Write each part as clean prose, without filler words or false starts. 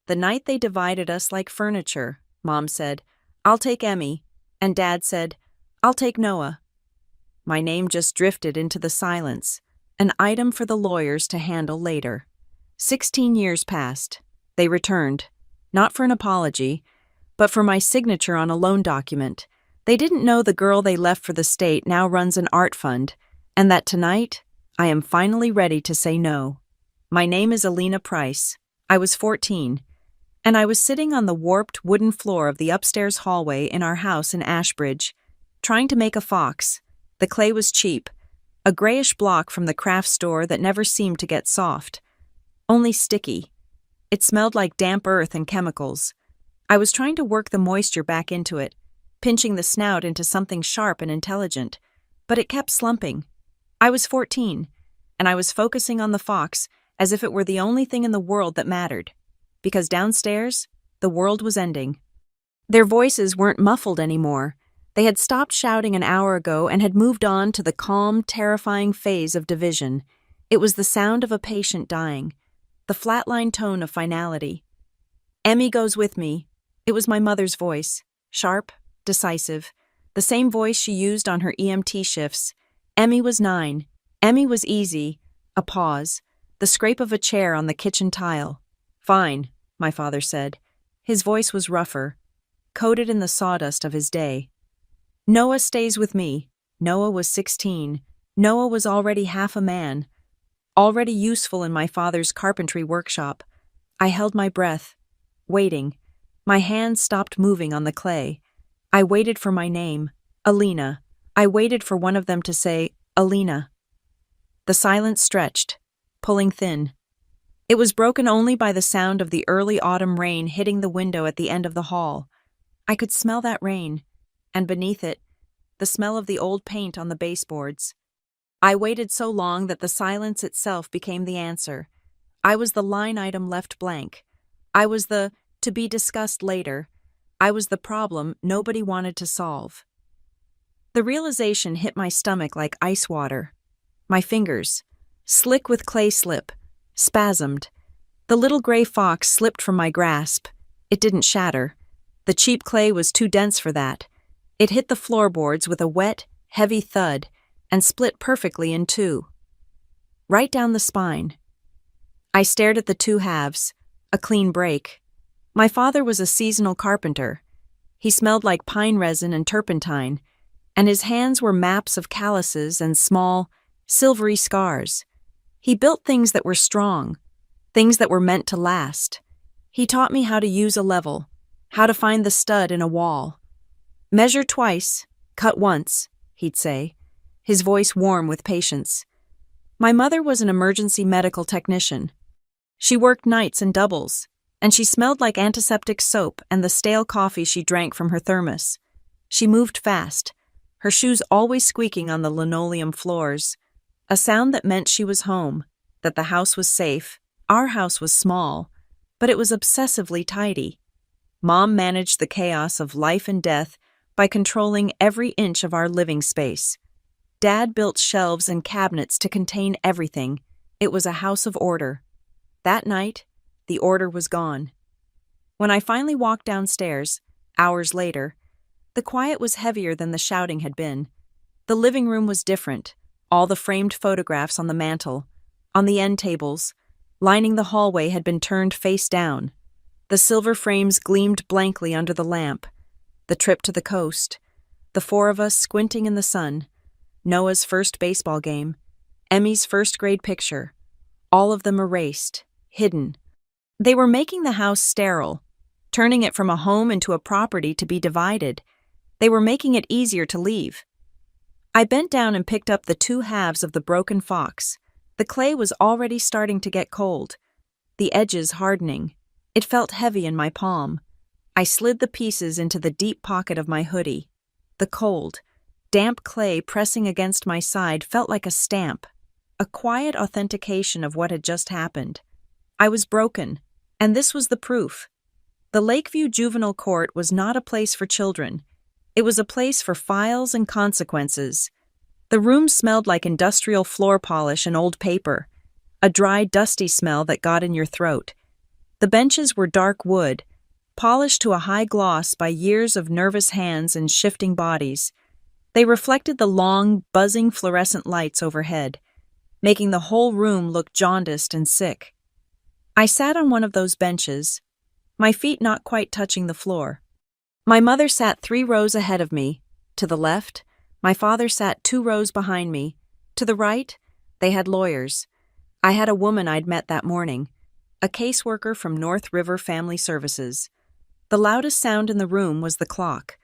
The night they divided us like furniture, Mom said, "I'll take Emmy," and Dad said, "I'll take Noah." My name just drifted into the silence, an item for the lawyers to handle later. 16 years passed. They returned, not for an apology, but for my signature on a loan document. They didn't know the girl they left for the state now runs an art fund, and that tonight, I am finally ready to say no. My name is Alina Price. I was 14, and I was sitting on the warped wooden floor of the upstairs hallway in our house in Ashbridge, trying to make a fox. The clay was cheap, a grayish block from the craft store that never seemed to get soft, only sticky. It smelled like damp earth and chemicals. I was trying to work the moisture back into it, pinching the snout into something sharp and intelligent, but it kept slumping. I was 14, and I was focusing on the fox as if it were the only thing in the world that mattered, because downstairs, the world was ending. Their voices weren't muffled anymore. They had stopped shouting an hour ago and had moved on to the calm, terrifying phase of division. It was the sound of a patient dying, the flatline tone of finality. "Emmy goes with me." It was my mother's voice, sharp, decisive, the same voice she used on her EMT shifts. Emmy was 9. Emmy was easy. A pause, the scrape of a chair on the kitchen tile. "Fine," my father said. His voice was rougher, coated in the sawdust of his day. "Noah stays with me." Noah was 16. Noah was already half a man, already useful in my father's carpentry workshop. I held my breath, waiting. My hands stopped moving on the clay. I waited for my name, Alina. I waited for one of them to say, "Alina." The silence stretched, pulling thin. It was broken only by the sound of the early autumn rain hitting the window at the end of the hall. I could smell that rain, and beneath it, the smell of the old paint on the baseboards. I waited so long that the silence itself became the answer. I was the line item left blank. I was the "to be discussed later." I was the problem nobody wanted to solve. The realization hit my stomach like ice water. My fingers, slick with clay slip, spasmed. The little gray fox slipped from my grasp. It didn't shatter. The cheap clay was too dense for that. It hit the floorboards with a wet, heavy thud and split perfectly in two, right down the spine. I stared at the two halves, a clean break. My father was a seasonal carpenter. He smelled like pine resin and turpentine, and his hands were maps of calluses and small, silvery scars. He built things that were strong, things that were meant to last. He taught me how to use a level, how to find the stud in a wall. "Measure twice, cut once," he'd say, his voice warm with patience. My mother was an emergency medical technician. She worked nights and doubles, and she smelled like antiseptic soap and the stale coffee she drank from her thermos. She moved fast, her shoes always squeaking on the linoleum floors, a sound that meant she was home, that the house was safe. Our house was small, but it was obsessively tidy. Mom managed the chaos of life and death by controlling every inch of our living space. Dad built shelves and cabinets to contain everything. It was a house of order. That night, the order was gone. When I finally walked downstairs, hours later, the quiet was heavier than the shouting had been. The living room was different, all the framed photographs on the mantel, on the end tables, lining the hallway had been turned face down. The silver frames gleamed blankly under the lamp. The trip to the coast, the four of us squinting in the sun, Noah's first baseball game, Emmy's first grade picture, all of them erased, hidden. They were making the house sterile, turning it from a home into a property to be divided. They were making it easier to leave. I bent down and picked up the two halves of the broken fox. The clay was already starting to get cold, the edges hardening. It felt heavy in my palm. I slid the pieces into the deep pocket of my hoodie. The cold, damp clay pressing against my side felt like a stamp, a quiet authentication of what had just happened. I was broken, and this was the proof. The Lakeview Juvenile Court was not a place for children. It was a place for files and consequences. The room smelled like industrial floor polish and old paper, a dry, dusty smell that got in your throat. The benches were dark wood, polished to a high gloss by years of nervous hands and shifting bodies. They reflected the long, buzzing fluorescent lights overhead, making the whole room look jaundiced and sick. I sat on one of those benches, my feet not quite touching the floor. My mother sat 3 rows ahead of me. To the left, my father sat 2 rows behind me. To the right, they had lawyers. I had a woman I'd met that morning, a caseworker from North River Family Services. The loudest sound in the room was the clock.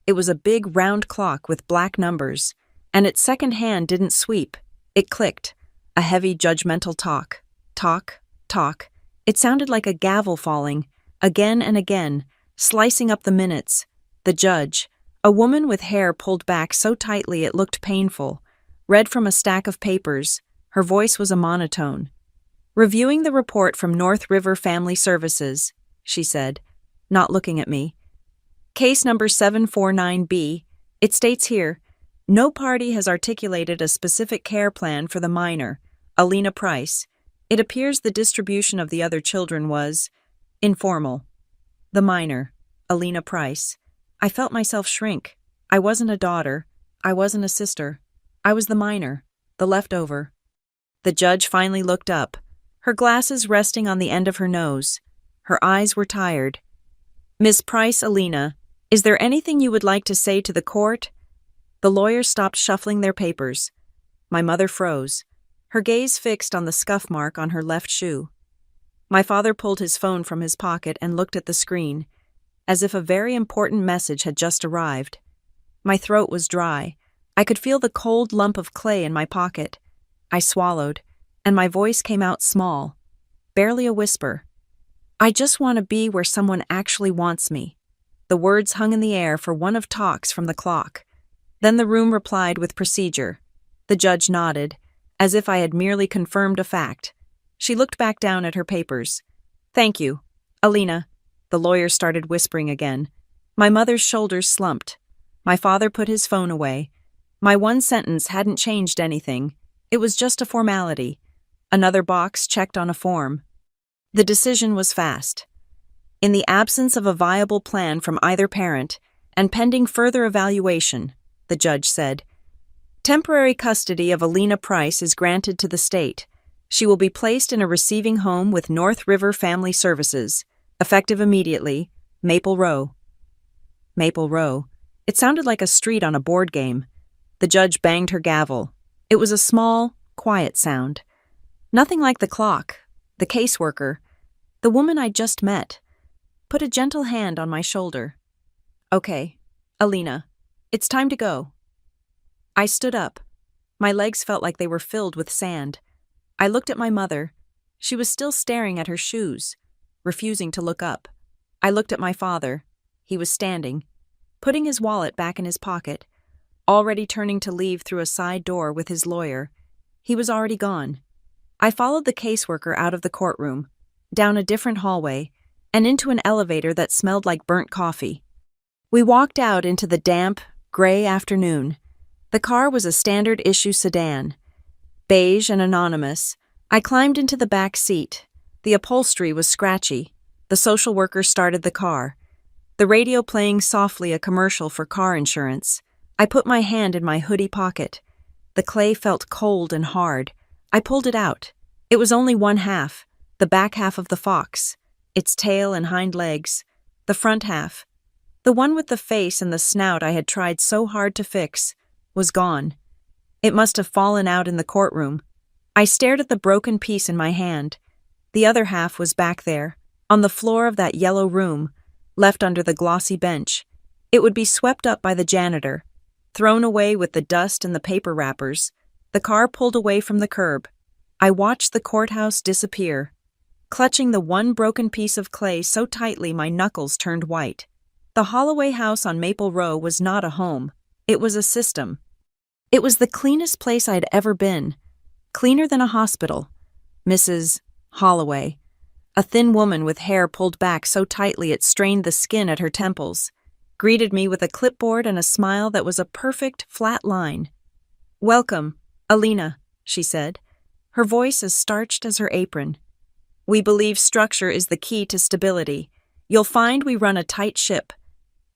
It was a big round clock with black numbers, and its second hand didn't sweep. It clicked, a heavy judgmental talk. Talk, talk. It sounded like a gavel falling, again and again, slicing up the minutes. The judge, a woman with hair pulled back so tightly it looked painful, read from a stack of papers. Her voice was a monotone. "Reviewing the report from North River Family Services," she said, not looking at me. "Case number 749B. It states here, no party has articulated a specific care plan for the minor, Alina Price. It appears the distribution of the other children was informal." The minor, Alina Price. I felt myself shrink. I wasn't a daughter. I wasn't a sister. I was the minor, the leftover. The judge finally looked up, her glasses resting on the end of her nose. Her eyes were tired. "Miss Price, Alina, is there anything you would like to say to the court?" The lawyers stopped shuffling their papers. My mother froze, her gaze fixed on the scuff mark on her left shoe. My father pulled his phone from his pocket and looked at the screen, as if a very important message had just arrived. My throat was dry. I could feel the cold lump of clay in my pocket. I swallowed, and my voice came out small, barely a whisper. "I just want to be where someone actually wants me." The words hung in the air for one of talks from the clock. Then the room replied with procedure. The judge nodded, as if I had merely confirmed a fact. She looked back down at her papers. "Thank you, Alina." The lawyer started whispering again. My mother's shoulders slumped. My father put his phone away. My one sentence hadn't changed anything. It was just a formality. Another box checked on a form. The decision was fast. In the absence of a viable plan from either parent, and pending further evaluation, the judge said, temporary custody of Alina Price is granted to the state. She will be placed in a receiving home with North River Family Services, effective immediately, Maple Row. Maple Row. It sounded like a street on a board game. The judge banged her gavel. It was a small, quiet sound. Nothing like the clock, the caseworker, the woman I'd just met. Put a gentle hand on my shoulder. "Okay, Alina, it's time to go." I stood up. My legs felt like they were filled with sand. I looked at my mother. She was still staring at her shoes, refusing to look up. I looked at my father. He was standing, putting his wallet back in his pocket, already turning to leave through a side door with his lawyer. He was already gone. I followed the caseworker out of the courtroom, down a different hallway, and into an elevator that smelled like burnt coffee. We walked out into the damp, gray afternoon. The car was a standard-issue sedan, beige and anonymous. I climbed into the back seat. The upholstery was scratchy. The social worker started the car, the radio playing softly a commercial for car insurance. I put my hand in my hoodie pocket. The clay felt cold and hard. I pulled it out. It was only one half, the back half of the fox, its tail and hind legs, the front half. The one with the face and the snout I had tried so hard to fix was gone. It must have fallen out in the courtroom. I stared at the broken piece in my hand. The other half was back there, on the floor of that yellow room, left under the glossy bench. It would be swept up by the janitor, thrown away with the dust and the paper wrappers. The car pulled away from the curb. I watched the courthouse disappear, clutching the one broken piece of clay so tightly my knuckles turned white. The Holloway house on Maple Row was not a home. It was a system. It was the cleanest place I'd ever been, cleaner than a hospital. Mrs. Holloway, a thin woman with hair pulled back so tightly it strained the skin at her temples, greeted me with a clipboard and a smile that was a perfect, flat line. "Welcome, Alina," she said, her voice as starched as her apron. We believe structure is the key to stability. You'll find we run a tight ship.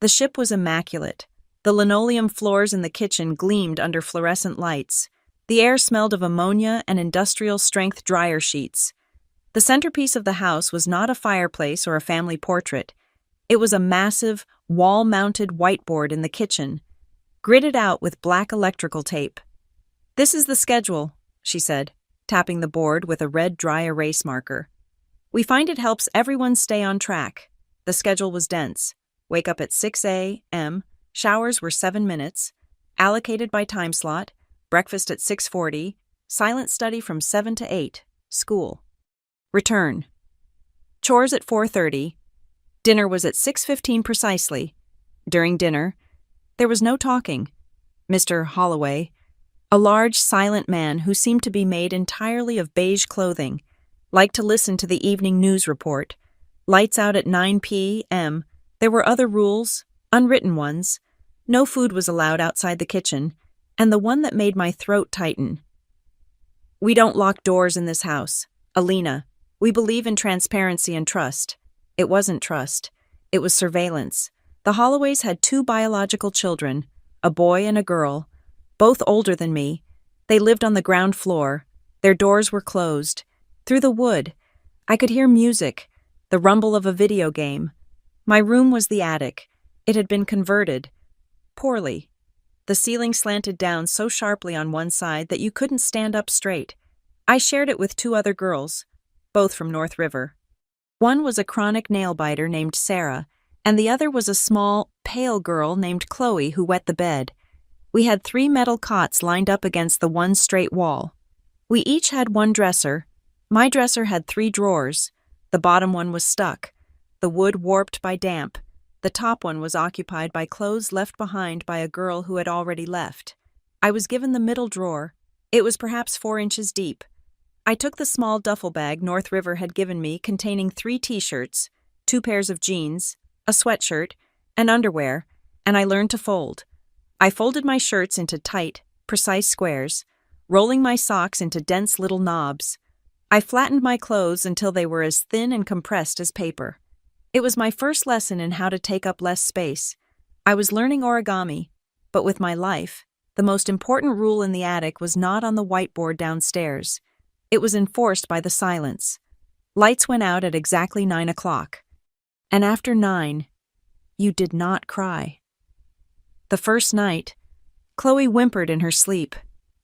The ship was immaculate. The linoleum floors in the kitchen gleamed under fluorescent lights. The air smelled of ammonia and industrial-strength dryer sheets. The centerpiece of the house was not a fireplace or a family portrait. It was a massive, wall-mounted whiteboard in the kitchen, gridded out with black electrical tape. "This is the schedule," she said, tapping the board with a red dry erase marker. "We find it helps everyone stay on track." The schedule was dense. Wake up at 6 a.m., showers were 7 minutes, allocated by time slot, breakfast at 6:40, silent study from 7 to 8, school. Return. Chores at 4:30. Dinner was at 6:15 precisely. During dinner, there was no talking. Mr. Holloway, a large, silent man who seemed to be made entirely of beige clothing, liked to listen to the evening news report. Lights out at 9 p.m. There were other rules, unwritten ones. No food was allowed outside the kitchen, and the one that made my throat tighten. "We don't lock doors in this house. Alina, we believe in transparency and trust." It wasn't trust. It was surveillance. The Holloways had 2 biological children, a boy and a girl, both older than me. They lived on the ground floor. Their doors were closed. Through the wood, I could hear music, the rumble of a video game. My room was the attic. It had been converted. Poorly. The ceiling slanted down so sharply on one side that you couldn't stand up straight. I shared it with 2 other girls, both from North River. One was a chronic nail-biter named Sarah, and the other was a small, pale girl named Chloe who wet the bed. We had 3 metal cots lined up against the one straight wall. We each had one dresser. My dresser had 3 drawers. The bottom one was stuck, the wood warped by damp. The top one was occupied by clothes left behind by a girl who had already left. I was given the middle drawer. It was perhaps 4 inches deep. I took the small duffel bag North River had given me containing 3 t-shirts, 2 pairs of jeans, a sweatshirt, and underwear, and I learned to fold. I folded my shirts into tight, precise squares, rolling my socks into dense little knobs. I flattened my clothes until they were as thin and compressed as paper. It was my first lesson in how to take up less space. I was learning origami, but with my life, the most important rule in the attic was not on the whiteboard downstairs. It was enforced by the silence. Lights went out at exactly 9 o'clock. And after 9, you did not cry. The first night, Chloe whimpered in her sleep.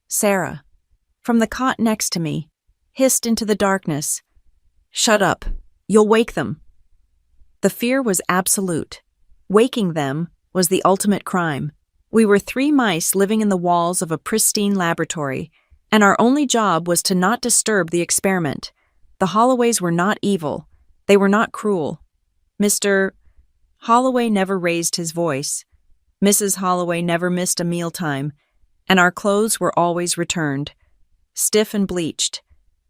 Sarah, from the cot next to me, hissed into the darkness, "Shut up, you'll wake them." The fear was absolute. Waking them was the ultimate crime. We were 3 mice living in the walls of a pristine laboratory, and our only job was to not disturb the experiment. The Holloways were not evil. They were not cruel. Mr. Holloway never raised his voice. Mrs. Holloway never missed a mealtime, and our clothes were always returned, stiff and bleached,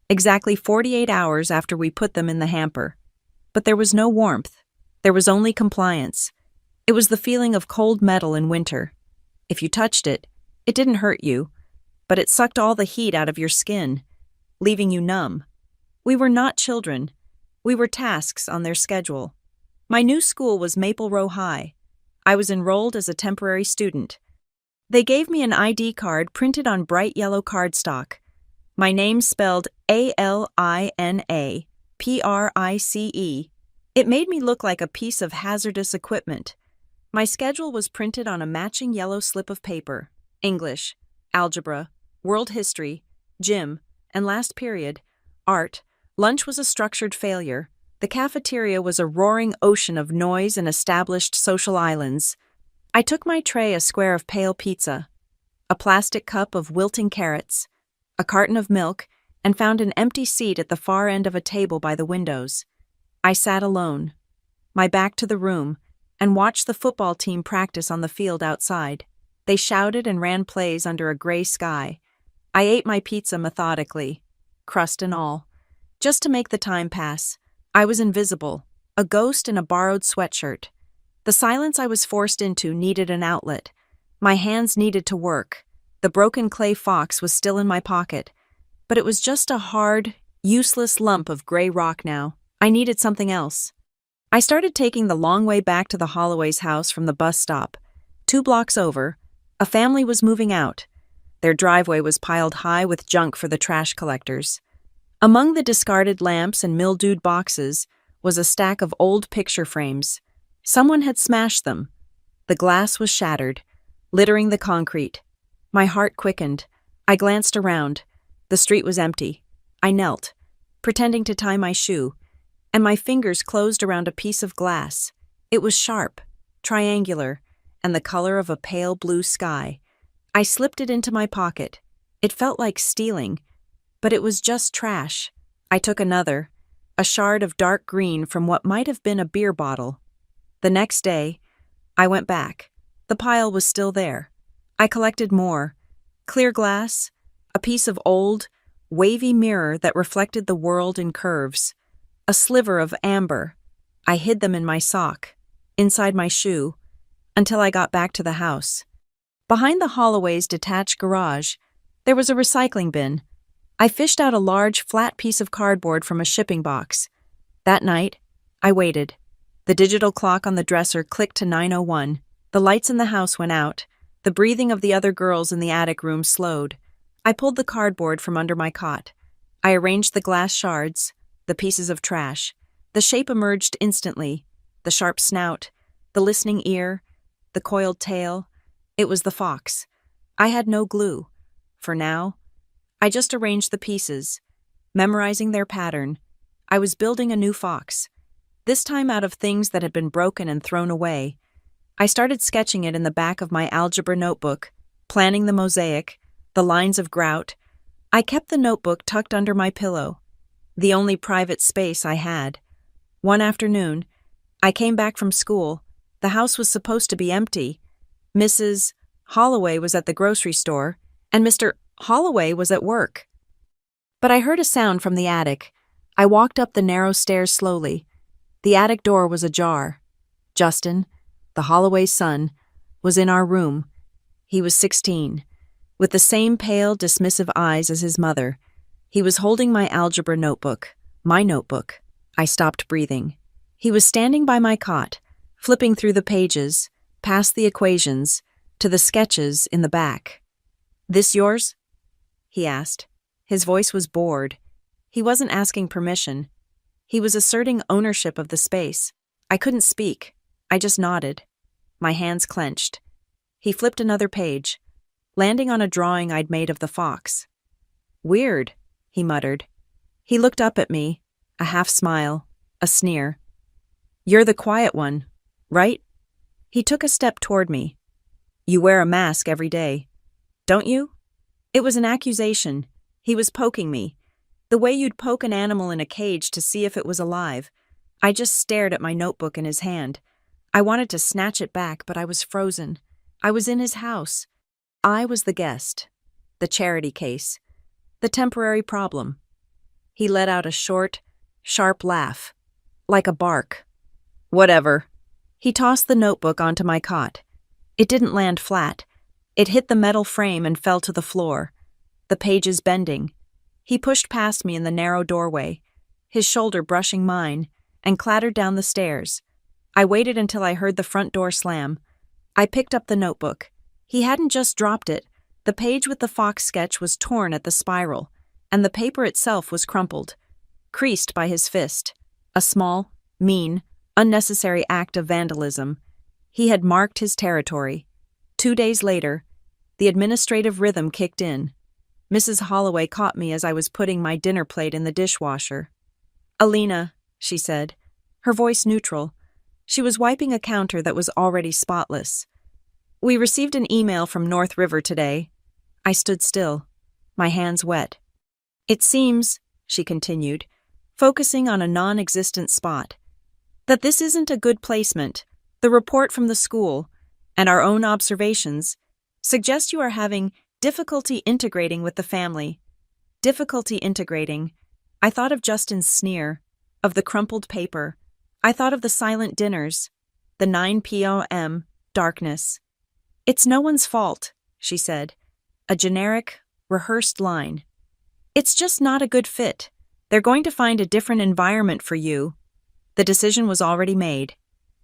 exactly 48 hours after we put them in the hamper. But there was no warmth. There was only compliance. It was the feeling of cold metal in winter. If you touched it, it didn't hurt you, but it sucked all the heat out of your skin, leaving you numb. We were not children. We were tasks on their schedule. My new school was Maple Row High. I was enrolled as a temporary student. They gave me an ID card printed on bright yellow cardstock. My name spelled ALINA-PRICE. It made me look like a piece of hazardous equipment. My schedule was printed on a matching yellow slip of paper. English, algebra, world history, gym, and last period, art. Lunch was a structured failure. The cafeteria was a roaring ocean of noise and established social islands. I took my tray a square of pale pizza, a plastic cup of wilting carrots, a carton of milk, and found an empty seat at the far end of a table by the windows. I sat alone, my back to the room, and watched the football team practice on the field outside. They shouted and ran plays under a gray sky. I ate my pizza methodically, crust and all, just to make the time pass. I was invisible, a ghost in a borrowed sweatshirt. The silence I was forced into needed an outlet. My hands needed to work. The broken clay fox was still in my pocket, but it was just a hard, useless lump of gray rock now. I needed something else. I started taking the long way back to the Holloway's house from the bus stop. 2 blocks over, a family was moving out. Their driveway was piled high with junk for the trash collectors. Among the discarded lamps and mildewed boxes was a stack of old picture frames. Someone had smashed them. The glass was shattered, littering the concrete. My heart quickened. I glanced around. The street was empty. I knelt, pretending to tie my shoe, and my fingers closed around a piece of glass. It was sharp, triangular, and the color of a pale blue sky. I slipped it into my pocket. It felt like stealing, but it was just trash. I took another, a shard of dark green from what might have been a beer bottle. The next day, I went back. The pile was still there. I collected more. Clear glass, a piece of old, wavy mirror that reflected the world in curves, a sliver of amber. I hid them in my sock, inside my shoe, until I got back to the house. Behind the Holloway's detached garage, there was a recycling bin. I fished out a large, flat piece of cardboard from a shipping box. That night, I waited. The digital clock on the dresser clicked to 9:01. The lights in the house went out. The breathing of the other girls in the attic room slowed. I pulled the cardboard from under my cot. I arranged the glass shards, the pieces of trash. The shape emerged instantly. The sharp snout, the listening ear, the coiled tail. It was the fox. I had no glue. For now, I just arranged the pieces, memorizing their pattern. I was building a new fox, this time out of things that had been broken and thrown away. I started sketching it in the back of my algebra notebook, planning the mosaic, the lines of grout. I kept the notebook tucked under my pillow, the only private space I had. One afternoon, I came back from school. The house was supposed to be empty. Mrs. Holloway was at the grocery store, and Mr. Holloway was at work. But I heard a sound from the attic. I walked up the narrow stairs slowly. The attic door was ajar. Justin, the Holloway's son, was in our room. He was 16, with the same pale, dismissive eyes as his mother. He was holding my algebra notebook, my notebook. I stopped breathing. He was standing by my cot, flipping through the pages, past the equations, to the sketches in the back. "This yours?" he asked. His voice was bored. He wasn't asking permission. He was asserting ownership of the space. I couldn't speak. I just nodded. My hands clenched. He flipped another page, landing on a drawing I'd made of the fox. "Weird," he muttered. He looked up at me, a half smile, a sneer. "You're the quiet one, right?" He took a step toward me. "You wear a mask every day, don't you?" It was an accusation. He was poking me, the way you'd poke an animal in a cage to see if it was alive. I just stared at my notebook in his hand. I wanted to snatch it back, but I was frozen. I was in his house. I was the guest, the charity case, the temporary problem. He let out a short, sharp laugh, like a bark. "Whatever." He tossed the notebook onto my cot. It didn't land flat. It hit the metal frame and fell to the floor, the pages bending. He pushed past me in the narrow doorway, his shoulder brushing mine, and clattered down the stairs. I waited until I heard the front door slam. I picked up the notebook. He hadn't just dropped it. The page with the fox sketch was torn at the spiral, and the paper itself was crumpled, creased by his fist. A small, mean, unnecessary act of vandalism. He had marked his territory. 2 days later, the administrative rhythm kicked in. Mrs. Holloway caught me as I was putting my dinner plate in the dishwasher. "Alina," she said, her voice neutral. She was wiping a counter that was already spotless. "We received an email from North River today." I stood still, my hands wet. "It seems," she continued, focusing on a non-existent spot, "that this isn't a good placement. The report from the school, and our own observations, suggest you are having difficulty integrating with the family." Difficulty integrating. I thought of Justin's sneer, of the crumpled paper. I thought of the silent dinners, the 9 p.m. darkness. "It's no one's fault," she said, a generic, rehearsed line. "It's just not a good fit. They're going to find a different environment for you. The decision was already made.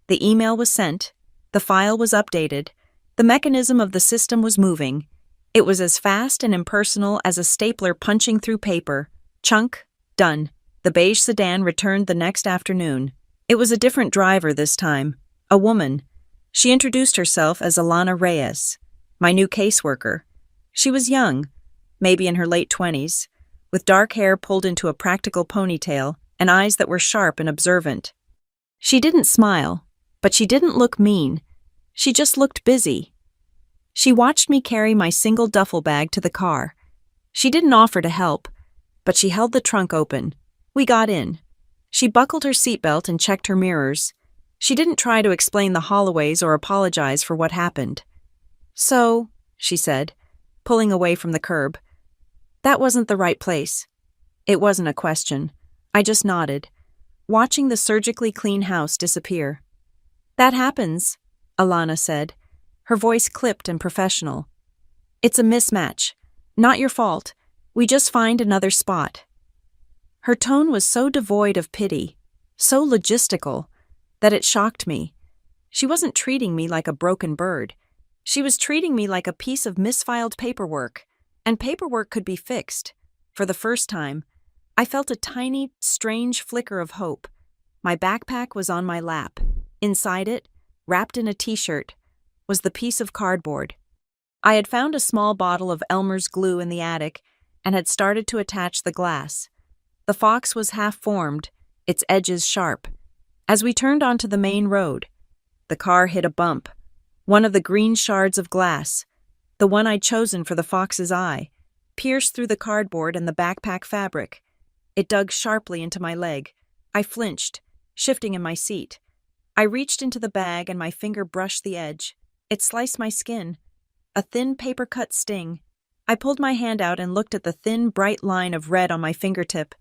The email was sent. The file was updated. The mechanism of the system was moving. It was as fast and impersonal as a stapler punching through paper. Chunk, done. The beige sedan returned the next afternoon. It was a different driver this time, a woman. She introduced herself as Alana Reyes, my new caseworker. She was young, maybe in her late 20s, with dark hair pulled into a practical ponytail and eyes that were sharp and observant. She didn't smile, but she didn't look mean. She just looked busy. She watched me carry my single duffel bag to the car. She didn't offer to help, but she held the trunk open. We got in. She buckled her seatbelt and checked her mirrors. She didn't try to explain the Holloways or apologize for what happened. "So," she said, pulling away from the curb, "that wasn't the right place." It wasn't a question. I just nodded, watching the surgically clean house disappear. "That happens," Alana said, her voice clipped and professional. "It's a mismatch. Not your fault. We just find another spot." Her tone was so devoid of pity, so logistical, that it shocked me. She wasn't treating me like a broken bird. She was treating me like a piece of misfiled paperwork, and paperwork could be fixed. For the first time, I felt a tiny, strange flicker of hope. My backpack was on my lap. Inside it, wrapped in a t-shirt, was the piece of cardboard. I had found a small bottle of Elmer's glue in the attic and had started to attach the glass. The fox was half-formed, its edges sharp. As we turned onto the main road, the car hit a bump. One of the green shards of glass, the one I'd chosen for the fox's eye, pierced through the cardboard and the backpack fabric. It dug sharply into my leg. I flinched, shifting in my seat. I reached into the bag and my finger brushed the edge. It sliced my skin. A thin paper-cut sting. I pulled my hand out and looked at the thin, bright line of red on my fingertip.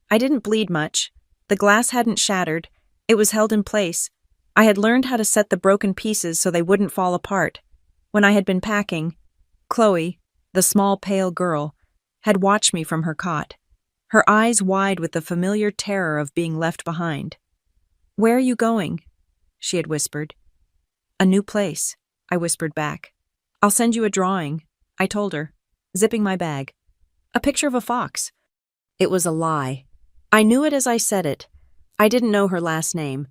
I didn't bleed much. The glass hadn't shattered. It was held in place. I had learned how to set the broken pieces so they wouldn't fall apart. When I had been packing, Chloe, the small pale girl, had watched me from her cot, her eyes wide with the familiar terror of being left behind. "Where are you going?" she had whispered. "A new place," I whispered back. "I'll send you a drawing," I told her, zipping my bag. "A picture of a fox." It was a lie. I knew it as I said it. I didn't know her last name,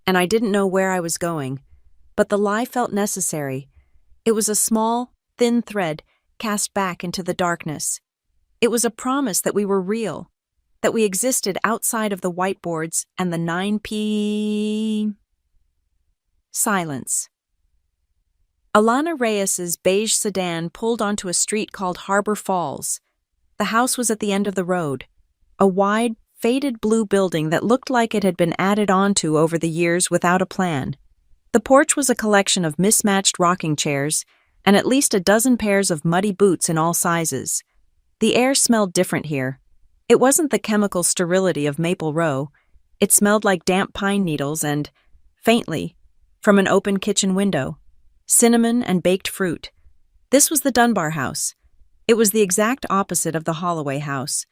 and I didn't know where I was going, but the lie felt necessary. It was a small, thin thread cast back into the darkness. It was a promise that we were real, that we existed outside of the whiteboards and the 9 p. Silence. Alana Reyes's beige sedan pulled onto a street called Harbor Falls. The house was at the end of the road, a wide, faded blue building that looked like it had been added onto over the years without a plan. The porch was a collection of mismatched rocking chairs and at least a dozen pairs of muddy boots in all sizes. The air smelled different here. It wasn't the chemical sterility of Maple Row. It smelled like damp pine needles and, faintly, from an open kitchen window, cinnamon and baked fruit. This was the Dunbar house. It was the exact opposite of the Holloway house,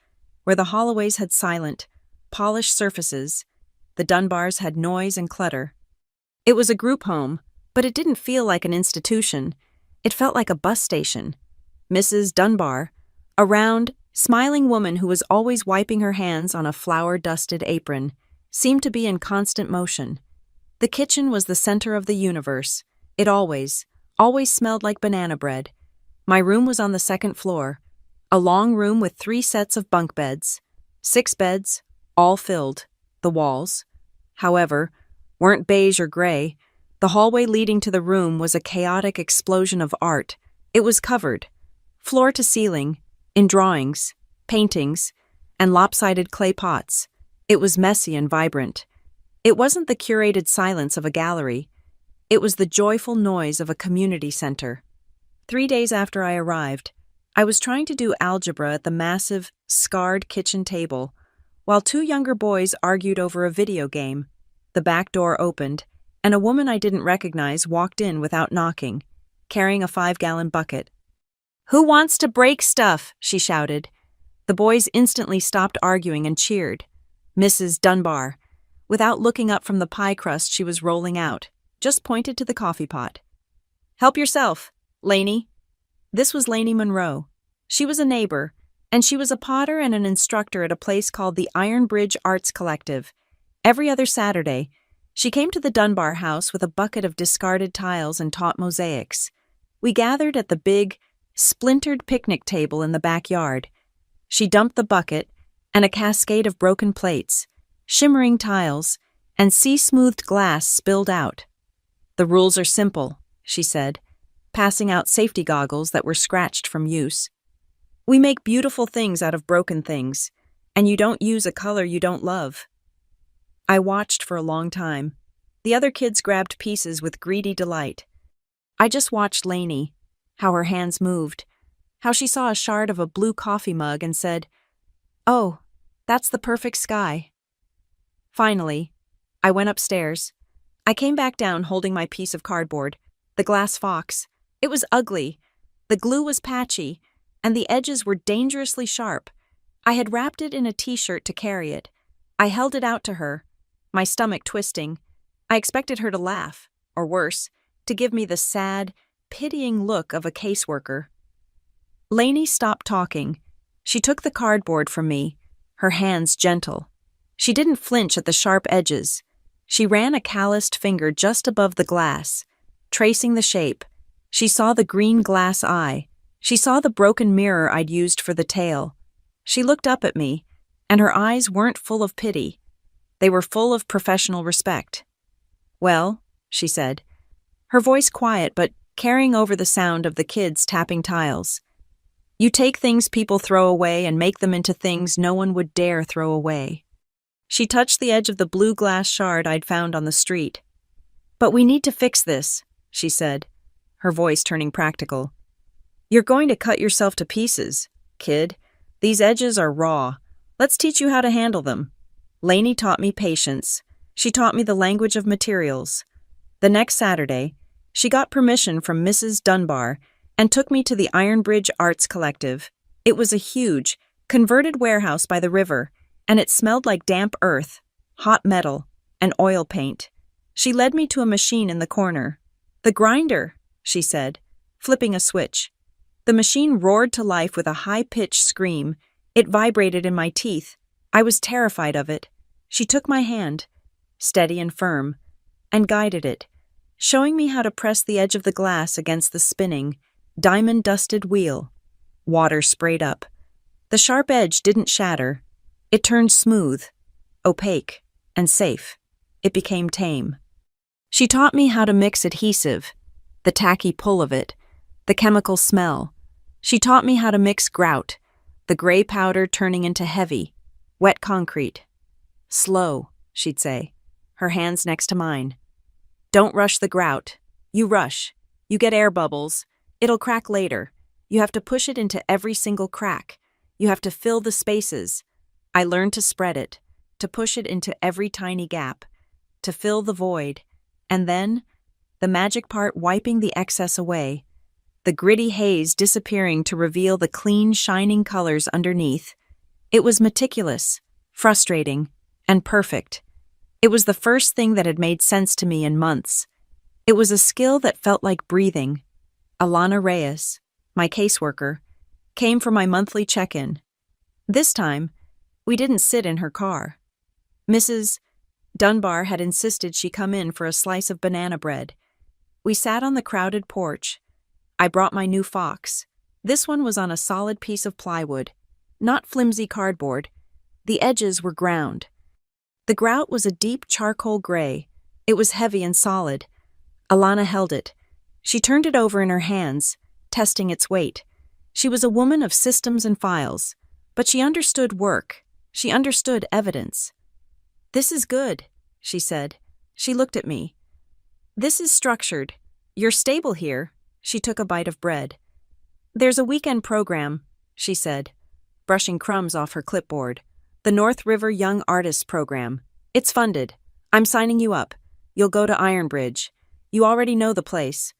where the Holloways had silent, polished surfaces. The Dunbars had noise and clutter. It was a group home, but it didn't feel like an institution. It felt like a bus station. Mrs. Dunbar, a round, smiling woman who was always wiping her hands on a flour-dusted apron, seemed to be in constant motion. The kitchen was the center of the universe. It always smelled like banana bread. My room was on the second floor, a long room with 3 sets of bunk beds, 6 beds, all filled. The walls, however, weren't beige or gray. The hallway leading to the room was a chaotic explosion of art. It was covered, floor to ceiling, in drawings, paintings, and lopsided clay pots. It was messy and vibrant. It wasn't the curated silence of a gallery. It was the joyful noise of a community center. 3 days after I arrived, I was trying to do algebra at the massive, scarred kitchen table, while 2 younger boys argued over a video game. The back door opened, and a woman I didn't recognize walked in without knocking, carrying a 5-gallon bucket. "Who wants to break stuff?" she shouted. The boys instantly stopped arguing and cheered. Mrs. Dunbar, without looking up from the pie crust she was rolling out, just pointed to the coffee pot. "Help yourself, Lainey." This was Lainey Monroe. She was a neighbor, and she was a potter and an instructor at a place called the Iron Bridge Arts Collective. Every other Saturday, she came to the Dunbar house with a bucket of discarded tiles and taught mosaics. We gathered at the big, splintered picnic table in the backyard. She dumped the bucket, and a cascade of broken plates, shimmering tiles, and sea-smoothed glass spilled out. "The rules are simple," she said, passing out safety goggles that were scratched from use. "We make beautiful things out of broken things, and you don't use a color you don't love." I watched for a long time. The other kids grabbed pieces with greedy delight. I just watched Lainey, how her hands moved, how she saw a shard of a blue coffee mug and said, "Oh, that's the perfect sky." Finally, I went upstairs. I came back down holding my piece of cardboard, the glass fox. It was ugly. The glue was patchy, and the edges were dangerously sharp. I had wrapped it in a t-shirt to carry it. I held it out to her, my stomach twisting. I expected her to laugh, or worse, to give me the sad, pitying look of a caseworker. Lainey stopped talking. She took the cardboard from me, her hands gentle. She didn't flinch at the sharp edges. She ran a calloused finger just above the glass, tracing the shape. She saw the green glass eye. She saw the broken mirror I'd used for the tail. She looked up at me, and her eyes weren't full of pity. They were full of professional respect. "Well," she said, her voice quiet but carrying over the sound of the kids tapping tiles. "You take things people throw away and make them into things no one would dare throw away." She touched the edge of the blue glass shard I'd found on the street. "But we need to fix this," she said, her voice turning practical. "You're going to cut yourself to pieces, kid. These edges are raw. Let's teach you how to handle them." Lainey taught me patience. She taught me the language of materials. The next Saturday, she got permission from Mrs. Dunbar and took me to the Iron Bridge Arts Collective. It was a huge, converted warehouse by the river, and it smelled like damp earth, hot metal, and oil paint. She led me to a machine in the corner. "The grinder," she said, flipping a switch. The machine roared to life with a high-pitched scream. It vibrated in my teeth. I was terrified of it. She took my hand, steady and firm, and guided it, showing me how to press the edge of the glass against the spinning, diamond-dusted wheel. Water sprayed up. The sharp edge didn't shatter. It turned smooth, opaque, and safe. It became tame. She taught me how to mix adhesive, the tacky pull of it, the chemical smell. She taught me how to mix grout, the gray powder turning into heavy, wet concrete. "Slow," she'd say, her hands next to mine. "Don't rush the grout. You rush. You get air bubbles. It'll crack later. You have to push it into every single crack. You have to fill the spaces." I learned to spread it, to push it into every tiny gap, to fill the void, and then, the magic part wiping the excess away, the gritty haze disappearing to reveal the clean, shining colors underneath. It was meticulous, frustrating, and perfect. It was the first thing that had made sense to me in months. It was a skill that felt like breathing. Alana Reyes, my caseworker, came for my monthly check-in. This time, we didn't sit in her car. Mrs. Dunbar had insisted she come in for a slice of banana bread. We sat on the crowded porch. I brought my new fox. This one was on a solid piece of plywood, not flimsy cardboard. The edges were ground. The grout was a deep charcoal gray. It was heavy and solid. Alana held it. She turned it over in her hands, testing its weight. She was a woman of systems and files, but she understood work. She understood evidence. "This is good," she said. She looked at me. "This is structured. You're stable here." She took a bite of bread. "There's a weekend program," she said, brushing crumbs off her clipboard. "The North River Young Artists Program. It's funded. I'm signing you up. You'll go to Iron Bridge. You already know the place."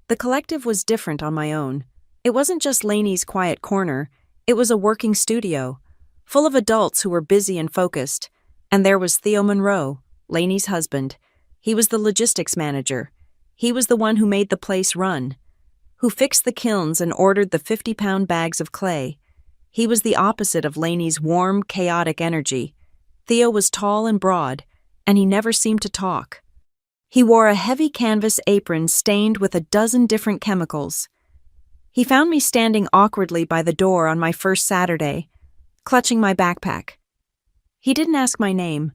The collective was different on my own. It wasn't just Lainey's quiet corner. It was a working studio, full of adults who were busy and focused, and there was Theo Monroe, Lainey's husband. He was the logistics manager. He was the one who made the place run, who fixed the kilns and ordered the 50-pound bags of clay. He was the opposite of Lainey's warm, chaotic energy. Theo was tall and broad, and he never seemed to talk. He wore a heavy canvas apron stained with a dozen different chemicals. He found me standing awkwardly by the door on my first Saturday, clutching my backpack. He didn't ask my name.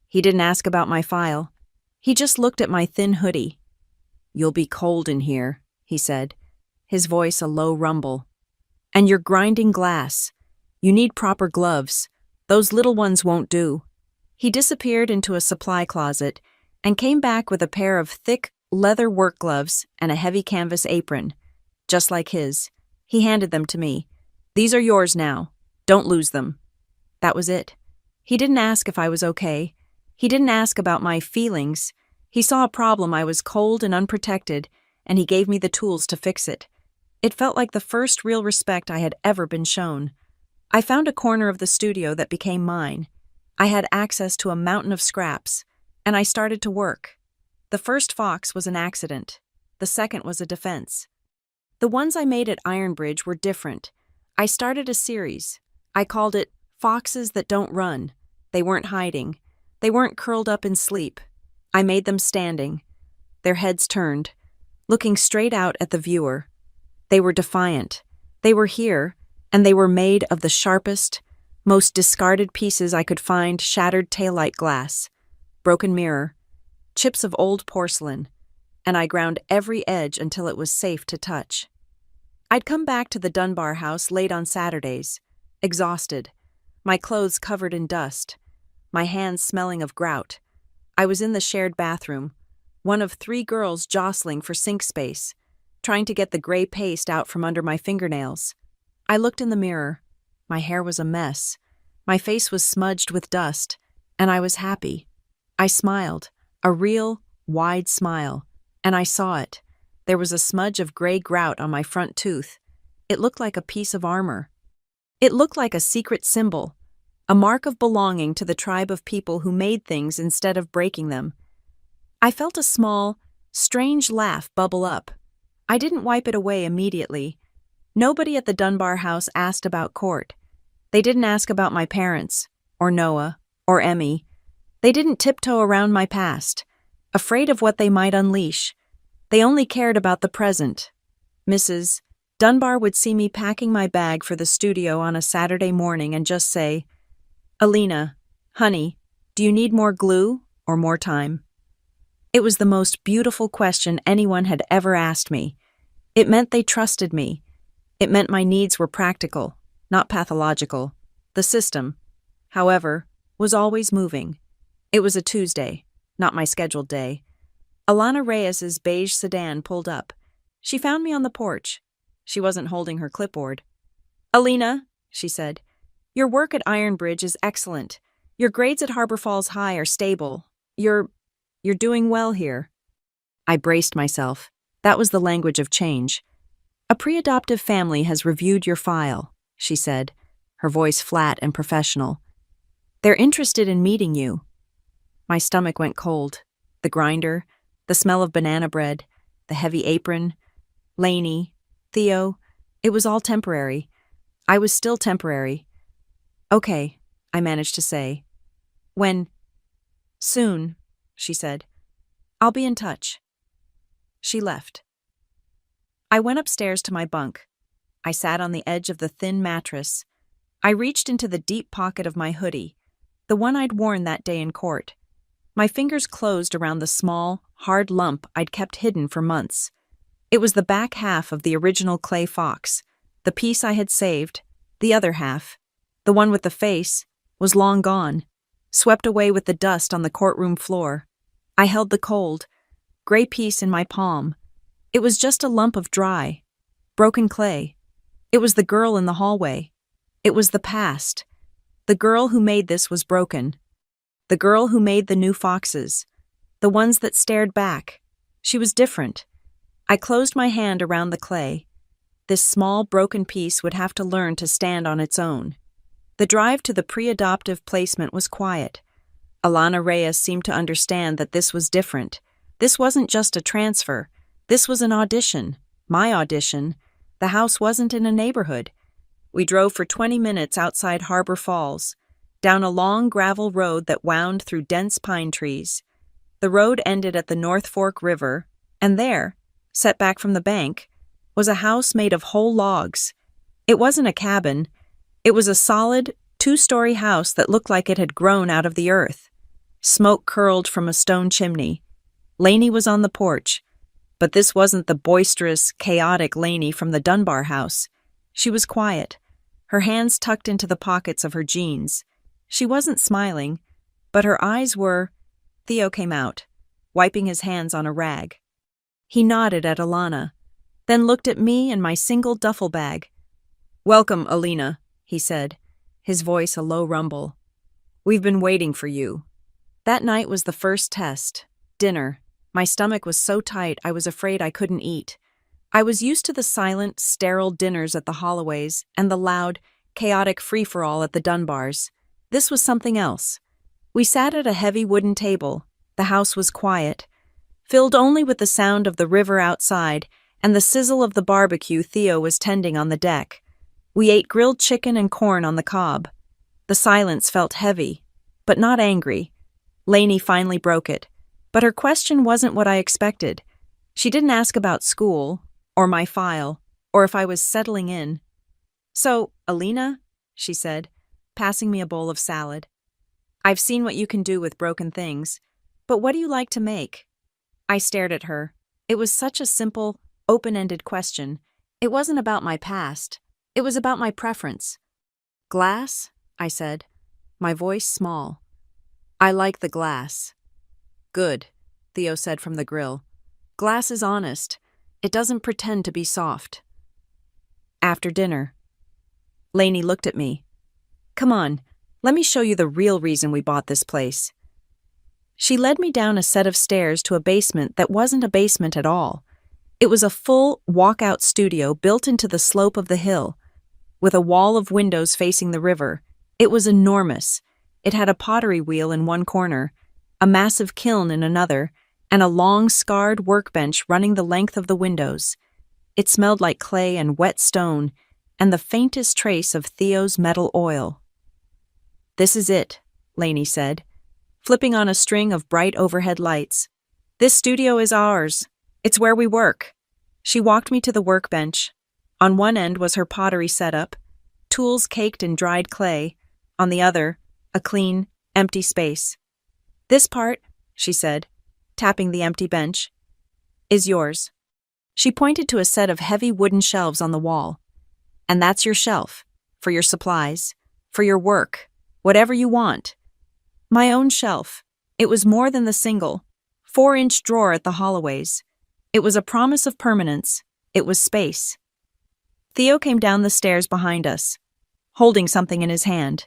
He didn't ask about my file. He just looked at my thin hoodie. "You'll be cold in here," he said, his voice a low rumble. "And you're grinding glass. You need proper gloves. Those little ones won't do." He disappeared into a supply closet and came back with a pair of thick leather work gloves and a heavy canvas apron, just like his. He handed them to me. "These are yours now. Don't lose them." That was it. He didn't ask if I was okay. He didn't ask about my feelings. He saw a problem. I was cold and unprotected, and he gave me the tools to fix it. It felt like the first real respect I had ever been shown. I found a corner of the studio that became mine. I had access to a mountain of scraps, and I started to work. The first fox was an accident. The second was a defense. The ones I made at Ironbridge were different. I started a series. I called it Foxes That Don't Run. They weren't hiding. They weren't curled up in sleep. I made them standing, their heads turned, looking straight out at the viewer. They were defiant. They were here, and they were made of the sharpest, most discarded pieces I could find: shattered taillight glass, broken mirror, chips of old porcelain, and I ground every edge until it was safe to touch. I'd come back to the Dunbar house late on Saturdays, exhausted, my clothes covered in dust, my hands smelling of grout. I was in the shared bathroom, one of 3 girls jostling for sink space, trying to get the gray paste out from under my fingernails. I looked in the mirror. My hair was a mess. My face was smudged with dust, and I was happy. I smiled, a real, wide smile, and I saw it. There was a smudge of gray grout on my front tooth. It looked like a piece of armor. It looked like a secret symbol, a mark of belonging to the tribe of people who made things instead of breaking them. I felt a small, strange laugh bubble up. I didn't wipe it away immediately. Nobody at the Dunbar house asked about Court. They didn't ask about my parents, or Noah, or Emmy. They didn't tiptoe around my past, afraid of what they might unleash. They only cared about the present. Mrs. Dunbar would see me packing my bag for the studio on a Saturday morning and just say, "Alina, honey, do you need more glue or more time?" It was the most beautiful question anyone had ever asked me. It meant they trusted me. It meant my needs were practical, not pathological. The system, however, was always moving. It was a Tuesday, not my scheduled day. Alana Reyes's beige sedan pulled up. She found me on the porch. She wasn't holding her clipboard. "Alina," she said, "your work at Ironbridge is excellent. Your grades at Harbor Falls High are stable. You're doing well here." I braced myself. That was the language of change. "A pre-adoptive family has reviewed your file," she said, her voice flat and professional. "They're interested in meeting you." My stomach went cold. The grinder, the smell of banana bread, the heavy apron, Lainey, Theo, it was all temporary. I was still temporary. "Okay," I managed to say. "When?" "Soon," she said. "I'll be in touch." She left. I went upstairs to my bunk. I sat on the edge of the thin mattress. I reached into the deep pocket of my hoodie, the one I'd worn that day in court. My fingers closed around the small, hard lump I'd kept hidden for months. It was the back half of the original clay fox. The piece I had saved, the other half, the one with the face, was long gone, swept away with the dust on the courtroom floor. I held the cold, gray piece in my palm. It was just a lump of dry, broken clay. It was the girl in the hallway. It was the past. The girl who made this was broken. The girl who made the new foxes. The ones that stared back. She was different. I closed my hand around the clay. This small, broken piece would have to learn to stand on its own. The drive to the pre-adoptive placement was quiet. Alana Reyes seemed to understand that this was different. This wasn't just a transfer. This was an audition. My audition. The house wasn't in a neighborhood. We drove for 20 minutes outside Harbor Falls, down a long gravel road that wound through dense pine trees. The road ended at the North Fork River, and there, set back from the bank, was a house made of whole logs. It wasn't a cabin. It was a solid, 2-story house that looked like it had grown out of the earth. Smoke curled from a stone chimney. Lainey was on the porch, but this wasn't the boisterous, chaotic Lainey from the Dunbar house. She was quiet, her hands tucked into the pockets of her jeans. She wasn't smiling, but her eyes were— Theo came out, wiping his hands on a rag. He nodded at Alana, then looked at me and my single duffel bag. "Welcome, Alina," he said, his voice a low rumble. "We've been waiting for you." That night was the first test, dinner. My stomach was so tight I was afraid I couldn't eat. I was used to the silent, sterile dinners at the Holloways and the loud, chaotic free-for-all at the Dunbars. This was something else. We sat at a heavy wooden table. The house was quiet, filled only with the sound of the river outside and the sizzle of the barbecue Theo was tending on the deck. We ate grilled chicken and corn on the cob. The silence felt heavy, but not angry. Lainey finally broke it, but her question wasn't what I expected. She didn't ask about school, or my file, or if I was settling in. "So, Alina," she said, passing me a bowl of salad. "I've seen what you can do with broken things, but what do you like to make?" I stared at her. It was such a simple, open-ended question. It wasn't about my past. It was about my preference. "Glass," I said, my voice small. "I like the glass." "Good," Theo said from the grill. "Glass is honest. It doesn't pretend to be soft." After dinner, Lainey looked at me. "Come on, let me show you the real reason we bought this place." She led me down a set of stairs to a basement that wasn't a basement at all. It was a full walkout studio built into the slope of the hill, with a wall of windows facing the river. It was enormous. It had a pottery wheel in one corner, a massive kiln in another, and a long, scarred workbench running the length of the windows. It smelled like clay and wet stone, and the faintest trace of Theo's metal oil. "This is it," Lainey said, flipping on a string of bright overhead lights. "This studio is ours. It's where we work." She walked me to the workbench. On one end was her pottery setup, tools caked in dried clay. On the other, a clean, empty space. "This part," she said, tapping the empty bench, "is yours." She pointed to a set of heavy wooden shelves on the wall. "And that's your shelf, for your supplies, for your work, whatever you want." My own shelf. It was more than the single, 4-inch drawer at the Holloways. It was a promise of permanence. It was space. Theo came down the stairs behind us, holding something in his hand.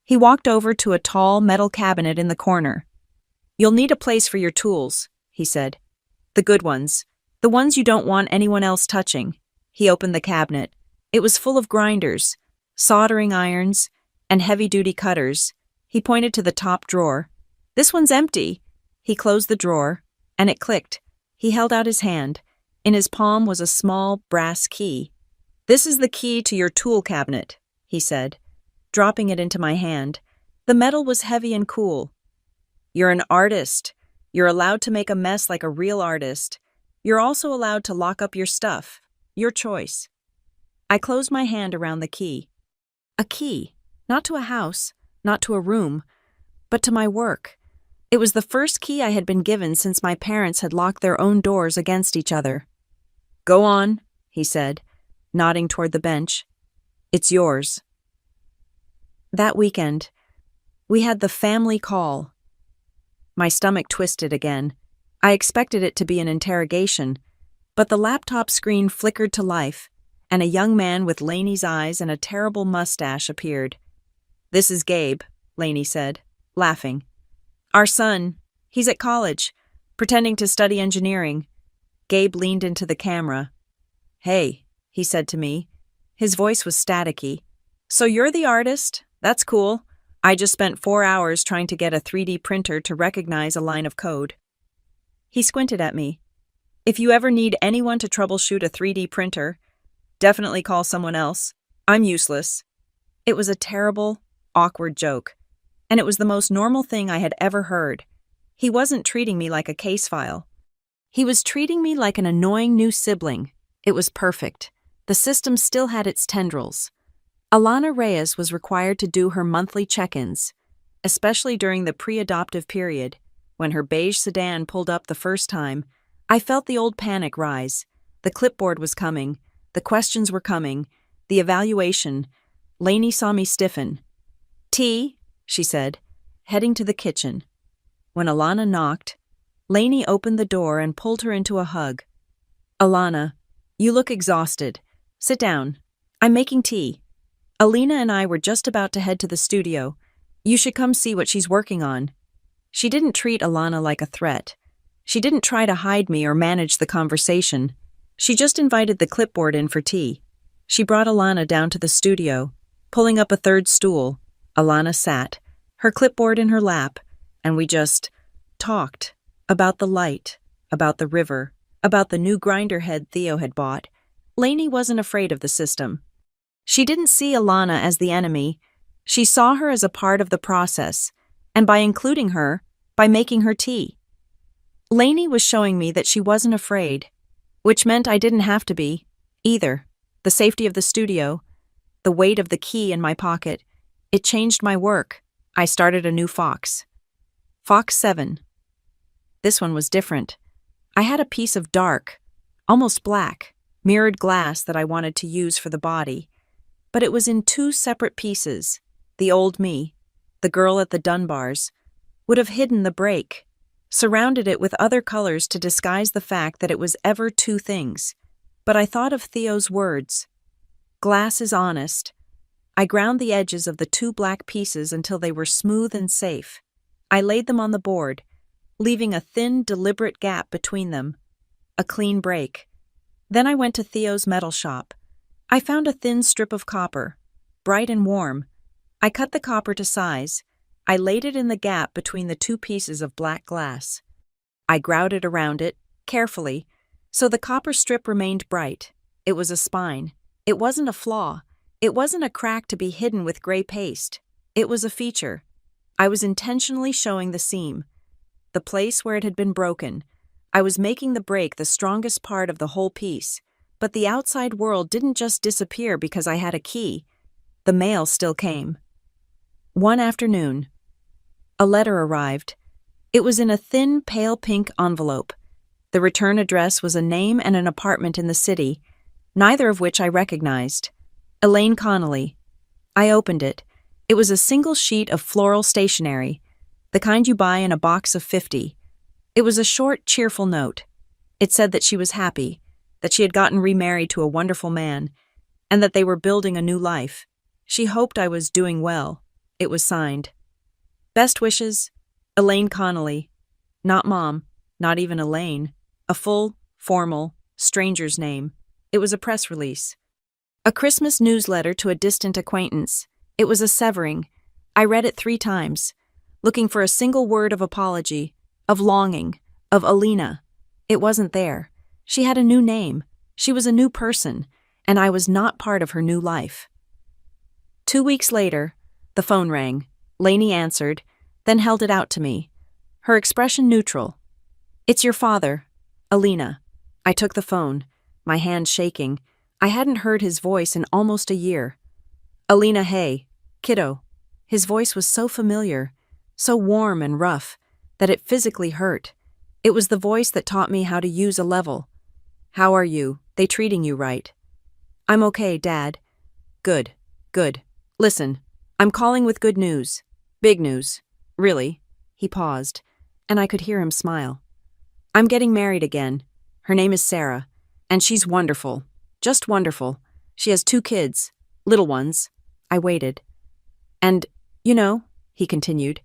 He walked over to a tall metal cabinet in the corner. "You'll need a place for your tools," he said. "The good ones. The ones you don't want anyone else touching." He opened the cabinet. It was full of grinders, soldering irons, and heavy-duty cutters. He pointed to the top drawer. "This one's empty." He closed the drawer, and it clicked. He held out his hand. In his palm was a small brass key. "This is the key to your tool cabinet," he said, dropping it into my hand. The metal was heavy and cool. "You're an artist. You're allowed to make a mess like a real artist. You're also allowed to lock up your stuff. Your choice." I closed my hand around the key. A key, not to a house, not to a room, but to my work. It was the first key I had been given since my parents had locked their own doors against each other. "Go on," he said, nodding toward the bench. "It's yours." That weekend, we had the family call. My stomach twisted again. I expected it to be an interrogation, but the laptop screen flickered to life, and a young man with Lainey's eyes and a terrible mustache appeared. "This is Gabe," Lainey said, laughing. "Our son. He's at college, pretending to study engineering." Gabe leaned into the camera. "Hey," he said to me. His voice was staticky. So you're the artist? That's cool. I just spent 4 hours trying to get a 3D printer to recognize a line of code. He squinted at me. If you ever need anyone to troubleshoot a 3D printer, definitely call someone else. I'm useless. It was a terrible, awkward joke, and it was the most normal thing I had ever heard. He wasn't treating me like a case file. He was treating me like an annoying new sibling. It was perfect. The system still had its tendrils. Alana Reyes was required to do her monthly check-ins, especially during the pre-adoptive period. When her beige sedan pulled up the first time, I felt the old panic rise. The clipboard was coming. The questions were coming. The evaluation. Lainey saw me stiffen. "Tea," she said, heading to the kitchen. When Alana knocked, Lainey opened the door and pulled her into a hug. "Alana, you look exhausted. Sit down. I'm making tea. Alina and I were just about to head to the studio. You should come see what she's working on." She didn't treat Alana like a threat. She didn't try to hide me or manage the conversation. She just invited the clipboard in for tea. She brought Alana down to the studio. Pulling up a third stool, Alana sat, her clipboard in her lap, and we just talked about the light, about the river, about the new grinder head Theo had bought. Lainey wasn't afraid of the system. She didn't see Alana as the enemy. She saw her as a part of the process, and by including her, by making her tea. Lainey was showing me that she wasn't afraid, which meant I didn't have to be, either. The safety of the studio, the weight of the key in my pocket, it changed my work. I started a new Fox. Fox 7. This one was different. I had a piece of dark, almost black, mirrored glass that I wanted to use for the body. But it was in 2 separate pieces. The old me, the girl at the Dunbars, would have hidden the break, surrounded it with other colors to disguise the fact that it was ever 2 things. But I thought of Theo's words. Glass is honest. I ground the edges of the 2 black pieces until they were smooth and safe. I laid them on the board, leaving a thin, deliberate gap between them. A clean break. Then I went to Theo's metal shop. I found a thin strip of copper, bright and warm. I cut the copper to size. I laid it in the gap between the 2 pieces of black glass. I grouted around it, carefully, so the copper strip remained bright. It was a spine. It wasn't a flaw. It wasn't a crack to be hidden with gray paste. It was a feature. I was intentionally showing the seam, the place where it had been broken. I was making the break the strongest part of the whole piece. But the outside world didn't just disappear because I had a key. The mail still came. One afternoon, a letter arrived. It was in a thin, pale pink envelope. The return address was a name and an apartment in the city, neither of which I recognized. Elaine Connolly. I opened it. It was a single sheet of floral stationery, the kind you buy in a box of 50. It was a short, cheerful note. It said that she was happy, that she had gotten remarried to a wonderful man, and that they were building a new life. She hoped I was doing well. It was signed. Best wishes, Elaine Connolly. Not Mom, not even Elaine. A full, formal, stranger's name. It was a press release. A Christmas newsletter to a distant acquaintance. It was a severing. I read it 3 times, looking for a single word of apology, of longing, of Alina. It wasn't there. She had a new name. She was a new person, and I was not part of her new life. 2 weeks later, the phone rang. Lainey answered, then held it out to me. Her expression neutral. "It's your father, Alina." I took the phone, my hand shaking. I hadn't heard his voice in almost a year. "Alina, hey, kiddo." His voice was so familiar, so warm and rough, that it physically hurt. It was the voice that taught me how to use a level. "How are you? They treating you right?" "I'm okay, Dad." "Good, good. Listen, I'm calling with good news. Big news. Really." He paused, and I could hear him smile. "I'm getting married again. Her name is Sarah, and she's wonderful. Just wonderful. She has 2 kids, little ones." I waited. "And, he continued,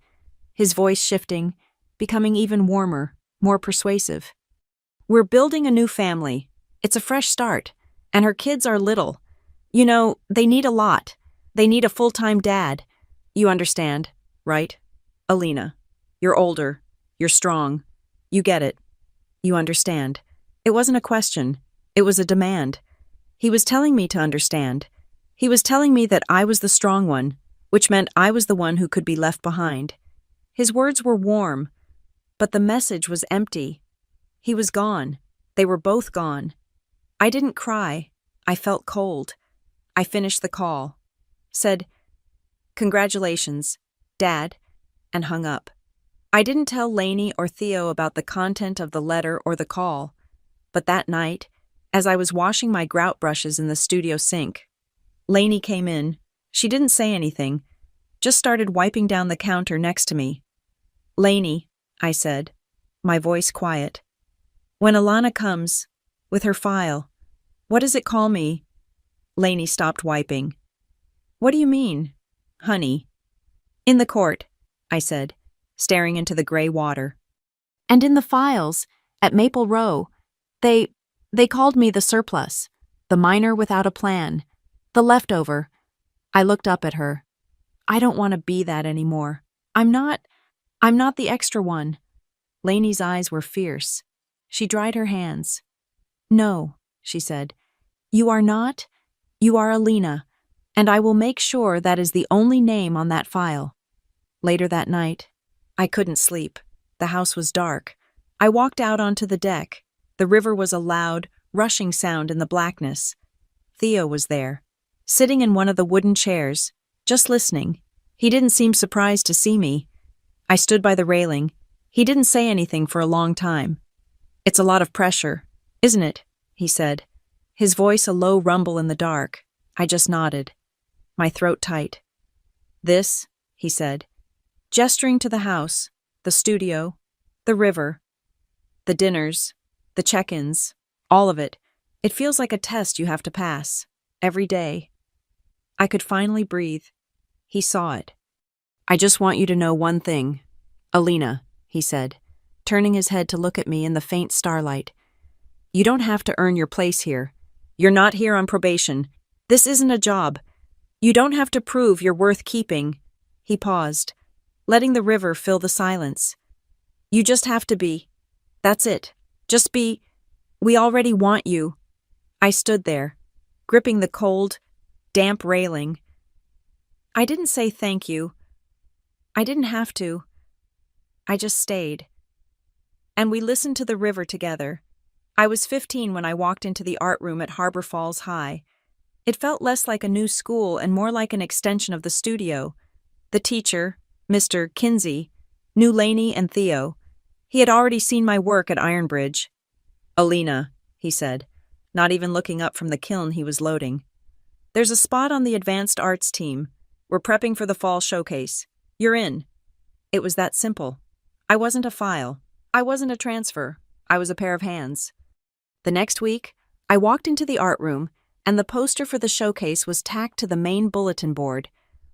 his voice shifting, becoming even warmer, more persuasive. "We're building a new family. It's a fresh start. And her kids are little. You know, they need a lot. They need a full-time dad. You understand, right? Alina, you're older. You're strong. You get it. You understand. It wasn't a question. It was a demand. He was telling me to understand. He was telling me that I was the strong one, which meant I was the one who could be left behind. His words were warm, but the message was empty. He was gone. They were both gone. I didn't cry. I felt cold. I finished the call, said, "Congratulations, Dad," and hung up. I didn't tell Lainey or Theo about the content of the letter or the call, but that night, as I was washing my grout brushes in the studio sink, Lainey came in. She didn't say anything, just started wiping down the counter next to me. "Lainey," I said, my voice quiet, "when Alana comes, with her file, what does it call me?" Lainey stopped wiping. "What do you mean, honey?" "In the court," I said, staring into the gray water. "And in the files, at Maple Row, they called me the surplus, the minor without a plan, the leftover." I looked up at her. "I don't want to be that anymore. I'm not the extra one." Lainey's eyes were fierce. She dried her hands. "No," she said. "You are not. You are Alina, and I will make sure that is the only name on that file." Later that night, I couldn't sleep. The house was dark. I walked out onto the deck. The river was a loud, rushing sound in the blackness. Theo was there, sitting in one of the wooden chairs, just listening. He didn't seem surprised to see me. I stood by the railing. He didn't say anything for a long time. "It's a lot of pressure, isn't it?" he said. His voice a low rumble in the dark. I just nodded, my throat tight. "This," he said, gesturing to the house, the studio, the river, the dinners, the check-ins, all of it. It feels like a test you have to pass, every day. I could finally breathe. He saw it. "I just want you to know one thing. Alina," he said, turning his head to look at me in the faint starlight. "You don't have to earn your place here. You're not here on probation. This isn't a job. You don't have to prove you're worth keeping." He paused, letting the river fill the silence. "You just have to be. That's it. Just be. We already want you." I stood there, gripping the cold, damp railing. I didn't say thank you. I didn't have to. I just stayed. And we listened to the river together. I was 15 when I walked into the art room at Harbor Falls High. It felt less like a new school and more like an extension of the studio. The teacher, Mr. Kinsey, knew Lainey and Theo. He had already seen my work at Ironbridge. "Alina," he said, not even looking up from the kiln he was loading. "There's a spot on the advanced arts team. We're prepping for the fall showcase. You're in." It was that simple. I wasn't a file. I wasn't a transfer. I was a pair of hands. The next week, I walked into the art room, and the poster for the showcase was tacked to the main bulletin board,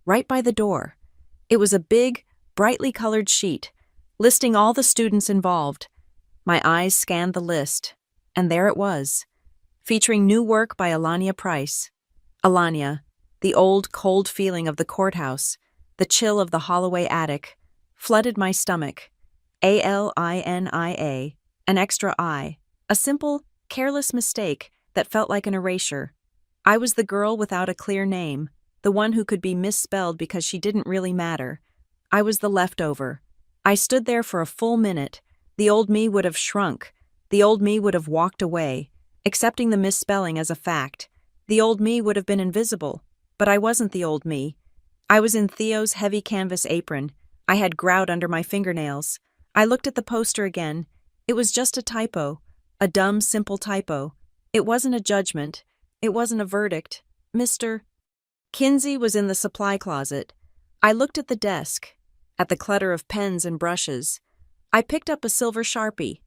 right by the door. It was a big, brightly colored sheet, listing all the students involved. My eyes scanned the list, and there it was, featuring new work by Alania Price. Alania, the old, cold feeling of the courthouse, the chill of the Holloway attic, flooded my stomach. Alinia, an extra I, a simple, careless mistake that felt like an erasure. I was the girl without a clear name, the one who could be misspelled because she didn't really matter. I was the leftover. I stood there for a full minute. The old me would have shrunk. The old me would have walked away, accepting the misspelling as a fact. The old me would have been invisible, but I wasn't the old me. I was in Theo's heavy canvas apron. I had grout under my fingernails. I looked at the poster again. It was just a typo, a dumb, simple typo. It wasn't a judgment. It wasn't a verdict. Mr. Kinsey was in the supply closet. I looked at the desk, at the clutter of pens and brushes. I picked up a silver Sharpie.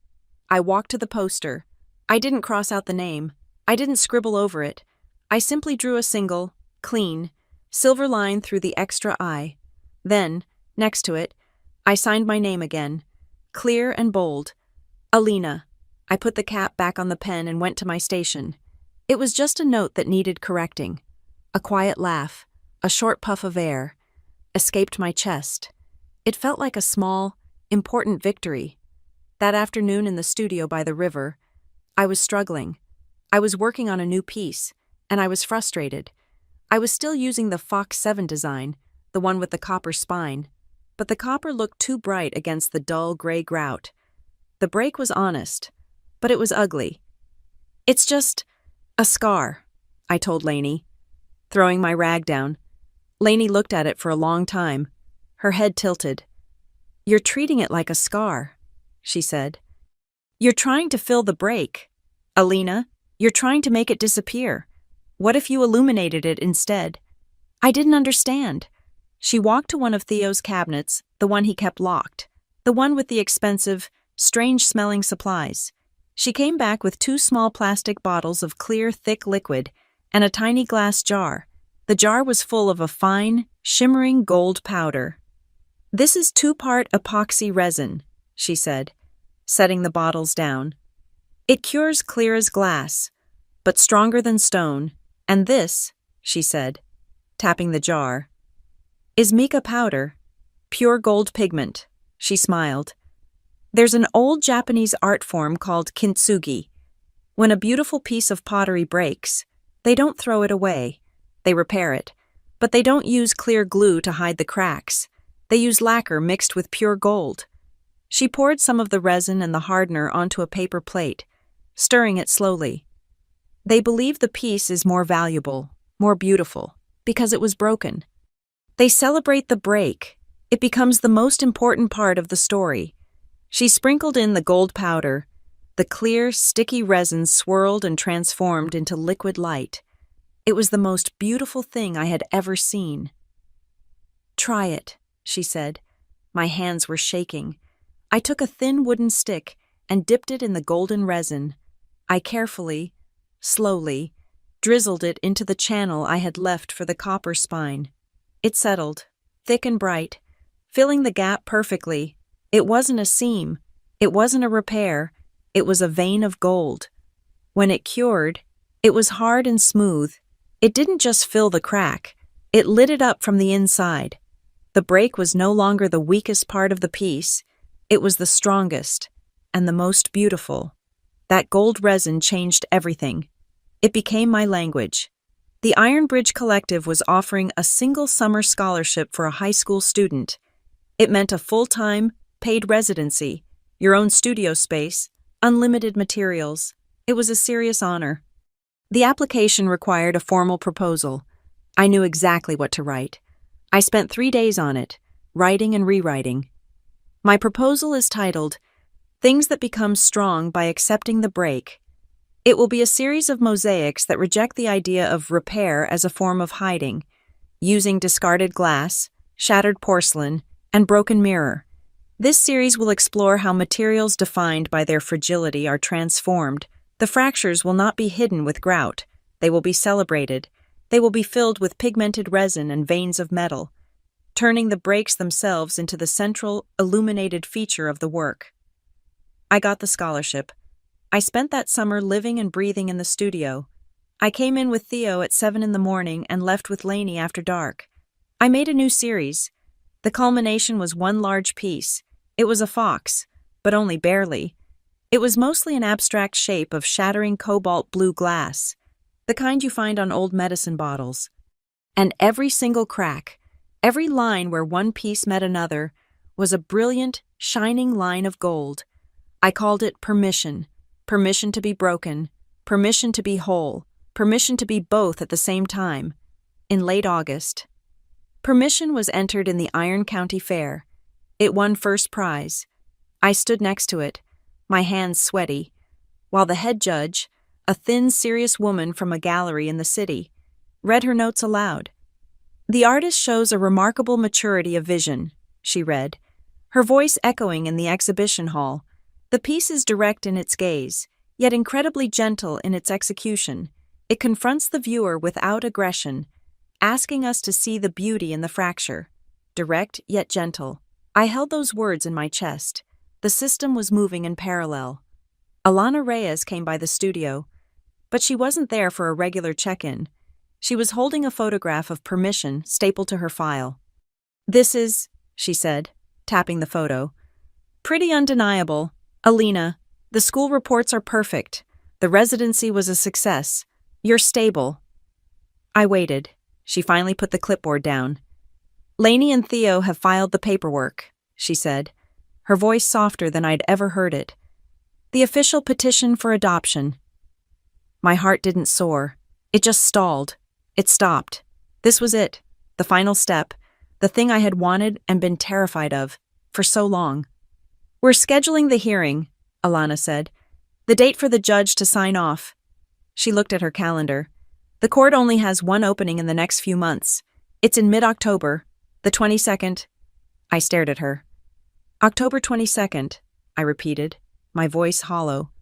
I walked to the poster. I didn't cross out the name. I didn't scribble over it. I simply drew a single, clean, silver line through the extra I. Then, next to it, I signed my name again, clear and bold. Alina. I put the cap back on the pen and went to my station. It was just a note that needed correcting. A quiet laugh, a short puff of air, escaped my chest. It felt like a small, important victory. That afternoon in the studio by the river, I was struggling. I was working on a new piece, and I was frustrated. I was still using the Fox 7 design, the one with the copper spine, but the copper looked too bright against the dull gray grout. The break was honest, but it was ugly. "It's just a scar," I told Lainey, throwing my rag down. Lainey looked at it for a long time, her head tilted. "You're treating it like a scar," she said. "You're trying to fill the break. Alina, you're trying to make it disappear. What if you illuminated it instead?" I didn't understand. She walked to one of Theo's cabinets, the one he kept locked, the one with the expensive, strange-smelling supplies. She came back with 2 small plastic bottles of clear, thick liquid and a tiny glass jar. The jar was full of a fine, shimmering gold powder. "This is 2-part epoxy resin," she said, setting the bottles down. "It cures clear as glass, but stronger than stone. And this," she said, tapping the jar, "is mica powder, pure gold pigment." She smiled. "There's an old Japanese art form called kintsugi. When a beautiful piece of pottery breaks, they don't throw it away. They repair it, but they don't use clear glue to hide the cracks. They use lacquer mixed with pure gold." She poured some of the resin and the hardener onto a paper plate, stirring it slowly. "They believe the piece is more valuable, more beautiful, because it was broken. They celebrate the break. It becomes the most important part of the story." She sprinkled in the gold powder. The clear, sticky resin swirled and transformed into liquid light. It was the most beautiful thing I had ever seen. "Try it," she said. My hands were shaking. I took a thin wooden stick and dipped it in the golden resin. I carefully, slowly, drizzled it into the channel I had left for the copper spine. It settled, thick and bright, filling the gap perfectly. It wasn't a seam. It wasn't a repair. It was a vein of gold. When it cured, it was hard and smooth. It didn't just fill the crack. It lit it up from the inside. The break was no longer the weakest part of the piece. It was the strongest and the most beautiful. That gold resin changed everything. It became my language. The Iron Bridge Collective was offering a single summer scholarship for a high school student. It meant a full-time, paid residency, your own studio space, unlimited materials. It was a serious honor. The application required a formal proposal. I knew exactly what to write. I spent 3 days on it, writing and rewriting. My proposal is titled, "Things That Become Strong by Accepting the Break." It will be a series of mosaics that reject the idea of repair as a form of hiding, using discarded glass, shattered porcelain, and broken mirror. This series will explore how materials defined by their fragility are transformed. The fractures will not be hidden with grout. They will be celebrated. They will be filled with pigmented resin and veins of metal, turning the breaks themselves into the central, illuminated feature of the work. I got the scholarship. I spent that summer living and breathing in the studio. I came in with Theo at 7 in the morning and left with Lainey after dark. I made a new series. The culmination was one large piece. It was a fox, but only barely. It was mostly an abstract shape of shattering cobalt blue glass, the kind you find on old medicine bottles. And every single crack, every line where one piece met another, was a brilliant, shining line of gold. I called it permission. Permission to be broken, permission to be whole, permission to be both at the same time. In late August, Permission was entered in the Iron County Fair. It won first prize. I stood next to it, my hands sweaty, while the head judge, a thin, serious woman from a gallery in the city, read her notes aloud. "The artist shows a remarkable maturity of vision," she read, her voice echoing in the exhibition hall. "The piece is direct in its gaze, yet incredibly gentle in its execution. It confronts the viewer without aggression, asking us to see the beauty in the fracture. Direct yet gentle." I held those words in my chest. The system was moving in parallel. Alana Reyes came by the studio. But she wasn't there for a regular check-in. She was holding a photograph of permission stapled to her file. "This is," she said, tapping the photo, "pretty undeniable. Alina, the school reports are perfect. The residency was a success. You're stable." I waited. She finally put the clipboard down. "Lainey and Theo have filed the paperwork," she said, her voice softer than I'd ever heard it. "The official petition for adoption." My heart didn't soar. It just stalled. It stopped. This was it, the final step, the thing I had wanted and been terrified of for so long. "We're scheduling the hearing," Alana said. "The date for the judge to sign off." She looked at her calendar. "The court only has one opening in the next few months. It's in mid-October, the 22nd. I stared at her. "October 22nd, I repeated, my voice hollow.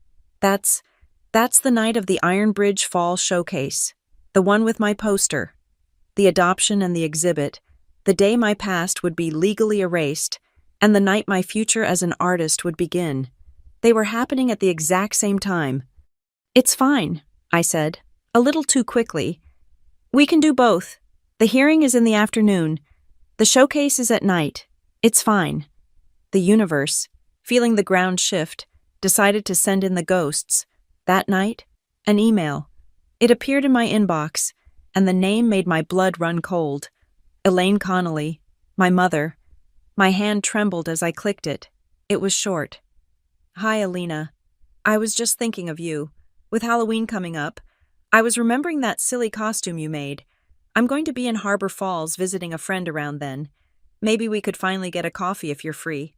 That's the night of the Iron Bridge Fall showcase, the one with my poster, the adoption and the exhibit, the day my past would be legally erased, and the night my future as an artist would begin. They were happening at the exact same time." "It's fine," I said, a little too quickly. "We can do both. The hearing is in the afternoon. The showcase is at night. It's fine." The universe, feeling the ground shift, decided to send in the ghosts. That night, an email. It appeared in my inbox, and the name made my blood run cold. Elaine Connolly, my mother. My hand trembled as I clicked it. It was short. "Hi, Alina. I was just thinking of you. With Halloween coming up, I was remembering that silly costume you made. I'm going to be in Harbor Falls visiting a friend around then. Maybe we could finally get a coffee if you're free."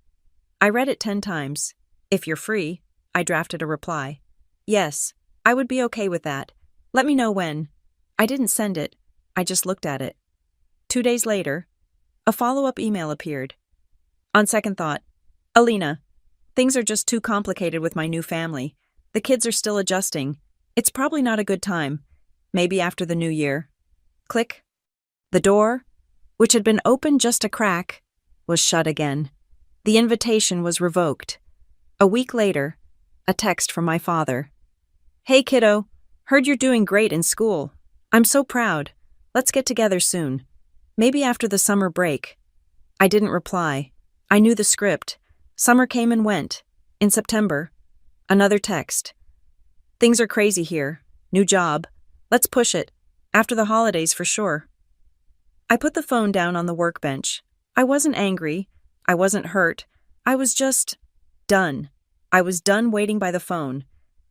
I read it 10 times. "If you're free," I drafted a reply. "Yes, I would be okay with that. Let me know when." I didn't send it. I just looked at it. 2 days later, a follow-up email appeared. "On second thought, Alina, things are just too complicated with my new family. The kids are still adjusting. It's probably not a good time. Maybe after the new year." Click. The door, which had been open just a crack, was shut again. The invitation was revoked. A week later, a text from my father. "Hey kiddo, heard you're doing great in school. I'm so proud. Let's get together soon. Maybe after the summer break." I didn't reply. I knew the script. Summer came and went. In September, another text. "Things are crazy here. New job. Let's push it. After the holidays for sure." I put the phone down on the workbench. I wasn't angry. I wasn't hurt. I was just done. I was done waiting by the phone.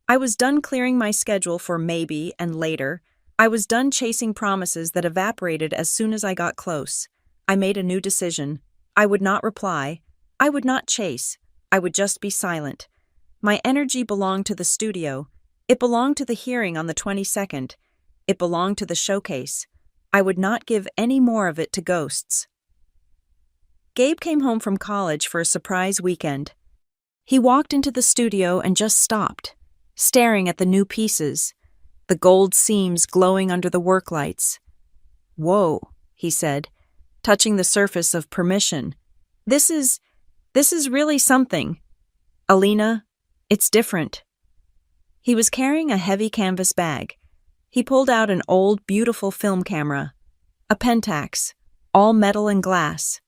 I was done clearing my schedule for maybe and later. I was done chasing promises that evaporated as soon as I got close. I made a new decision. I would not reply. I would not chase. I would just be silent. My energy belonged to the studio. It belonged to the hearing on the 22nd. It belonged to the showcase. I would not give any more of it to ghosts. Gabe came home from college for a surprise weekend. He walked into the studio and just stopped, staring at the new pieces, the gold seams glowing under the work lights. "Whoa," he said, touching the surface of permission. This is really something. Alina, it's different." He was carrying a heavy canvas bag. He pulled out an old, beautiful film camera, a Pentax, all metal and glass.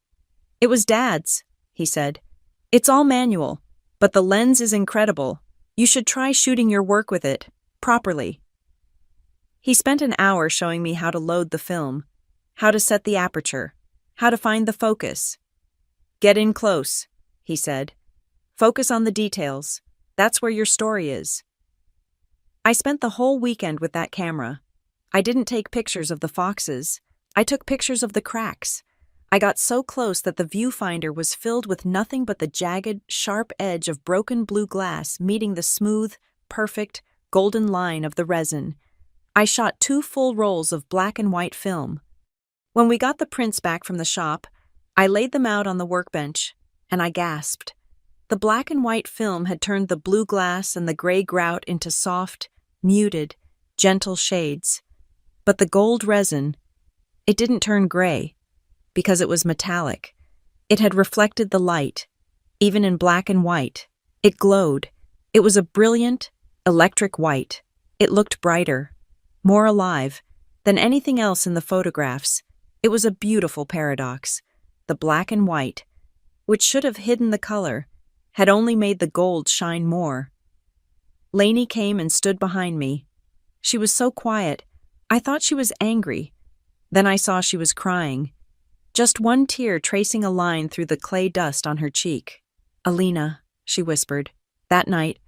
"It was Dad's," he said. "It's all manual, but the lens is incredible. You should try shooting your work with it, properly." He spent an hour showing me how to load the film, how to set the aperture, how to find the focus. "Get in close," he said. "Focus on the details. That's where your story is." I spent the whole weekend with that camera. I didn't take pictures of the foxes. I took pictures of the cracks. I got so close that the viewfinder was filled with nothing but the jagged, sharp edge of broken blue glass meeting the smooth, perfect, golden line of the resin. I shot 2 full rolls of black and white film. When we got the prints back from the shop, I laid them out on the workbench, and I gasped. The black and white film had turned the blue glass and the gray grout into soft, muted, gentle shades. But the gold resin, it didn't turn gray, because it was metallic. It had reflected the light, even in black and white. It glowed. It was a brilliant, electric white. It looked brighter, more alive, than anything else in the photographs. It was a beautiful paradox. The black and white, which should have hidden the color, had only made the gold shine more. Lainey came and stood behind me. She was so quiet, I thought she was angry. Then I saw she was crying. Just one tear tracing a line through the clay dust on her cheek. "Alina," she whispered. That night,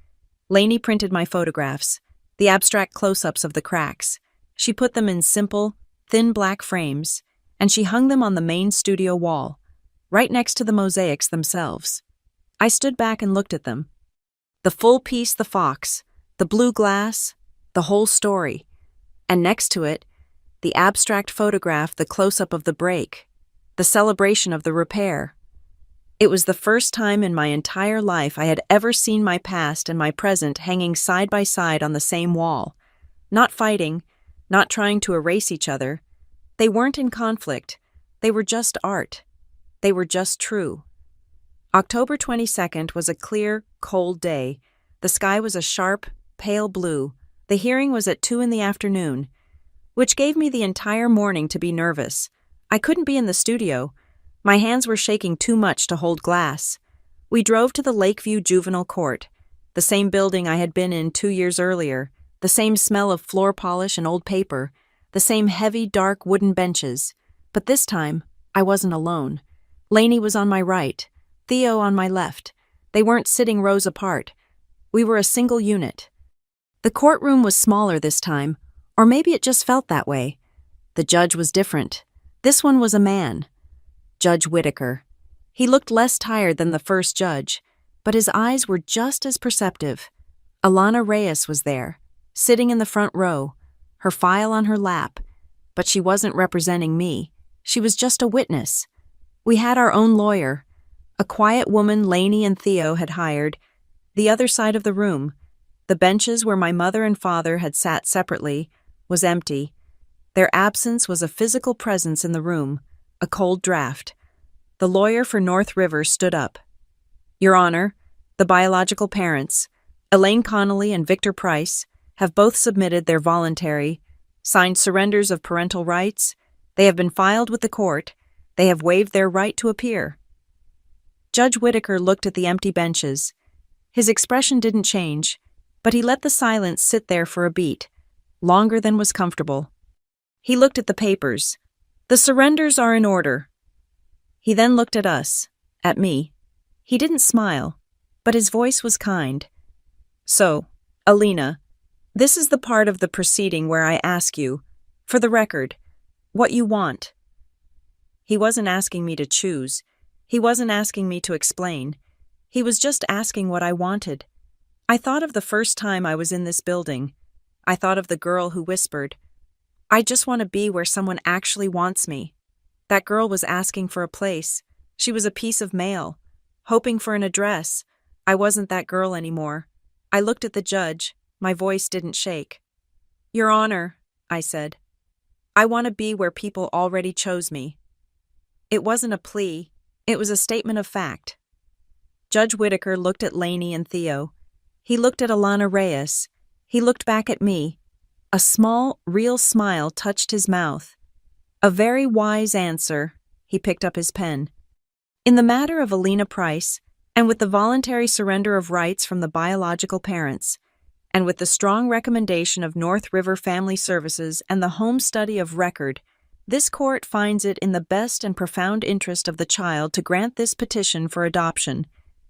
Lainey printed my photographs, the abstract close-ups of the cracks. She put them in simple, thin black frames, and she hung them on the main studio wall, right next to the mosaics themselves. I stood back and looked at them. The full piece, the fox, the blue glass, the whole story. And next to it, the abstract photograph, the close-up of the break, the celebration of the repair. It was the first time in my entire life I had ever seen my past and my present hanging side by side on the same wall. Not fighting, not trying to erase each other. They weren't in conflict. They were just art. They were just true. October 22nd was a clear, cold day. The sky was a sharp, pale blue. The hearing was at 2 p.m, which gave me the entire morning to be nervous. I couldn't be in the studio. My hands were shaking too much to hold glass. We drove to the Lakeview Juvenile Court, the same building I had been in 2 years earlier, the same smell of floor polish and old paper, the same heavy, dark wooden benches. But this time, I wasn't alone. Lainey was on my right, Theo on my left. They weren't sitting rows apart. We were a single unit. The courtroom was smaller this time, or maybe it just felt that way. The judge was different. This one was a man. Judge Whitaker. He looked less tired than the first judge, but his eyes were just as perceptive. Alana Reyes was there, sitting in the front row, her file on her lap, but she wasn't representing me. She was just a witness. We had our own lawyer, a quiet woman Lainey and Theo had hired, the other side of the room. The benches where my mother and father had sat separately was empty. Their absence was a physical presence in the room, a cold draft. The lawyer for North River stood up. "Your Honor, the biological parents, Elaine Connolly and Victor Price, have both submitted their voluntary, signed surrenders of parental rights. They have been filed with the court. They have waived their right to appear." Judge Whitaker looked at the empty benches. His expression didn't change, but he let the silence sit there for a beat, longer than was comfortable. He looked at the papers. "The surrenders are in order." He then looked at us, at me. He didn't smile, but his voice was kind. "So, Alina, this is the part of the proceeding where I ask you, for the record, what you want." He wasn't asking me to choose. He wasn't asking me to explain. He was just asking what I wanted. I thought of the first time I was in this building. I thought of the girl who whispered, "I just want to be where someone actually wants me." That girl was asking for a place. She was a piece of mail, hoping for an address. I wasn't that girl anymore. I looked at the judge. My voice didn't shake. "Your Honor," I said, "I want to be where people already chose me." It wasn't a plea. It was a statement of fact. Judge Whitaker looked at Lainey and Theo. He looked at Alana Reyes. He looked back at me. A small, real smile touched his mouth. "A very wise answer." He picked up his pen. "In the matter of Alina Price, and with the voluntary surrender of rights from the biological parents, and with the strong recommendation of North River Family Services and the home study of record, this court finds it in the best and profound interest of the child to grant this petition for adoption."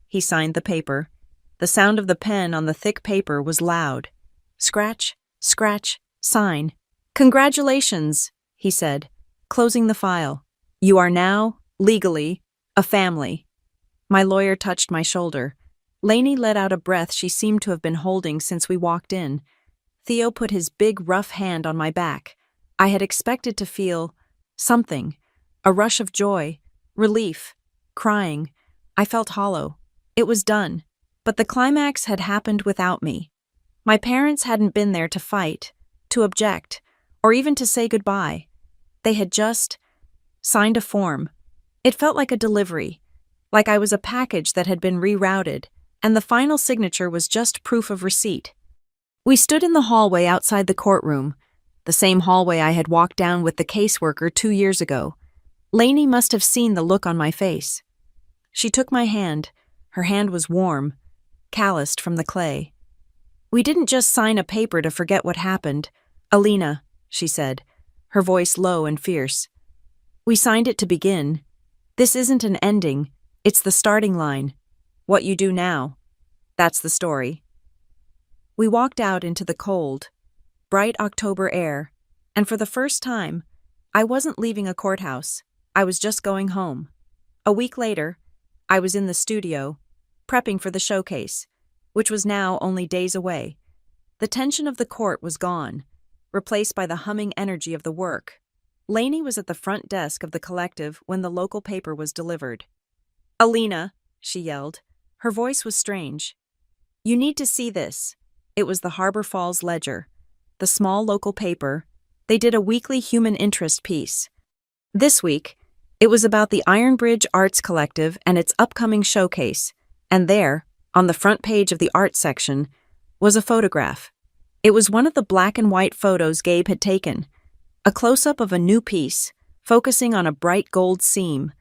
He signed the paper. The sound of the pen on the thick paper was loud. Scratch, scratch, sign. "Congratulations," he said, closing the file. "You are now, legally, a family." My lawyer touched my shoulder. Lainey let out a breath she seemed to have been holding since we walked in. Theo put his big, rough hand on my back. I had expected to feel something, a rush of joy, relief, crying. I felt hollow. It was done, but the climax had happened without me. My parents hadn't been there to fight, to object, or even to say goodbye. They had just signed a form. It felt like a delivery, like I was a package that had been rerouted, and the final signature was just proof of receipt. We stood in the hallway outside the courtroom, the same hallway I had walked down with the caseworker 2 years ago. Lainey must have seen the look on my face. She took my hand. Her hand was warm, calloused from the clay. "We didn't just sign a paper to forget what happened, Alina," she said, her voice low and fierce. "We signed it to begin. This isn't an ending, it's the starting line. What you do now, that's the story." We walked out into the cold, bright October air, and for the first time, I wasn't leaving a courthouse, I was just going home. A week later, I was in the studio, prepping for the showcase, which was now only days away. The tension of the court was gone, replaced by the humming energy of the work. Lainey was at the front desk of the collective when the local paper was delivered. "Alina," she yelled. Her voice was strange. "You need to see this." It was the Harbor Falls Ledger, the small local paper. They did a weekly human interest piece. This week, it was about the Iron Bridge Arts Collective and its upcoming showcase, and there, on the front page of the art section, was a photograph. It was one of the black and white photos Gabe had taken, a close-up of a new piece, focusing on a bright gold seam.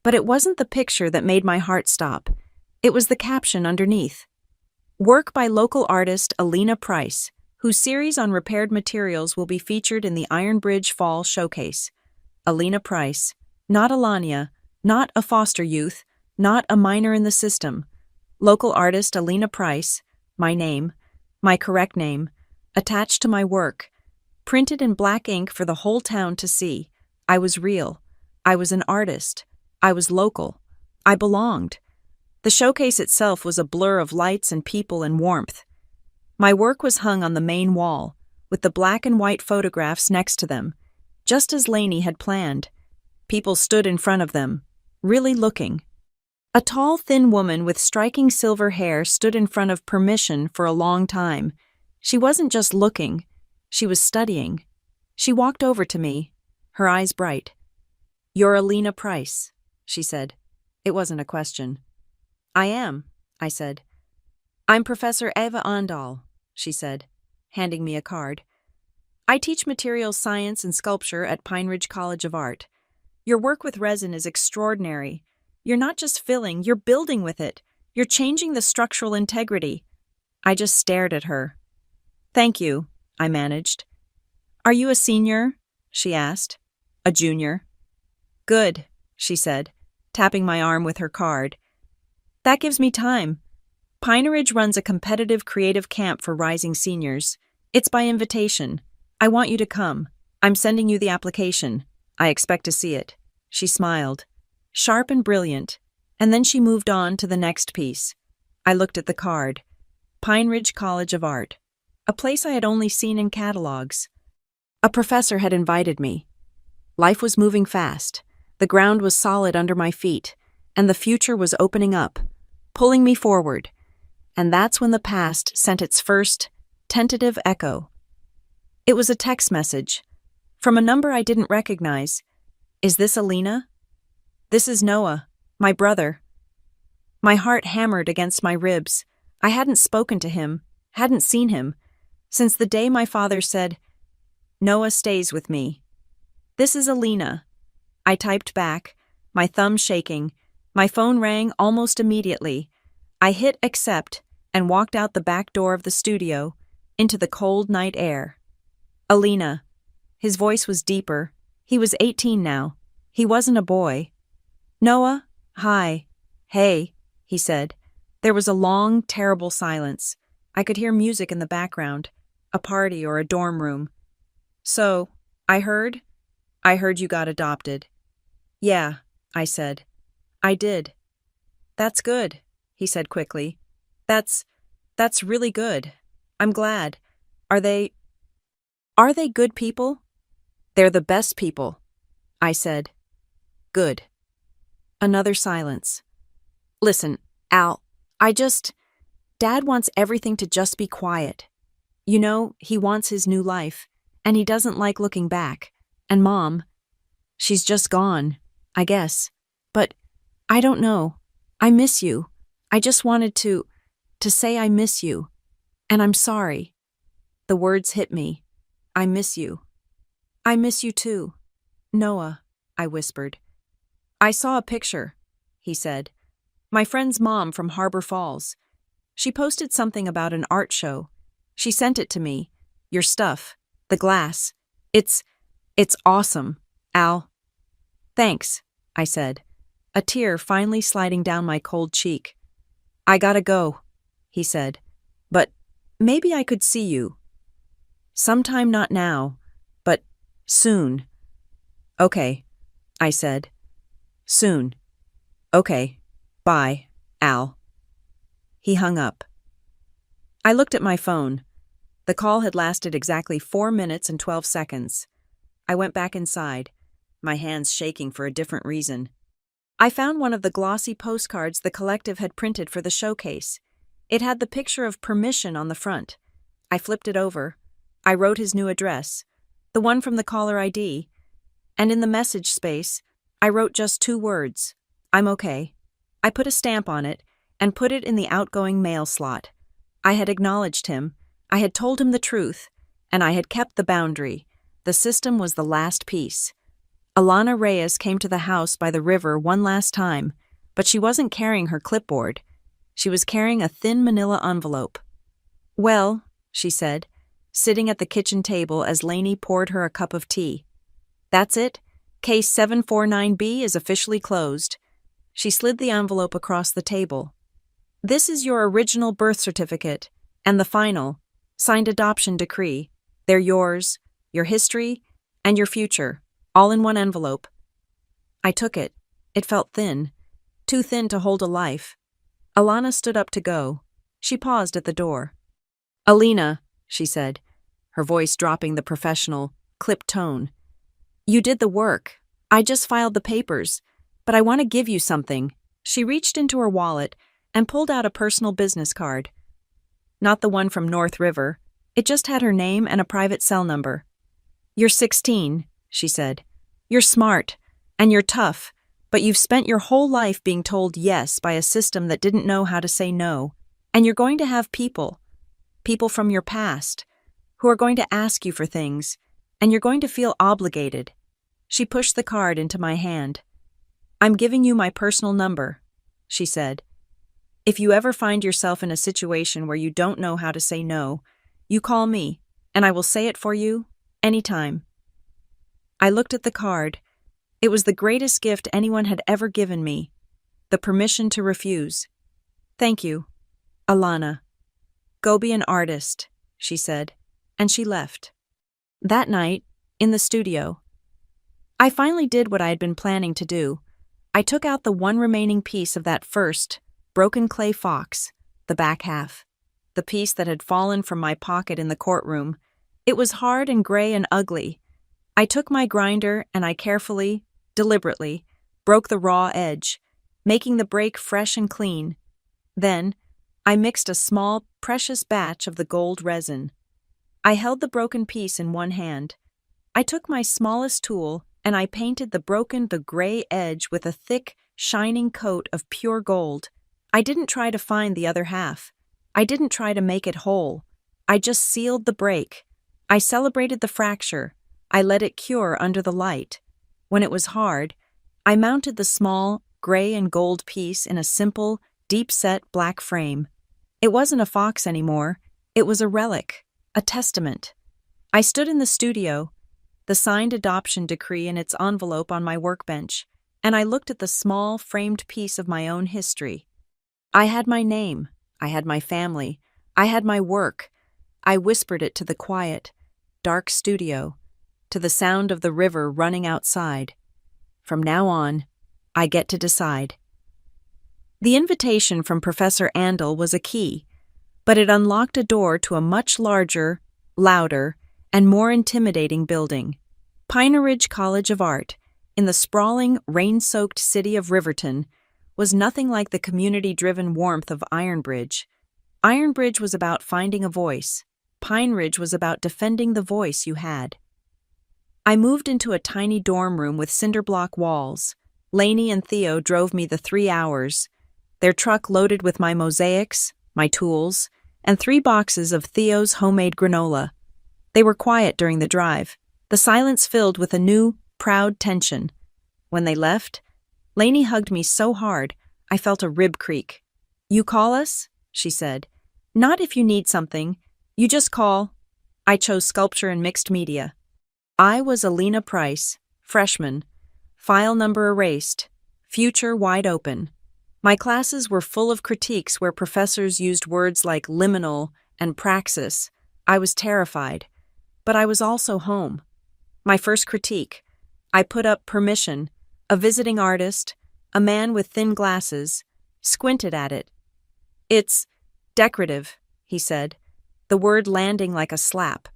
But it wasn't the picture that made my heart stop. It was the caption underneath. "Work by local artist Alina Price, whose series on repaired materials will be featured in the Iron Bridge Fall Showcase. Alina Price, not Alania, not a foster youth, not a minor in the system. Local artist Alina Price, my name, my correct name, attached to my work, printed in black ink for the whole town to see. I was real. I was an artist. I was local. I belonged." The showcase itself was a blur of lights and people and warmth. My work was hung on the main wall, with the black and white photographs next to them, just as Lainey had planned. People stood in front of them, really looking. A tall, thin woman with striking silver hair stood in front of Permission for a long time. She wasn't just looking, she was studying. She walked over to me, her eyes bright. "You're Alina Price," she said. It wasn't a question. "I am," I said. "I'm Professor Eva Andal," she said, handing me a card. "I teach materials science and sculpture at Pine Ridge College of Art. Your work with resin is extraordinary. You're not just filling, you're building with it. You're changing the structural integrity." I just stared at her. "Thank you," I managed. "Are you a senior?" she asked. "A junior." "Good," she said, tapping my arm with her card. "That gives me time. Pine Ridge runs a competitive creative camp for rising seniors. It's by invitation. I want you to come. I'm sending you the application. I expect to see it." She smiled, sharp and brilliant, and then she moved on to the next piece. I looked at the card. Pine Ridge College of Art, a place I had only seen in catalogs. A professor had invited me. Life was moving fast. The ground was solid under my feet, and the future was opening up, pulling me forward. And that's when the past sent its first, tentative echo. It was a text message, from a number I didn't recognize. "Is this Alina?" "This is Noah, my brother." My heart hammered against my ribs. I hadn't spoken to him, hadn't seen him, since the day my father said, "Noah stays with me." "This is Alina." I typed back, my thumb shaking. My phone rang almost immediately. I hit accept and walked out the back door of the studio, into the cold night air. "Alina." His voice was deeper. He was 18 now. He wasn't a boy. "Noah, hi." "Hey," he said. There was a long, terrible silence. I could hear music in the background, a party or a dorm room. "So, I heard you got adopted." "Yeah," I said. "I did." "That's good," he said quickly. That's really good. I'm glad. Are they good people?" "They're the best people," I said. "Good." Another silence. "Listen, Al, Dad wants everything to just be quiet. You know, he wants his new life, and he doesn't like looking back. And Mom, she's just gone, I guess. But I don't know. I miss you. I just wanted to say I miss you. And I'm sorry." The words hit me. I miss you. I miss you too. Noah, I whispered. I saw a picture, he said. My friend's mom from Harbor Falls. She posted something about an art show. She sent it to me. Your stuff. The glass. It's awesome, Al. Thanks, I said, a tear finally sliding down my cold cheek. I gotta go, he said, but maybe I could see you. Sometime not now, but soon. Okay, I said. Soon. Okay, bye, Al. He hung up. I looked at my phone. The call had lasted exactly 4 minutes and 12 seconds. I went back inside, my hands shaking for a different reason. I found one of the glossy postcards the collective had printed for the showcase. It had the picture of permission on the front. I flipped it over. I wrote his new address, the one from the caller ID, and in the message space, I wrote just 2 words, I'm okay. I put a stamp on it and put it in the outgoing mail slot. I had acknowledged him, I had told him the truth, and I had kept the boundary. The system was the last piece. Alana Reyes came to the house by the river one last time, but she wasn't carrying her clipboard. She was carrying a thin manila envelope. Well, she said, sitting at the kitchen table as Lainey poured her a cup of tea. That's it. Case 749B is officially closed. She slid the envelope across the table. This is your original birth certificate, and the final, signed adoption decree. They're yours, your history, and your future, all in one envelope. I took it. It felt thin, too thin to hold a life. Alana stood up to go. She paused at the door. Alina, she said, her voice dropping the professional, clipped tone. You did the work. I just filed the papers, but I want to give you something. She reached into her wallet and pulled out a personal business card. Not the one from North River. It just had her name and a private cell number. You're 16, she said. You're smart, and you're tough, but you've spent your whole life being told yes by a system that didn't know how to say no, and you're going to have people from your past, who are going to ask you for things, and you're going to feel obligated. She pushed the card into my hand. I'm giving you my personal number, she said. If you ever find yourself in a situation where you don't know how to say no, you call me, and I will say it for you, anytime. I looked at the card. It was the greatest gift anyone had ever given me, the permission to refuse. Thank you, Alana. Go be an artist, she said, and she left. That night, in the studio, I finally did what I had been planning to do. I took out the one remaining piece of that first, broken clay fox, the back half, the piece that had fallen from my pocket in the courtroom. It was hard and gray and ugly. I took my grinder and I carefully, deliberately, broke the raw edge, making the break fresh and clean. Then, I mixed a small, precious batch of the gold resin. I held the broken piece in one hand. I took my smallest tool and I painted the gray edge with a thick, shining coat of pure gold. I didn't try to find the other half. I didn't try to make it whole. I just sealed the break. I celebrated the fracture. I let it cure under the light. When it was hard, I mounted the small, gray and gold piece in a simple, deep-set black frame. It wasn't a fox anymore. It was a relic, a testament. I stood in the studio, the signed adoption decree in its envelope on my workbench, and I looked at the small, framed piece of my own history. I had my name. I had my family. I had my work. I whispered it to the quiet, dark studio, to the sound of the river running outside. From now on, I get to decide. The invitation from Professor Andel was a key, but it unlocked a door to a much larger, louder, and more intimidating building. Pine Ridge College of Art, in the sprawling, rain-soaked city of Riverton, was nothing like the community-driven warmth of Iron Bridge. Iron Bridge was about finding a voice. Pine Ridge was about defending the voice you had. I moved into a tiny dorm room with cinder-block walls. Lainey and Theo drove me the 3 hours, their truck loaded with my mosaics, my tools, and 3 boxes of Theo's homemade granola. They were quiet during the drive, the silence filled with a new, proud tension. When they left, Lainey hugged me so hard, I felt a rib creak. "You call us?" she said. "Not if you need something. You just call." I chose sculpture and mixed media. I was Alina Price, freshman. File number erased. Future wide open. My classes were full of critiques where professors used words like liminal and praxis. I was terrified. But I was also home. My first critique. I put up permission, a visiting artist, a man with thin glasses, squinted at it. "It's decorative," he said, the word landing like a slap.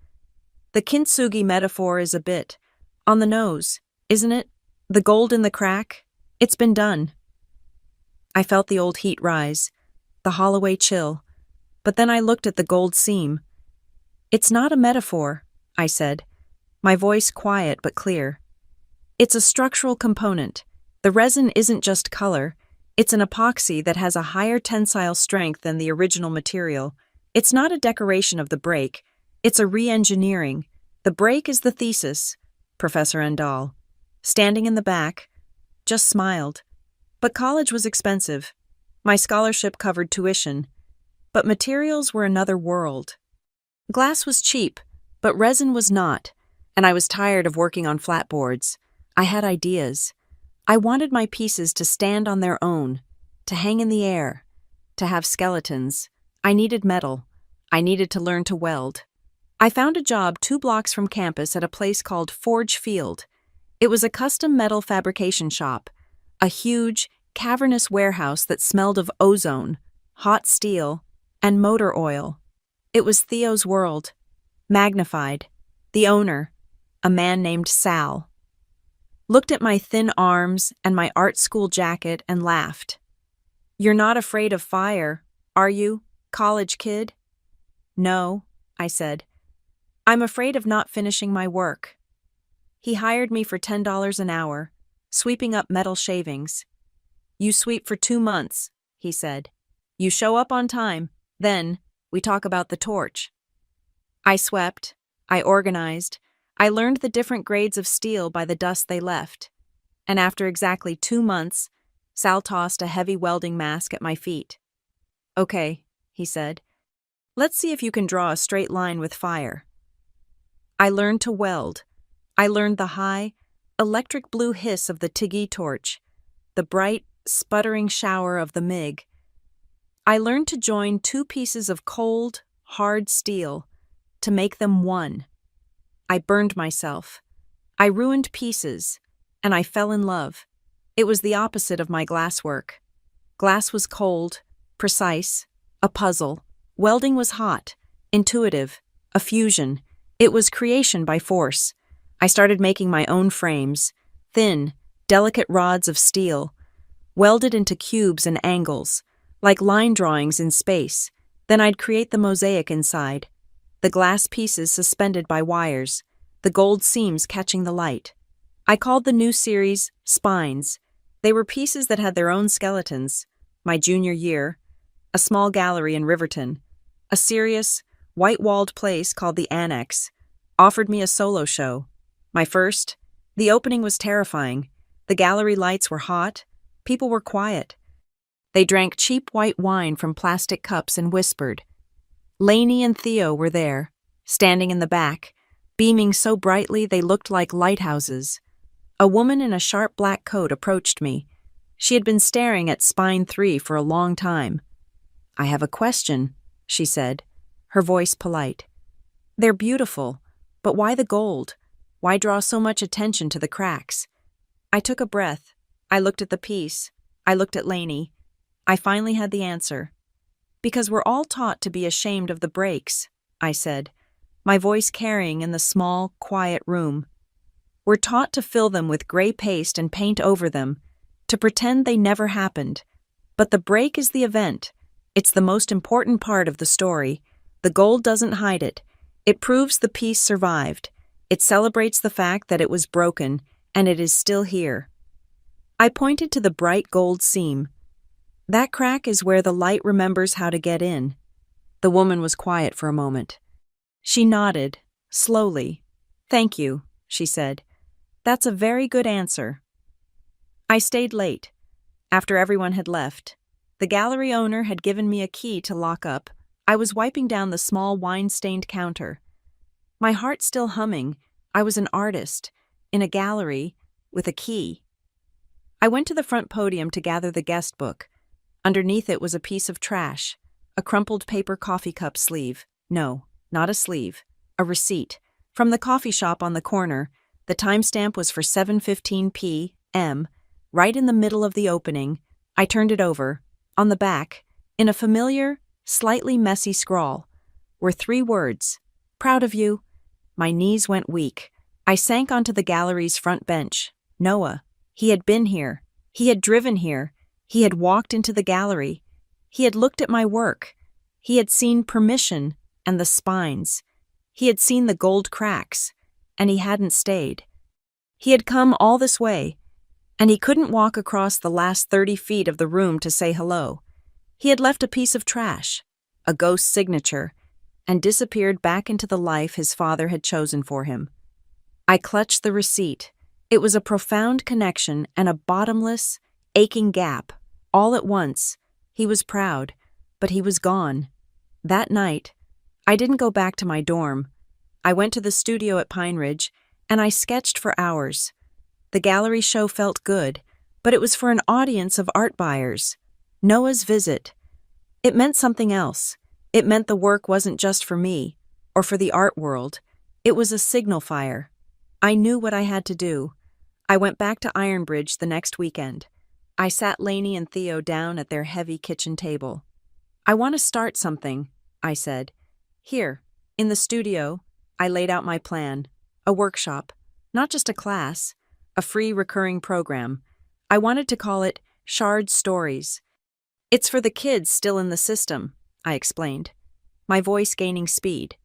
"The kintsugi metaphor is a bit on the nose, isn't it? The gold in the crack? It's been done." I felt the old heat rise, the Holloway chill, but then I looked at the gold seam. "It's not a metaphor," I said, my voice quiet but clear. "It's a structural component. The resin isn't just color, it's an epoxy that has a higher tensile strength than the original material. It's not a decoration of the break, it's a re-engineering. The break is the thesis." Professor Endall, standing in the back, just smiled. But college was expensive. My scholarship covered tuition. But materials were another world. Glass was cheap, but resin was not, and I was tired of working on flat boards. I had ideas. I wanted my pieces to stand on their own, to hang in the air, to have skeletons. I needed metal. I needed to learn to weld. I found a job 2 blocks from campus at a place called Forge Field. It was a custom metal fabrication shop, a huge, cavernous warehouse that smelled of ozone, hot steel, and motor oil. It was Theo's world, magnified. The owner, a man named Sal, looked at my thin arms and my art school jacket and laughed. "You're not afraid of fire, are you, college kid?" "No," I said. "I'm afraid of not finishing my work." He hired me for $10 an hour, sweeping up metal shavings. "You sweep for 2 months," he said. "You show up on time, then we talk about the torch." I swept, I organized, I learned the different grades of steel by the dust they left. And after exactly 2 months, Sal tossed a heavy welding mask at my feet. "Okay," he said. "Let's see if you can draw a straight line with fire." I learned to weld. I learned the high, electric blue hiss of the Tiggy torch, the bright, sputtering shower of the MIG. I learned to join 2 pieces of cold, hard steel, to make them one. I burned myself. I ruined pieces, and I fell in love. It was the opposite of my glasswork. Glass was cold, precise, a puzzle. Welding was hot, intuitive, a fusion. It was creation by force. I started making my own frames, thin, delicate rods of steel, welded into cubes and angles, like line drawings in space. Then I'd create the mosaic inside, the glass pieces suspended by wires, the gold seams catching the light. I called the new series Spines. They were pieces that had their own skeletons. My junior year, a small gallery in Riverton, a serious, white-walled place called the Annex, offered me a solo show. My first, the opening was terrifying. The gallery lights were hot, people were quiet. They drank cheap white wine from plastic cups and whispered. Lainey and Theo were there, standing in the back, beaming so brightly they looked like lighthouses. A woman in a sharp black coat approached me. She had been staring at Spine 3 for a long time. "I have a question," she said, her voice polite. "They're beautiful, but why the gold? Why draw so much attention to the cracks?" I took a breath. I looked at the piece. I looked at Lainey. I finally had the answer. "Because we're all taught to be ashamed of the breaks," I said, my voice carrying in the small, quiet room. "We're taught to fill them with gray paste and paint over them, to pretend they never happened. But the break is the event. It's the most important part of the story. The gold doesn't hide it. It proves the piece survived. It celebrates the fact that it was broken, and it is still here." I pointed to the bright gold seam. "That crack is where the light remembers how to get in." The woman was quiet for a moment. She nodded, slowly. "Thank you," she said. "That's a very good answer." I stayed late. After everyone had left, the gallery owner had given me a key to lock up. I was wiping down the small wine-stained counter. My heart still humming. I was an artist, in a gallery, with a key. I went to the front podium to gather the guest book. Underneath it was a piece of trash, a crumpled paper coffee cup sleeve. No, not a sleeve, a receipt. From the coffee shop on the corner, the timestamp was for 7:15 p.m., right in the middle of the opening. I turned it over. On the back, in a familiar, slightly messy scrawl, were 3 words, "Proud of you." My knees went weak. I sank onto the gallery's front bench. Noah. He had been here. He had driven here. He had walked into the gallery. He had looked at my work. He had seen permission and the spines. He had seen the gold cracks, and he hadn't stayed. He had come all this way, and he couldn't walk across the last 30 feet of the room to say hello. He had left a piece of trash, a ghost signature, and disappeared back into the life his father had chosen for him. I clutched the receipt. It was a profound connection and a bottomless, aching gap. All at once, he was proud, but he was gone. That night, I didn't go back to my dorm. I went to the studio at Pine Ridge, and I sketched for hours. The gallery show felt good, but it was for an audience of art buyers. Noah's visit. It meant something else. It meant the work wasn't just for me, or for the art world. It was a signal fire. I knew what I had to do. I went back to Ironbridge the next weekend. I sat Lainey and Theo down at their heavy kitchen table. "I want to start something," I said. "Here, in the studio," I laid out my plan. A workshop, not just a class, a free recurring program. I wanted to call it Shard Stories. "It's for the kids still in the system," I explained, my voice gaining speed.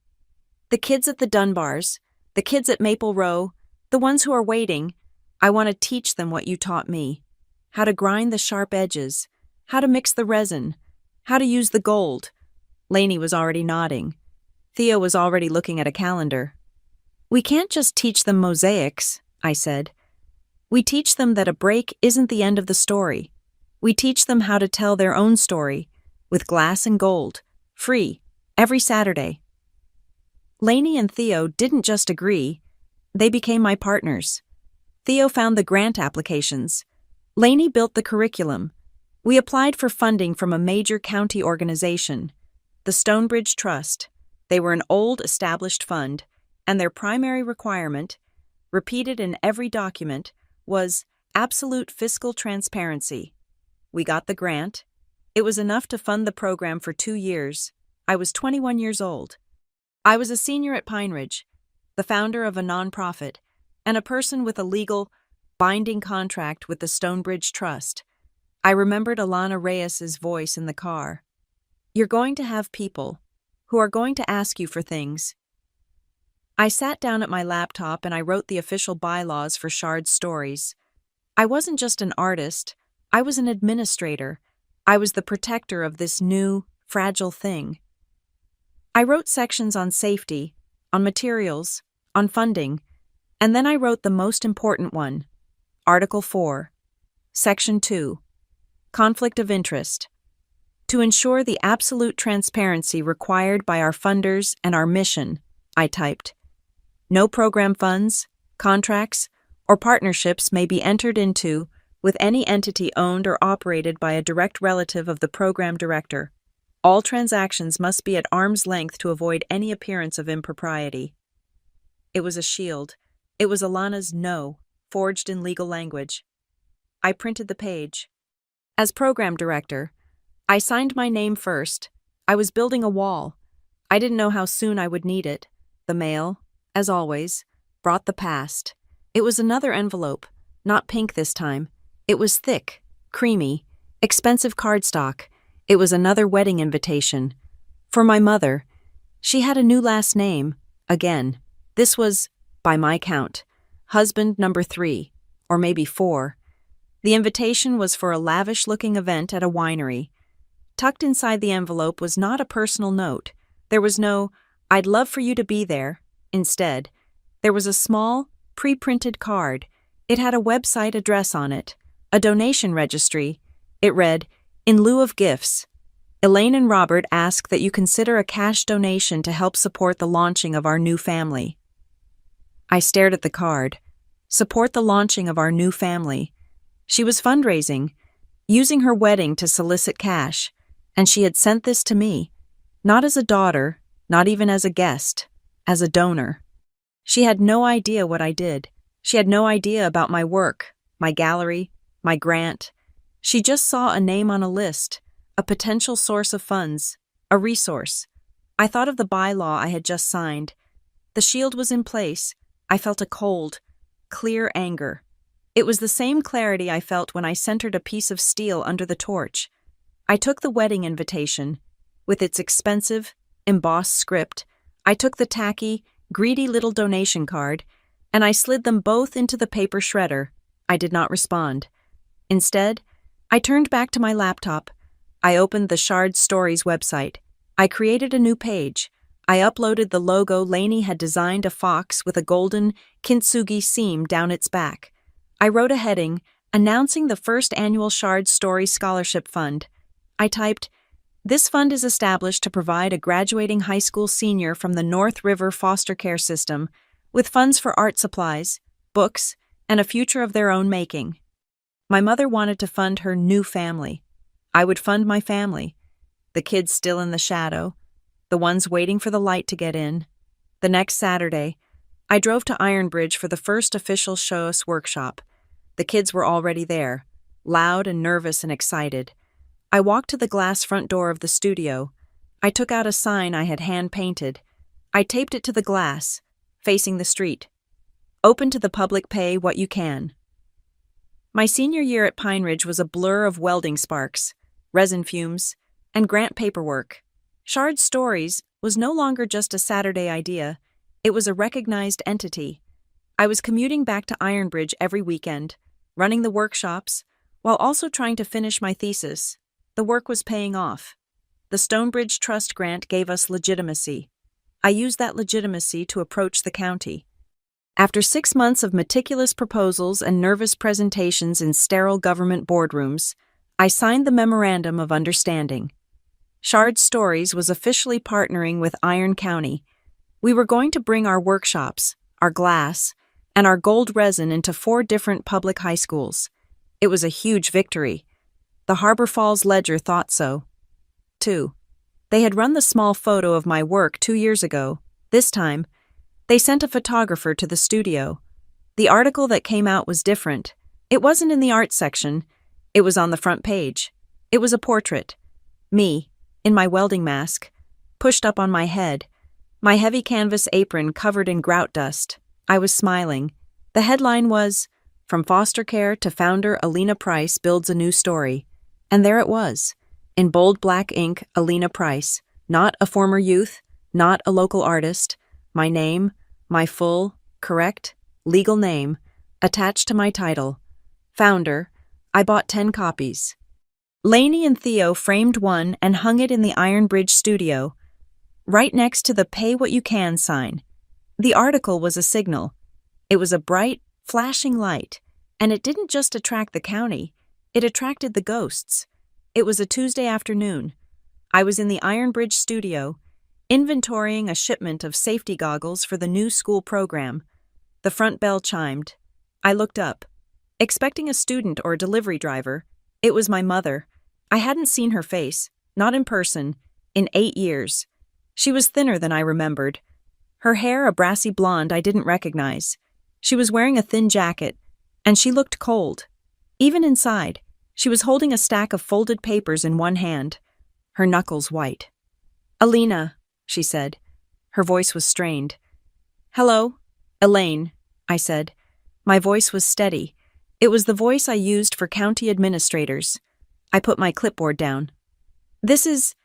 "The kids at the Dunbars, the kids at Maple Row, the ones who are waiting. I want to teach them what you taught me. How to grind the sharp edges, how to mix the resin, how to use the gold." Lainey was already nodding. Theo was already looking at a calendar. "We can't just teach them mosaics," I said. "We teach them that a break isn't the end of the story. We teach them how to tell their own story, with glass and gold, free, every Saturday." Lainey and Theo didn't just agree, they became my partners. Theo found the grant applications. Lainey built the curriculum. We applied for funding from a major county organization, the Stonebridge Trust. They were an old, established fund, and their primary requirement, repeated in every document, was absolute fiscal transparency. We got the grant. It was enough to fund the program for 2 years. I was 21 years old. I was a senior at Pine Ridge, the founder of a nonprofit, and a person with a legal, binding contract with the Stonebridge Trust. I remembered Alana Reyes's voice in the car. "You're going to have people who are going to ask you for things." I sat down at my laptop and I wrote the official bylaws for Shard Stories. I wasn't just an artist, I was an administrator. I was the protector of this new, fragile thing. I wrote sections on safety, on materials, on funding, and then I wrote the most important one, Article 4, Section 2, Conflict of Interest. To ensure the absolute transparency required by our funders and our mission, I typed, "No program funds, contracts, or partnerships may be entered into with any entity owned or operated by a direct relative of the program director. All transactions must be at arm's length to avoid any appearance of impropriety." It was a shield. It was Alana's "no," forged in legal language. I printed the page. As program director, I signed my name first. I was building a wall. I didn't know how soon I would need it. The mail, as always, brought the past. It was another envelope, not pink this time. It was thick, creamy, expensive cardstock. It was another wedding invitation. For my mother. She had a new last name, again. This was, by my count, husband number 3, or maybe 4. The invitation was for a lavish-looking event at a winery. Tucked inside the envelope was not a personal note. There was no, "I'd love for you to be there," Instead, there was a small, pre-printed card. It had a website address on it, a donation registry. It read, "In lieu of gifts, Elaine and Robert ask that you consider a cash donation to help support the launching of our new family." I stared at the card. Support the launching of our new family. She was fundraising, using her wedding to solicit cash, and she had sent this to me, not as a daughter, not even as a guest, as a donor. She had no idea what I did. She had no idea about my work, my gallery, my grant. She just saw a name on a list, a potential source of funds, a resource. I thought of the bylaw I had just signed. The shield was in place. I felt a cold, clear anger. It was the same clarity I felt when I centered a piece of steel under the torch. I took the wedding invitation, with its expensive, embossed script. I took the tacky, greedy little donation card, and I slid them both into the paper shredder. I did not respond. Instead, I turned back to my laptop. I opened the Shard Stories website. I created a new page. I uploaded the logo Lainey had designed, a fox with a golden kintsugi seam down its back. I wrote a heading announcing the first annual Shard Stories Scholarship Fund. I typed, "This fund is established to provide a graduating high school senior from the North River foster care system with funds for art supplies, books, and a future of their own making." My mother wanted to fund her new family. I would fund my family, the kids still in the shadow, the ones waiting for the light to get in. The next Saturday, I drove to Ironbridge for the first official Show Us workshop. The kids were already there, loud and nervous and excited. I walked to the glass front door of the studio. I took out a sign I had hand-painted. I taped it to the glass, facing the street. "Open to the public, pay what you can." My senior year at Pine Ridge was a blur of welding sparks, resin fumes, and grant paperwork. Shard Stories was no longer just a Saturday idea. It was a recognized entity. I was commuting back to Ironbridge every weekend, running the workshops, while also trying to finish my thesis. The work was paying off. The Stonebridge Trust grant gave us legitimacy. I used that legitimacy to approach the county. After 6 months of meticulous proposals and nervous presentations in sterile government boardrooms, I signed the Memorandum of Understanding. Shard Stories was officially partnering with Iron County. We were going to bring our workshops, our glass, and our gold resin into 4 different public high schools. It was a huge victory. The Harbor Falls Ledger thought so, too. They had run the small photo of my work 2 years ago. This time, they sent a photographer to the studio. The article that came out was different. It wasn't in the art section. It was on the front page. It was a portrait. Me, in my welding mask, pushed up on my head, my heavy canvas apron covered in grout dust. I was smiling. The headline was, "From Foster Care to Founder Alina Price Builds a New Story." And there it was, in bold black ink, Alina Price, not a former youth, not a local artist, my name, my full, correct, legal name, attached to my title. Founder. I bought 10 copies. Lainey and Theo framed one and hung it in the Ironbridge studio, right next to the "Pay What You Can" sign. The article was a signal. It was a bright, flashing light, and it didn't just attract the county, it attracted the ghosts. It was a Tuesday afternoon. I was in the Ironbridge studio, inventorying a shipment of safety goggles for the new school program. The front bell chimed. I looked up, expecting a student or a delivery driver. It was my mother. I hadn't seen her face, not in person, in 8 years. She was thinner than I remembered. Her hair a brassy blonde I didn't recognize. She was wearing a thin jacket, and she looked cold. Even inside, she was holding a stack of folded papers in one hand, her knuckles white. "Alina," she said. Her voice was strained. "Hello, Elaine," I said. My voice was steady. It was the voice I used for county administrators. I put my clipboard down. This is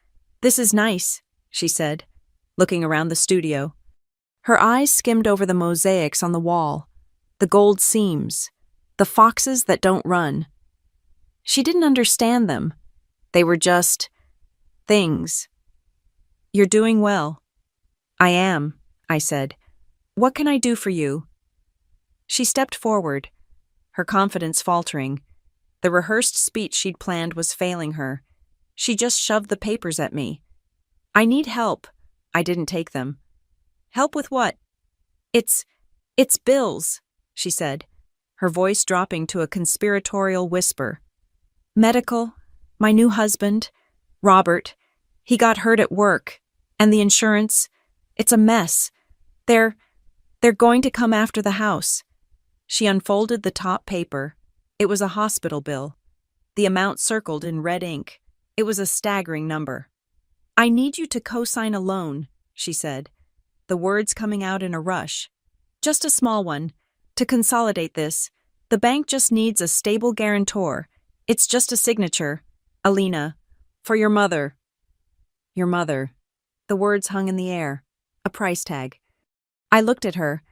nice," she said, looking around the studio. Her eyes skimmed over the mosaics on the wall, the gold seams, the foxes that don't run. She didn't understand them. They were just things. "You're doing well." "I am," I said. What can I do for you? She stepped forward, her confidence faltering. The rehearsed speech she'd planned was failing her. She just shoved the papers at me. I need help. I didn't take them. Help with what? It's bills, she said, her voice dropping to a conspiratorial whisper. Medical, my new husband, Robert, he got hurt at work, and the insurance, it's a mess. They're going to come after the house. She unfolded the top paper. It was a hospital bill. The amount circled in red ink. It was a staggering number. I need you to co-sign a loan, she said, the words coming out in a rush. Just a small one. To consolidate this, the bank just needs a stable guarantor. It's just a signature. Alina, for your mother. Your mother. The words hung in the air. A price tag. I looked at her.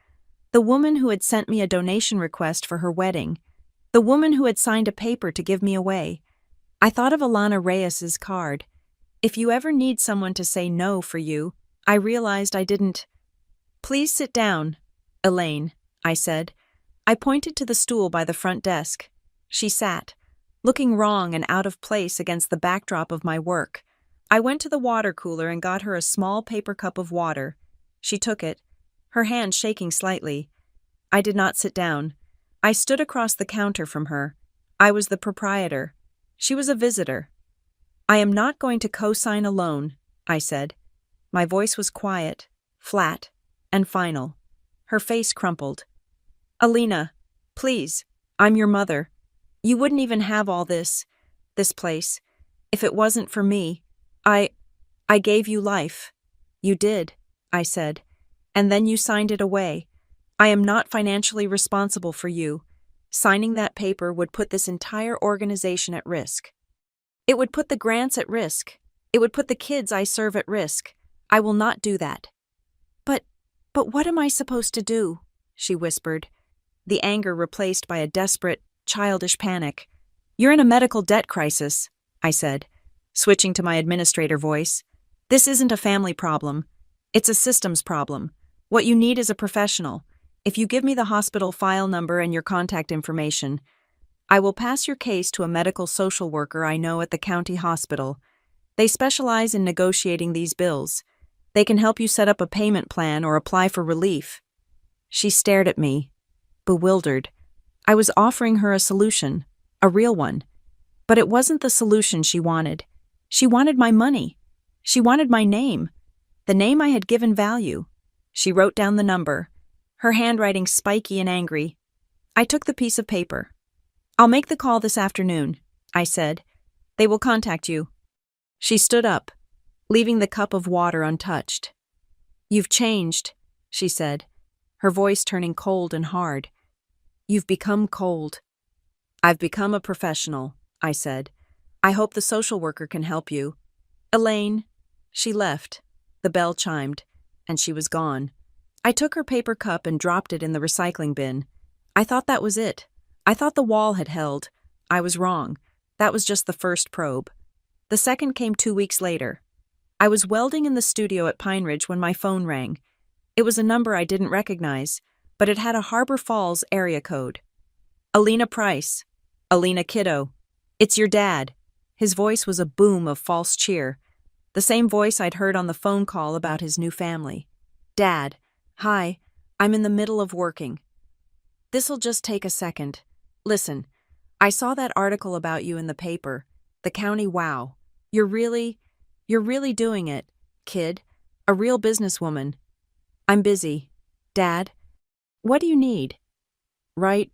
The woman who had sent me a donation request for her wedding. The woman who had signed a paper to give me away. I thought of Alana Reyes's card. If you ever need someone to say no for you, I realized I didn't. Please sit down, Elaine, I said. I pointed to the stool by the front desk. She sat, looking wrong and out of place against the backdrop of my work. I went to the water cooler and got her a small paper cup of water. She took it, her hand shaking slightly. I did not sit down. I stood across the counter from her. I was the proprietor. She was a visitor. I am not going to co-sign a loan, I said. My voice was quiet, flat, and final. Her face crumpled. Alina, please, I'm your mother. You wouldn't even have all this place, if it wasn't for me. I gave you life. You did, I said, and then you signed it away. I am not financially responsible for you. Signing that paper would put this entire organization at risk. It would put the grants at risk. It would put the kids I serve at risk. I will not do that. But what am I supposed to do? She whispered, the anger replaced by a desperate, childish panic. You're in a medical debt crisis, I said, switching to my administrator voice. This isn't a family problem. It's a systems problem. What you need is a professional. If you give me the hospital file number and your contact information, I will pass your case to a medical social worker I know at the county hospital. They specialize in negotiating these bills. They can help you set up a payment plan or apply for relief. She stared at me, bewildered. I was offering her a solution, a real one. But it wasn't the solution she wanted. She wanted my money. She wanted my name, the name I had given value. She wrote down the number, her handwriting spiky and angry. I took the piece of paper. I'll make the call this afternoon, I said. They will contact you. She stood up, leaving the cup of water untouched. You've changed, she said, her voice turning cold and hard. You've become cold. I've become a professional, I said. I hope the social worker can help you. Elaine. She left. The bell chimed, and she was gone. I took her paper cup and dropped it in the recycling bin. I thought that was it. I thought the wall had held. I was wrong. That was just the first probe. The second came 2 weeks later. I was welding in the studio at Pine Ridge when my phone rang. It was a number I didn't recognize, but it had a Harbor Falls area code. Alina Price. Alina Kiddo. It's your dad. His voice was a boom of false cheer. The same voice I'd heard on the phone call about his new family. Dad. Hi. I'm in the middle of working. This'll just take a second. Listen, I saw that article about you in the paper. The county wow. You're really doing it, kid. A real businesswoman. I'm busy. Dad, what do you need? Right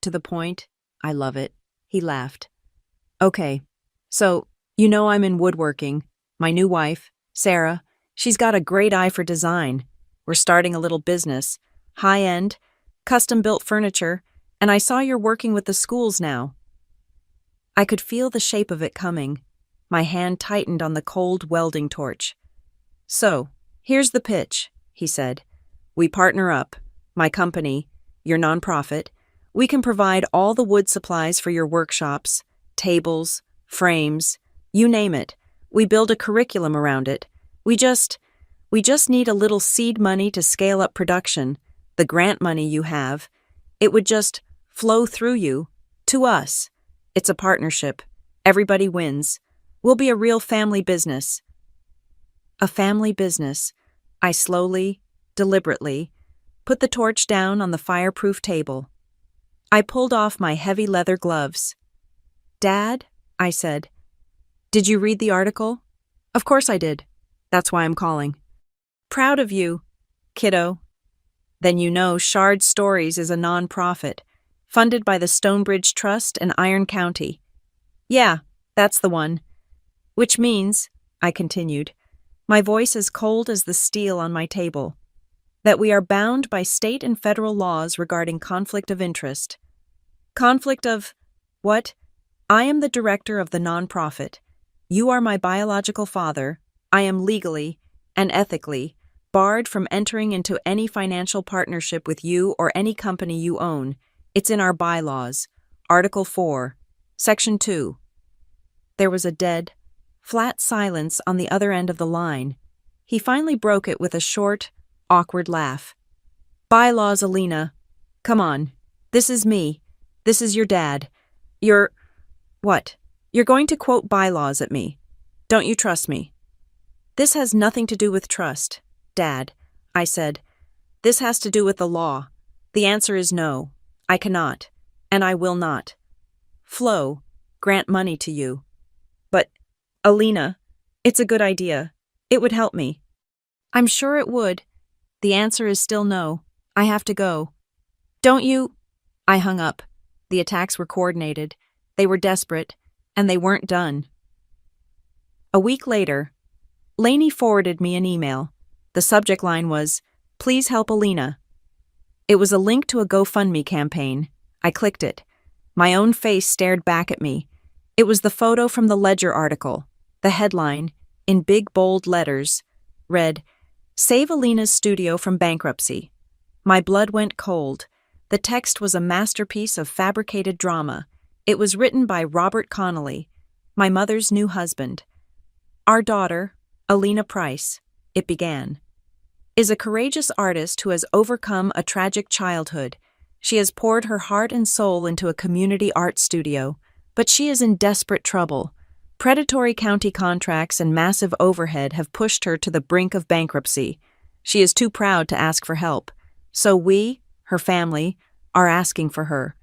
to the point. I love it. He laughed. Okay, so, you know I'm in woodworking. My new wife, Sarah, she's got a great eye for design. We're starting a little business. High-end, custom-built furniture, and I saw you're working with the schools now. I could feel the shape of it coming. My hand tightened on the cold welding torch. So, here's the pitch, he said. We partner up. My company, your nonprofit. We can provide all the wood supplies for your workshops, tables, frames, you name it. We build a curriculum around it. We just We just need a little seed money to scale up production. The grant money you have. It would just flow through you, to us. It's a partnership. Everybody wins. We'll be a real family business. A family business. I slowly, deliberately, put the torch down on the fireproof table. I pulled off my heavy leather gloves. Dad, I said, did you read the article? Of course I did. That's why I'm calling. Proud of you, kiddo. Then you know Shard Stories is a non-profit, funded by the Stonebridge Trust and Iron County. Yeah, that's the one. Which means, I continued, my voice as cold as the steel on my table, that we are bound by state and federal laws regarding conflict of interest. Conflict of what? I am the director of the nonprofit. You are my biological father. I am legally and ethically barred from entering into any financial partnership with you or any company you own. It's in our bylaws. Article 4, Section 2. There was a dead, flat silence on the other end of the line. He finally broke it with a short, awkward laugh. Bylaws, Alina. Come on. This is me. This is your dad. What? You're going to quote bylaws at me. Don't you trust me? This has nothing to do with trust, Dad, I said. This has to do with the law. The answer is no. I cannot, and I will not. Flo, grant money to you. But, Alina, it's a good idea. It would help me. I'm sure it would. The answer is still no. I have to go. Don't you? I hung up. The attacks were coordinated. They were desperate, and they weren't done. A week later, Lainey forwarded me an email. The subject line was, "Please help Alina." It was a link to a GoFundMe campaign. I clicked it. My own face stared back at me. It was the photo from the Ledger article. The headline, in big bold letters, read, "Save Alina's studio from bankruptcy." My blood went cold. The text was a masterpiece of fabricated drama. It was written by Robert Connolly, my mother's new husband. Our daughter, Alina Price, it began, is a courageous artist who has overcome a tragic childhood. She has poured her heart and soul into a community art studio, but she is in desperate trouble. Predatory county contracts and massive overhead have pushed her to the brink of bankruptcy. She is too proud to ask for help. So we, her family, are asking for her.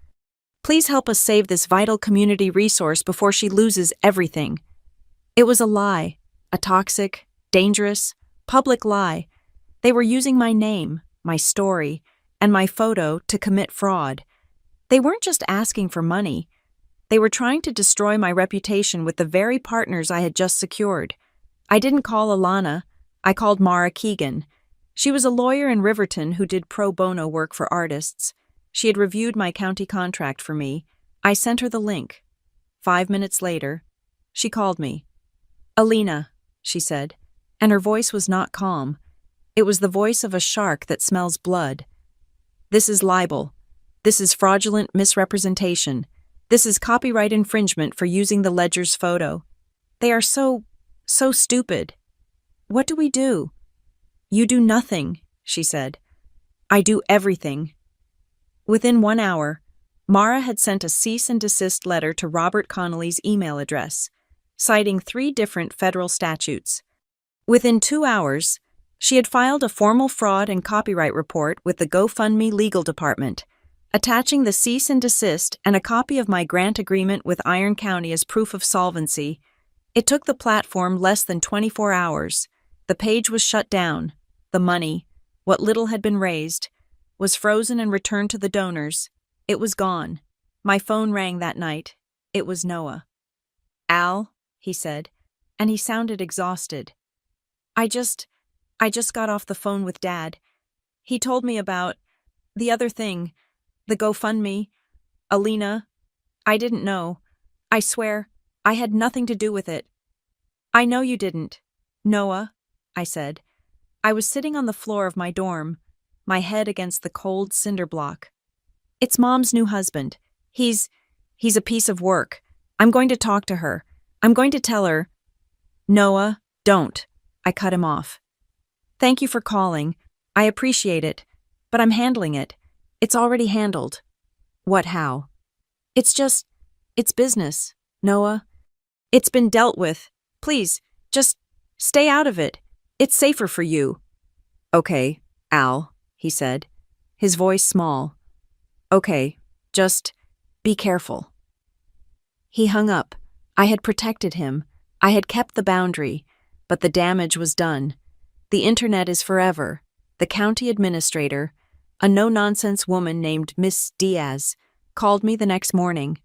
Please help us save this vital community resource before she loses everything. It was a lie, a toxic, dangerous, public lie. They were using my name, my story, and my photo to commit fraud. They weren't just asking for money. They were trying to destroy my reputation with the very partners I had just secured. I didn't call Alana. I called Mara Keegan. She was a lawyer in Riverton who did pro bono work for artists. She had reviewed my county contract for me. I sent her the link. 5 minutes later, she called me. "Alina," she said, and her voice was not calm. It was the voice of a shark that smells blood. "This is libel. This is fraudulent misrepresentation. This is copyright infringement for using the Ledger's photo. They are so stupid. What do we do?" "You do nothing," she said. "I do everything." Within 1 hour, Mara had sent a cease and desist letter to Robert Connolly's email address, citing 3 different federal statutes. Within 2 hours, she had filed a formal fraud and copyright report with the GoFundMe legal department, attaching the cease and desist and a copy of my grant agreement with Iron County as proof of solvency. It took the platform less than 24 hours. The page was shut down. The money, what little had been raised, was frozen and returned to the donors. It was gone. My phone rang that night. It was Noah. "Al," he said, and he sounded exhausted. I just got off the phone with Dad. He told me about the other thing, the GoFundMe. Alina, I didn't know. I swear, I had nothing to do with it." "I know you didn't, Noah," I said. I was sitting on the floor of my dorm, my head against the cold cinder block. "It's Mom's new husband. He's a piece of work. I'm going to talk to her. I'm going to tell her." "Noah, don't." I cut him off. Thank you for calling. I appreciate it, but I'm handling it. It's already handled. What how? It's business, Noah. It's been dealt with. Please, just stay out of it. It's safer for you. Okay, Al, he said, his voice small. Okay, just be careful. He hung up. I had protected him. I had kept the boundary, but the damage was done. The internet is forever. The county administrator, a no-nonsense woman named Miss Diaz, called me the next morning.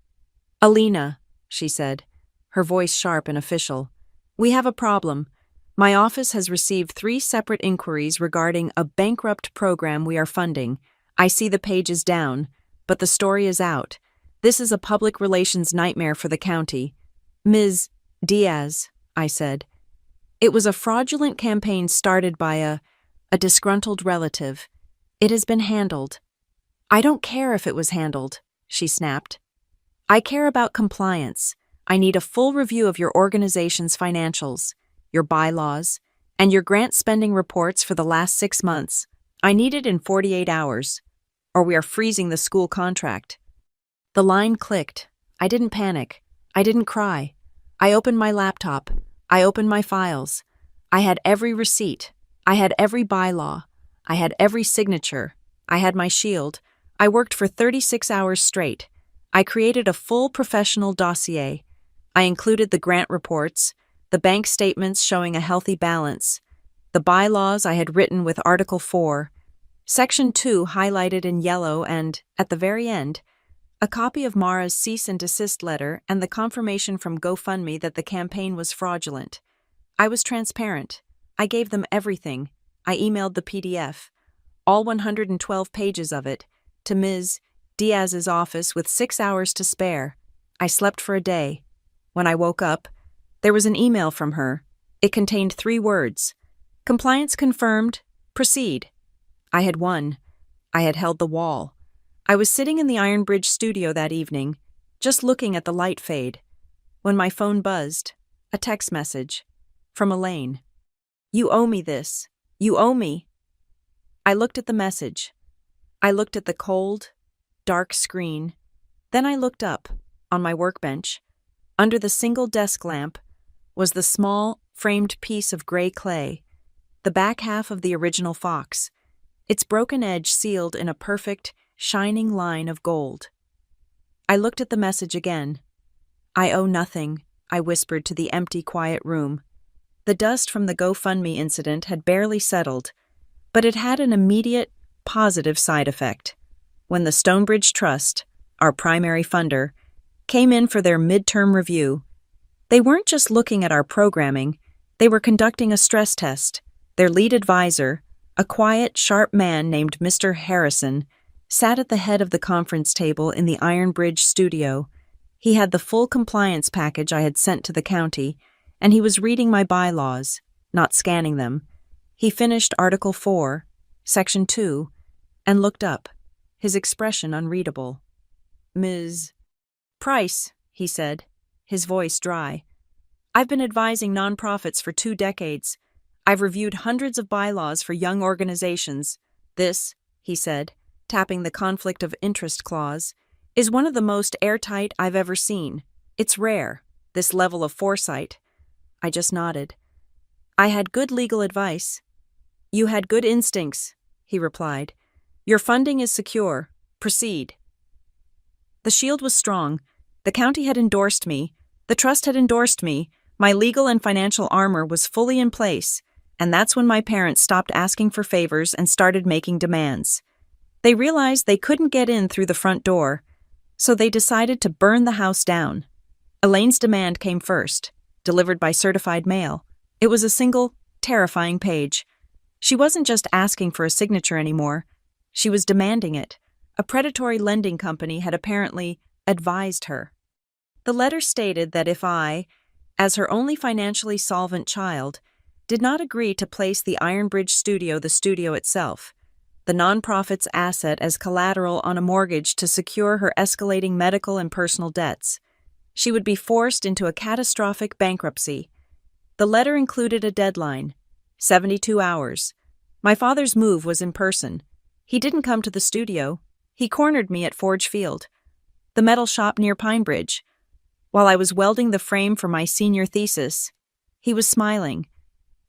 Alina, she said, her voice sharp and official. We have a problem. My office has received 3 separate inquiries regarding a bankrupt program we are funding. I see the pages down, but the story is out. This is a public relations nightmare for the county. Ms. Diaz, I said. It was a fraudulent campaign started by a disgruntled relative. It has been handled. I don't care if it was handled, she snapped. I care about compliance. I need a full review of your organization's financials, your bylaws, and your grant spending reports for the last 6 months. I need it in 48 hours, or we are freezing the school contract. The line clicked. I didn't panic. I didn't cry. I opened my laptop. I opened my files. I had every receipt. I had every bylaw. I had every signature. I had my shield. I worked for 36 hours straight. I created a full professional dossier. I included the grant reports, the bank statements showing a healthy balance, the bylaws I had written with Article 4, Section 2 highlighted in yellow, and, at the very end, a copy of Mara's cease and desist letter and the confirmation from GoFundMe that the campaign was fraudulent. I was transparent. I gave them everything. I emailed the PDF, all 112 pages of it, to Ms. Diaz's office with 6 hours to spare. I slept for a day. When I woke up, there was an email from her. It contained 3 words. Compliance confirmed. Proceed. I had won. I had held the wall. I was sitting in the Iron Bridge studio that evening, just looking at the light fade, when my phone buzzed. A text message. From Elaine. You owe me this. You owe me. I looked at the message. I looked at the cold, dark screen. Then I looked up, on my workbench. Under the single desk lamp was the small, framed piece of gray clay, the back half of the original fox, its broken edge sealed in a perfect, shining line of gold. I looked at the message again. I owe nothing, I whispered to the empty, quiet room. The dust from the GoFundMe incident had barely settled, but it had an immediate, positive side effect. When the Stonebridge Trust, our primary funder, came in for their midterm review, they weren't just looking at our programming, they were conducting a stress test. Their lead advisor, a quiet, sharp man named Mr. Harrison, sat at the head of the conference table in the Iron Bridge studio. He had the full compliance package I had sent to the county, and he was reading my bylaws, not scanning them. He finished Article 4, Section 2, and looked up, his expression unreadable. Ms. Price, he said, his voice dry. I've been advising nonprofits for 2 decades. I've reviewed hundreds of bylaws for young organizations. This, he said, tapping the conflict of interest clause, is one of the most airtight I've ever seen. It's rare, this level of foresight. I just nodded. I had good legal advice. You had good instincts, he replied. Your funding is secure. Proceed. The shield was strong. The county had endorsed me. The trust had endorsed me. My legal and financial armor was fully in place, and that's when my parents stopped asking for favors and started making demands. They realized they couldn't get in through the front door, so they decided to burn the house down. Elaine's demand came first, delivered by certified mail. It was a single, terrifying page. She wasn't just asking for a signature anymore. She was demanding it. A predatory lending company had apparently advised her. The letter stated that if I, as her only financially solvent child, did not agree to place the Iron Bridge studio, the studio itself, the nonprofit's asset as collateral on a mortgage to secure her escalating medical and personal debts, she would be forced into a catastrophic bankruptcy. The letter included a deadline, 72 hours, My father's move was in person. He didn't come to the studio. He cornered me at Forge Field, the metal shop near Pine Bridge. While I was welding the frame for my senior thesis, he was smiling,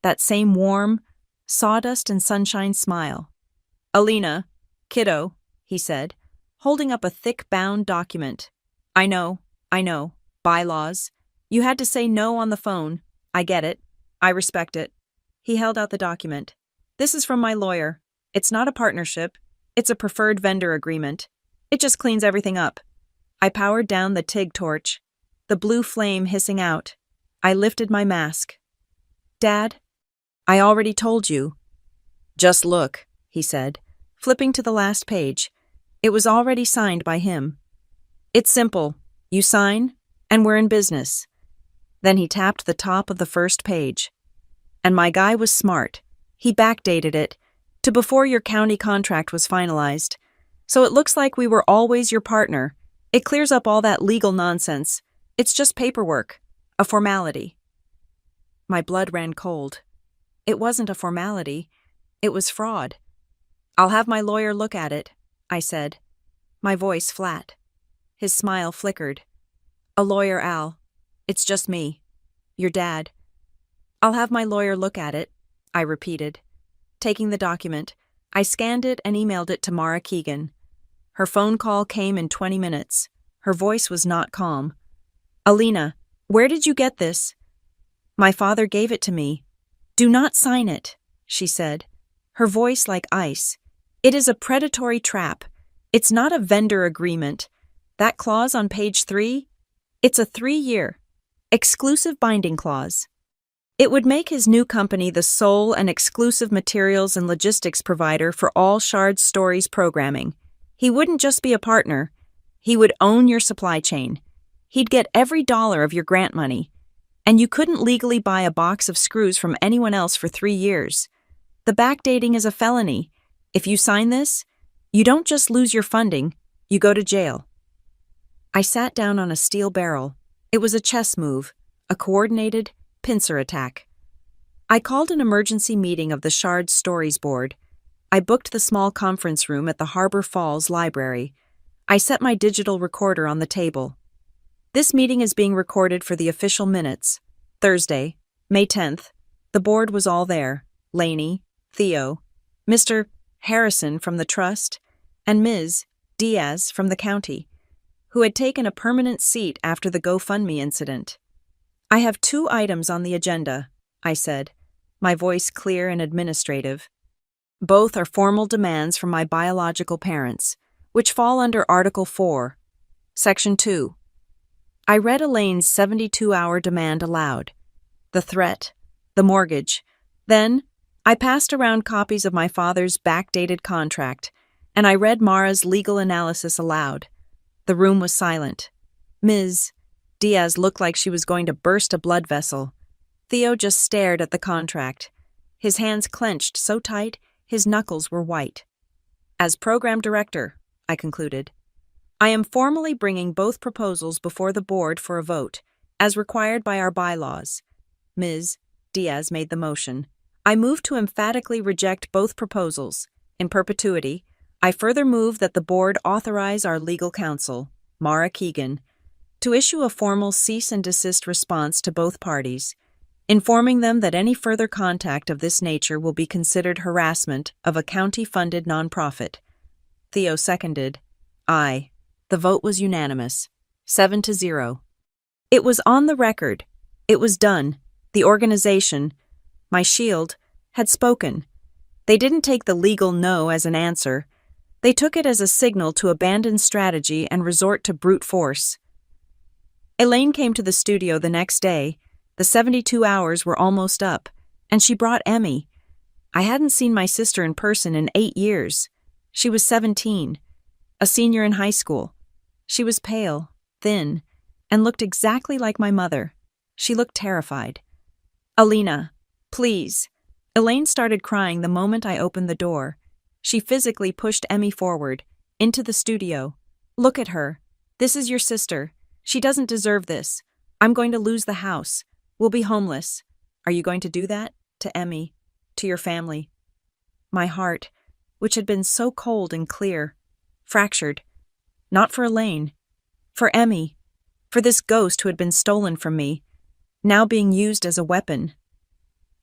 that same warm, sawdust and sunshine smile. "Alina, kiddo," he said, holding up a thick bound document. I know. Bylaws. You had to say no on the phone. I get it. I respect it." He held out the document. "This is from my lawyer. It's not a partnership. It's a preferred vendor agreement. It just cleans everything up." I powered down the TIG torch, the blue flame hissing out. I lifted my mask. "Dad, I already told you." "Just look," he said, flipping to the last page. It was already signed by him. "It's simple. You sign, and we're in business." Then he tapped the top of the first page. "And my guy was smart. He backdated it to before your county contract was finalized. So it looks like we were always your partner. It clears up all that legal nonsense. It's just paperwork, a formality." My blood ran cold. It wasn't a formality. It was fraud. "I'll have my lawyer look at it," I said, my voice flat. His smile flickered. "A lawyer, Al. It's just me. Your dad." "I'll have my lawyer look at it," I repeated. Taking the document, I scanned it and emailed it to Mara Keegan. Her phone call came in 20 minutes. Her voice was not calm. "Alina, where did you get this?" "My father gave it to me." "Do not sign it," she said, her voice like ice. "It is a predatory trap. It's not a vendor agreement. That clause on page 3, it's a 3-year, exclusive binding clause. It would make his new company the sole and exclusive materials and logistics provider for all Shard Stories programming. He wouldn't just be a partner. He would own your supply chain. He'd get every dollar of your grant money. And you couldn't legally buy a box of screws from anyone else for 3 years. The backdating is a felony. If you sign this, you don't just lose your funding, you go to jail." I sat down on a steel barrel. It was a chess move, a coordinated pincer attack. I called an emergency meeting of the Shard Stories Board. I booked the small conference room at the Harbor Falls Library. I set my digital recorder on the table. "This meeting is being recorded for the official minutes. Thursday, May 10th. The board was all there. Laney, Theo, Mr. Harrison from the trust, and Ms. Diaz from the county, who had taken a permanent seat after the GoFundMe incident. I have 2 items on the agenda," I said, my voice clear and administrative. "Both are formal demands from my biological parents, which fall under Article 4, Section 2. I read Elaine's 72-hour demand aloud. The threat, the mortgage. Then, I passed around copies of my father's backdated contract, and I read Mara's legal analysis aloud. The room was silent. Ms. Diaz looked like she was going to burst a blood vessel. Theo just stared at the contract. His hands clenched so tight, his knuckles were white. "As program director," I concluded, "I am formally bringing both proposals before the board for a vote, as required by our bylaws." Ms. Diaz made the motion. "I move to emphatically reject both proposals. In perpetuity, I further move that the board authorize our legal counsel, Mara Keegan, to issue a formal cease and desist response to both parties, informing them that any further contact of this nature will be considered harassment of a county-funded nonprofit." Theo seconded. Aye. The vote was unanimous, 7-0. It was on the record. It was done. The organization, my shield, had spoken. They didn't take the legal no as an answer. They took it as a signal to abandon strategy and resort to brute force. Elaine came to the studio the next day. The 72 hours were almost up, and she brought Emmy. I hadn't seen my sister in person in 8 years. She was 17, a senior in high school. She was pale, thin, and looked exactly like my mother. She looked terrified. "Alina, please." Elaine started crying the moment I opened the door. She physically pushed Emmy forward, into the studio. "Look at her. This is your sister. She doesn't deserve this. I'm going to lose the house. We'll be homeless. Are you going to do that? To Emmy. To your family." my heart, which had been so cold and clear, fractured. Not for Elaine. For Emmy. For this ghost who had been stolen from me, now being used as a weapon.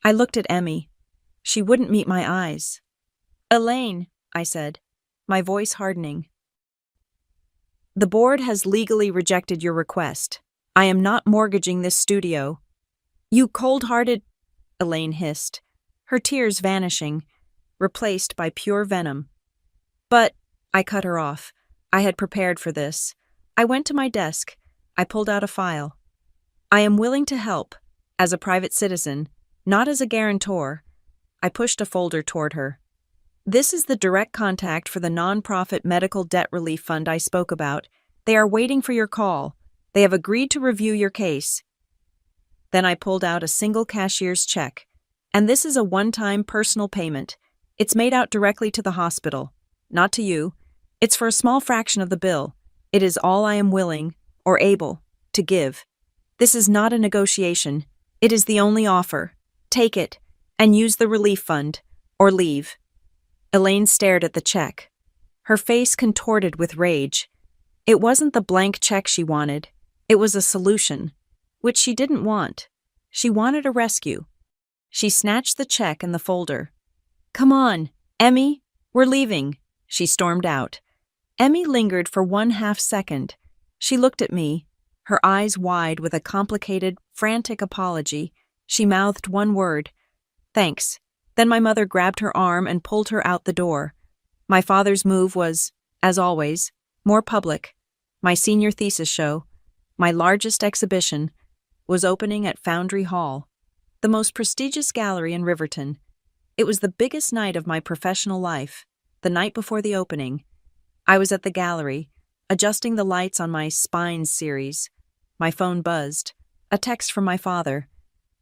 I looked at Emmy. She wouldn't meet my eyes. "Elaine," I said, my voice hardening. "The board has legally rejected your request. I am not mortgaging this studio." "You cold-hearted," Elaine hissed, her tears vanishing, replaced by pure venom. "But," I cut her off. I had prepared for this. I went to my desk. I pulled out a file. "I am willing to help, as a private citizen, not as a guarantor." I pushed a folder toward her. "This is the direct contact for the nonprofit medical debt relief fund I spoke about. They are waiting for your call. They have agreed to review your case." Then I pulled out a single cashier's check. "And this is a one-time personal payment. It's made out directly to the hospital, not to you. It's for a small fraction of the bill. It is all I am willing, or able, to give. This is not a negotiation. It is the only offer. Take it, and use the relief fund, or leave." Elaine stared at the check. Her face contorted with rage. It wasn't the blank check she wanted. It was a solution, which she didn't want. She wanted a rescue. She snatched the check and the folder. "Come on, Emmy, we're leaving," she stormed out. Emmy lingered for 1/2 second. She looked at me, her eyes wide with a complicated, frantic apology. She mouthed one word, "Thanks." Then my mother grabbed her arm and pulled her out the door. My father's move was, as always, more public. My senior thesis show, my largest exhibition, was opening at Foundry Hall, the most prestigious gallery in Riverton. It was the biggest night of my professional life, the night before the opening. I was at the gallery, adjusting the lights on my Spines series. My phone buzzed. A text from my father.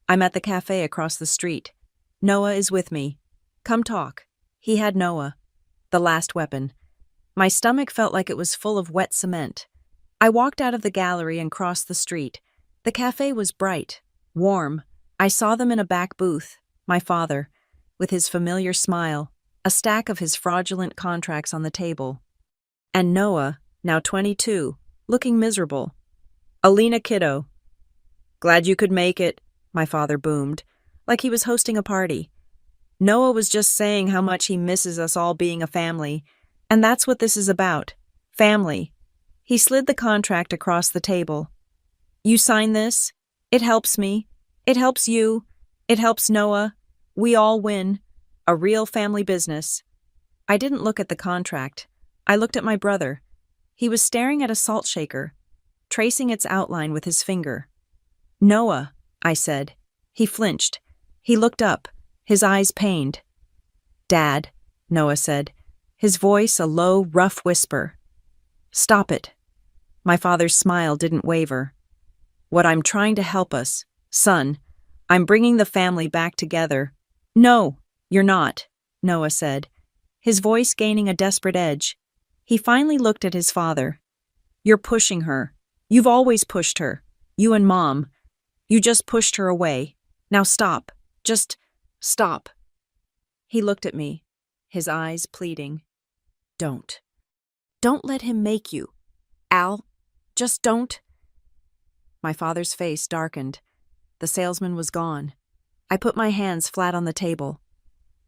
"I'm at the cafe across the street. Noah is with me. Come talk." He had Noah, the last weapon. My stomach felt like it was full of wet cement. I walked out of the gallery and crossed the street. The cafe was bright, warm. I saw them in a back booth, my father, with his familiar smile, a stack of his fraudulent contracts on the table. And Noah, now 22, looking miserable. "Alina, kiddo." "Glad you could make it," my father boomed, like he was hosting a party. "Noah was just saying how much he misses us all being a family, and that's what this is about. Family." He slid the contract across the table. "You sign this? It helps me. It helps you. It helps Noah. We all win. A real family business." I didn't look at the contract. I looked at my brother. He was staring at a salt shaker, tracing its outline with his finger. "Noah," I said. He flinched. He looked up, his eyes pained. "Dad," Noah said, his voice a low, rough whisper. "Stop it." My father's smile didn't waver. "What I'm trying to help us, son. I'm bringing the family back together." "No, you're not," Noah said, his voice gaining a desperate edge. He finally looked at his father. "You're pushing her. You've always pushed her. You and Mom. You just pushed her away. Now stop. Just stop." He looked at me, his eyes pleading. "Don't. Don't let him make you. Al, just don't." My father's face darkened. The salesman was gone. I put my hands flat on the table.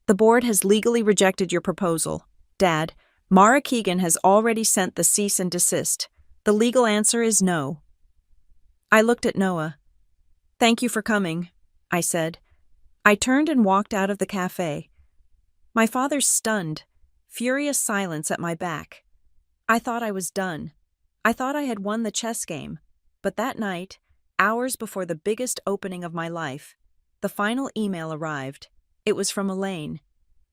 "The board has legally rejected your proposal. Dad, Mara Keegan has already sent the cease and desist. The legal answer is no." I looked at Noah. "Thank you for coming," I said. I turned and walked out of the cafe. My father's stunned, furious silence at my back. I thought I was done. I thought I had won the chess game. But that night, hours before the biggest opening of my life, the final email arrived. It was from Elaine.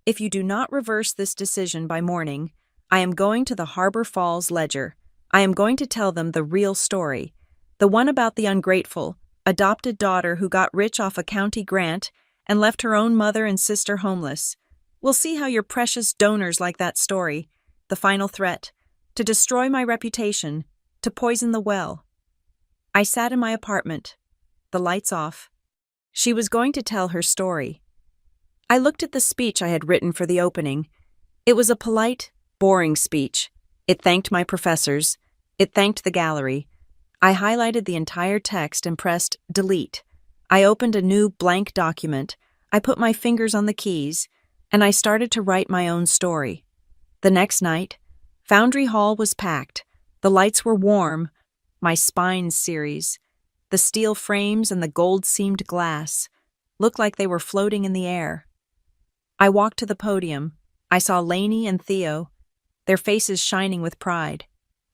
"If you do not reverse this decision by morning, I am going to the Harbor Falls Ledger. I am going to tell them the real story. The one about the ungrateful, adopted daughter who got rich off a county grant and left her own mother and sister homeless. We'll see how your precious donors like that story. The final threat, to destroy my reputation, to poison the well." I sat in my apartment, the lights off. She was going to tell her story. I looked at the speech I had written for the opening. It was a polite, boring speech. It thanked my professors. It thanked the gallery. I highlighted the entire text and pressed delete. I opened a new blank document. I put my fingers on the keys, and I started to write my own story. The next night, Foundry Hall was packed. The lights were warm. My Spines series, the steel frames and the gold-seamed glass, looked like they were floating in the air. I walked to the podium. I saw Lainey and Theo, their faces shining with pride.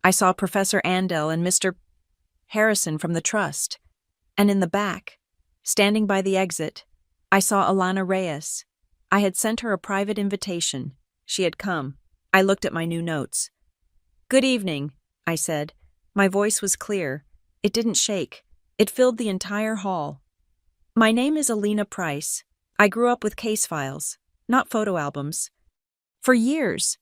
I saw Professor Andel and Mr. Harrison from the Trust. And in the back, standing by the exit, I saw Alana Reyes. I had sent her a private invitation. She had come. I looked at my new notes. "Good evening," I said. My voice was clear. It didn't shake. It filled the entire hall. "My name is Alina Price. I grew up with case files, not photo albums. For years,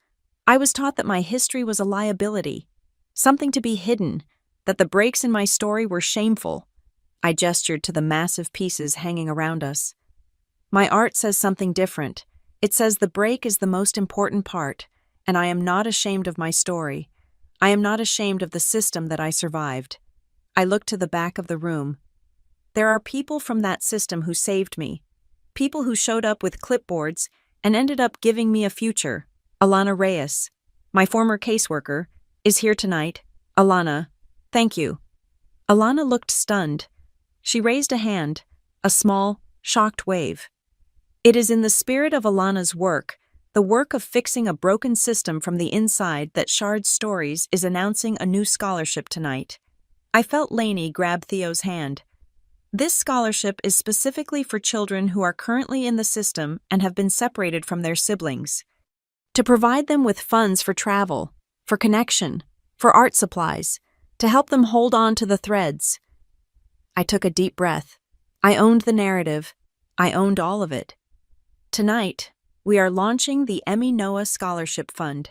I was taught that my history was a liability, something to be hidden, that the breaks in my story were shameful." I gestured to the massive pieces hanging around us. "My art says something different. It says the break is the most important part, and I am not ashamed of my story. I am not ashamed of the system that I survived." I looked to the back of the room. There are people from that system who saved me, people who showed up with clipboards and ended up giving me a future. Alana Reyes, my former caseworker, is here tonight. Alana, thank you. Alana looked stunned. She raised a hand, a small, shocked wave. It is in the spirit of Alana's work, the work of fixing a broken system from the inside, that Shard Stories is announcing a new scholarship tonight. I felt Lainey grab Theo's hand. This scholarship is specifically for children who are currently in the system and have been separated from their siblings, to provide them with funds for travel, for connection, for art supplies, to help them hold on to the threads. I took a deep breath. I owned the narrative. I owned all of it. Tonight, we are launching the Emmy Noah Scholarship Fund.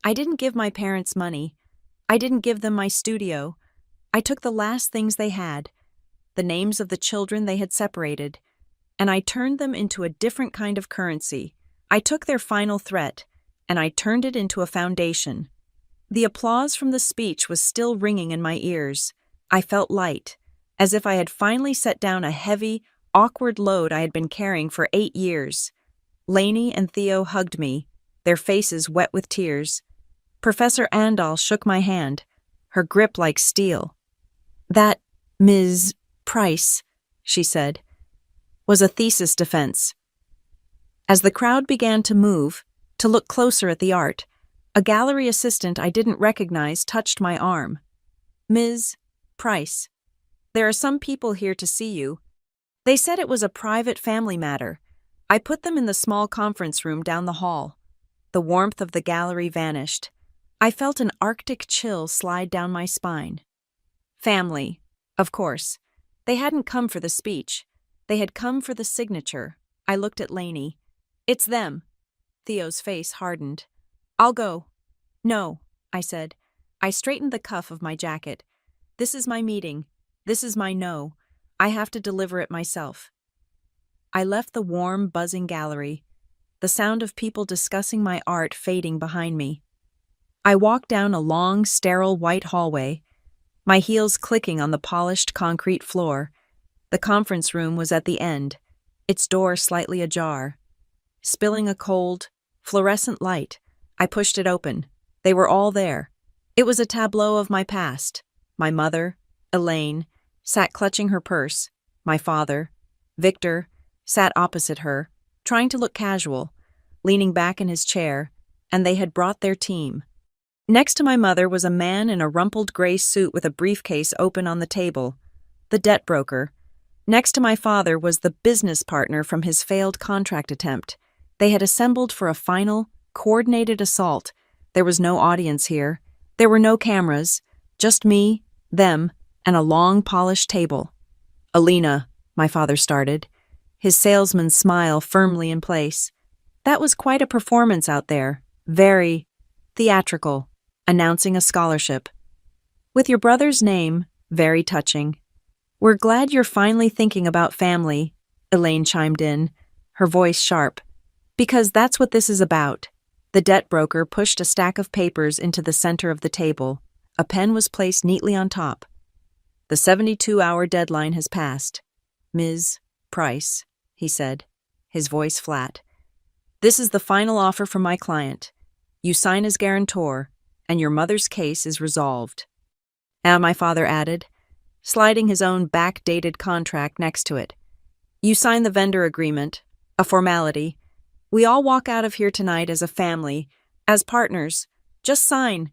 I didn't give my parents money. I didn't give them my studio. I took the last things they had, the names of the children they had separated, and I turned them into a different kind of currency. I took their final threat, and I turned it into a foundation. The applause from the speech was still ringing in my ears. I felt light, as if I had finally set down a heavy, awkward load I had been carrying for 8 years. Lainey and Theo hugged me, their faces wet with tears. Professor Andal shook my hand, her grip like steel. "That, Ms. Price," she said, "was a thesis defense." As the crowd began to move, to look closer at the art, a gallery assistant I didn't recognize touched my arm. "Ms. Price, there are some people here to see you. They said it was a private family matter." I put them in the small conference room down the hall. The warmth of the gallery vanished. I felt an arctic chill slide down my spine. Family, of course. They hadn't come for the speech. They had come for the signature. I looked at Lainey. "It's them." Theo's face hardened. "I'll go." "No," I said. I straightened the cuff of my jacket. "This is my meeting. This is my no. I have to deliver it myself." I left the warm, buzzing gallery, the sound of people discussing my art fading behind me. I walked down a long, sterile white hallway, my heels clicking on the polished concrete floor. The conference room was at the end, its door slightly ajar. Spilling a cold, fluorescent light, I pushed it open. They were all there. It was a tableau of my past. My mother, Elaine, sat clutching her purse. My father, Victor, sat opposite her, trying to look casual, leaning back in his chair, and they had brought their team. Next to my mother was a man in a rumpled gray suit with a briefcase open on the table, the debt broker. Next to my father was the business partner from his failed contract attempt. They had assembled for a final, coordinated assault. There was no audience here. There were no cameras, just me, them, and a long, polished table. "Alina," my father started, his salesman's smile firmly in place. That was quite a performance out there, very theatrical, announcing a scholarship. "With your brother's name, very touching. We're glad you're finally thinking about family," Elaine chimed in, her voice sharp. Because that's what this is about. The debt broker pushed a stack of papers into the center of the table. A pen was placed neatly on top. The 72-hour deadline has passed. Ms. Price, he said, his voice flat. This is the final offer from my client. You sign as guarantor, and your mother's case is resolved. And my father added, sliding his own backdated contract next to it. You sign the vendor agreement, a formality. We all walk out of here tonight as a family, as partners. Just sign.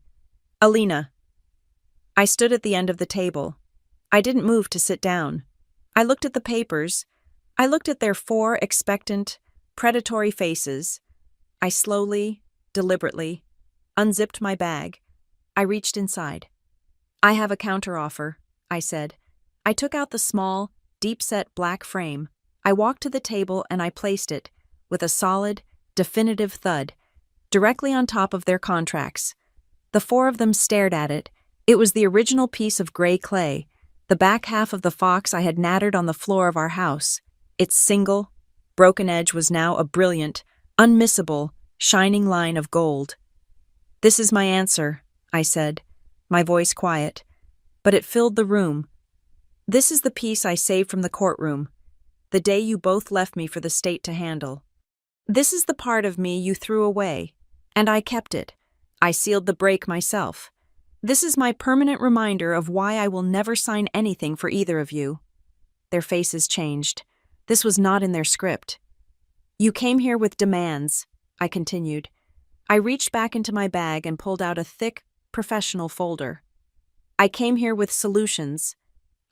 Alina. I stood at the end of the table. I didn't move to sit down. I looked at the papers. I looked at their 4 expectant, predatory faces. I slowly, deliberately, unzipped my bag. I reached inside. I have a counteroffer, I said. I took out the small, deep-set black frame. I walked to the table and I placed it, with a solid, definitive thud, directly on top of their contracts. The 4 of them stared at it. It was the original piece of gray clay, the back half of the fox I had nattered on the floor of our house. Its single, broken edge was now a brilliant, unmissable, shining line of gold. This is my answer, I said, my voice quiet, but it filled the room. This is the piece I saved from the courtroom, the day you both left me for the state to handle. This is the part of me you threw away, and I kept it. I sealed the break myself. This is my permanent reminder of why I will never sign anything for either of you. Their faces changed. This was not in their script. You came here with demands, I continued. I reached back into my bag and pulled out a thick, professional folder. I came here with solutions.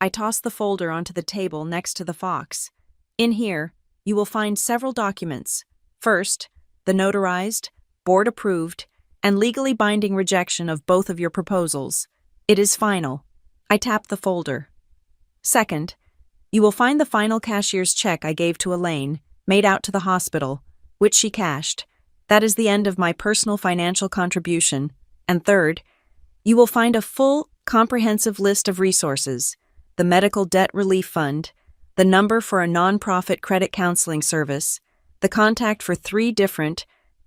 I tossed the folder onto the table next to the fox. In here, you will find several documents. First, the notarized, board-approved, and legally binding rejection of both of your proposals. It is final. I tapped the folder. Second, you will find the final cashier's check I gave to Elaine, made out to the hospital, which she cashed. That is the end of my personal financial contribution. And third, you will find a full, comprehensive list of resources, the Medical Debt Relief Fund, the number for a nonprofit credit counseling service, the contact for 3 different,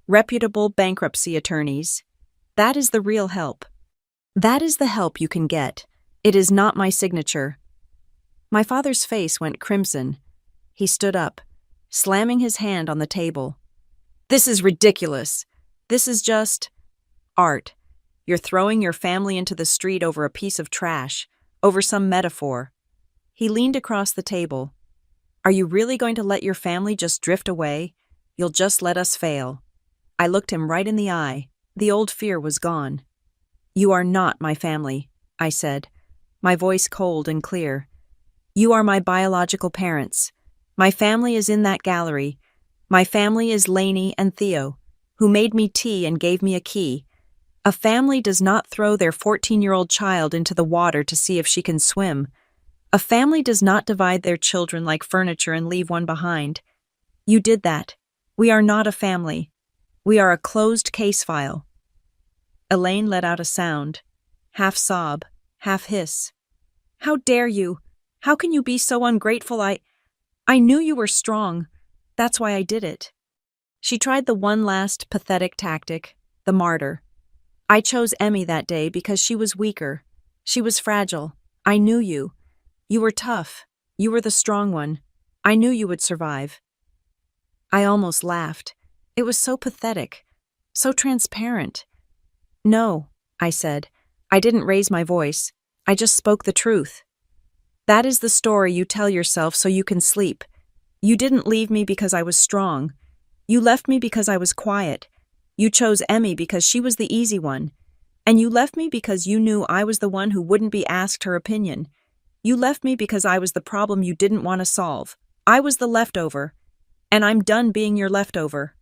reputable bankruptcy attorneys. That is the real help. That is the help you can get. It is not my signature. My father's face went crimson. He stood up, slamming his hand on the table. This is ridiculous. This is just art. You're throwing your family into the street over a piece of trash, over some metaphor. He leaned across the table. Are you really going to let your family just drift away? You'll just let us fail. I looked him right in the eye. The old fear was gone. You are not my family, I said, my voice cold and clear. You are my biological parents. My family is in that gallery. My family is Lainey and Theo, who made me tea and gave me a key. A family does not throw their 14-year-old child into the water to see if she can swim. A family does not divide their children like furniture and leave one behind. You did that. We are not a family. We are a closed case file. Elaine let out a sound, half sob, half hiss. How dare you? How can you be so ungrateful? I knew you were strong. That's why I did it. She tried the one last pathetic tactic, the martyr. I chose Emmy that day because she was weaker. She was fragile. I knew you. You were tough. You were the strong one. I knew you would survive. I almost laughed. It was so pathetic, so transparent. No, I said. I didn't raise my voice. I just spoke the truth. That is the story you tell yourself so you can sleep. You didn't leave me because I was strong. You left me because I was quiet. You chose Emmy because she was the easy one. And you left me because you knew I was the one who wouldn't be asked her opinion. You left me because I was the problem you didn't want to solve. I was the leftover. And I'm done being your leftover.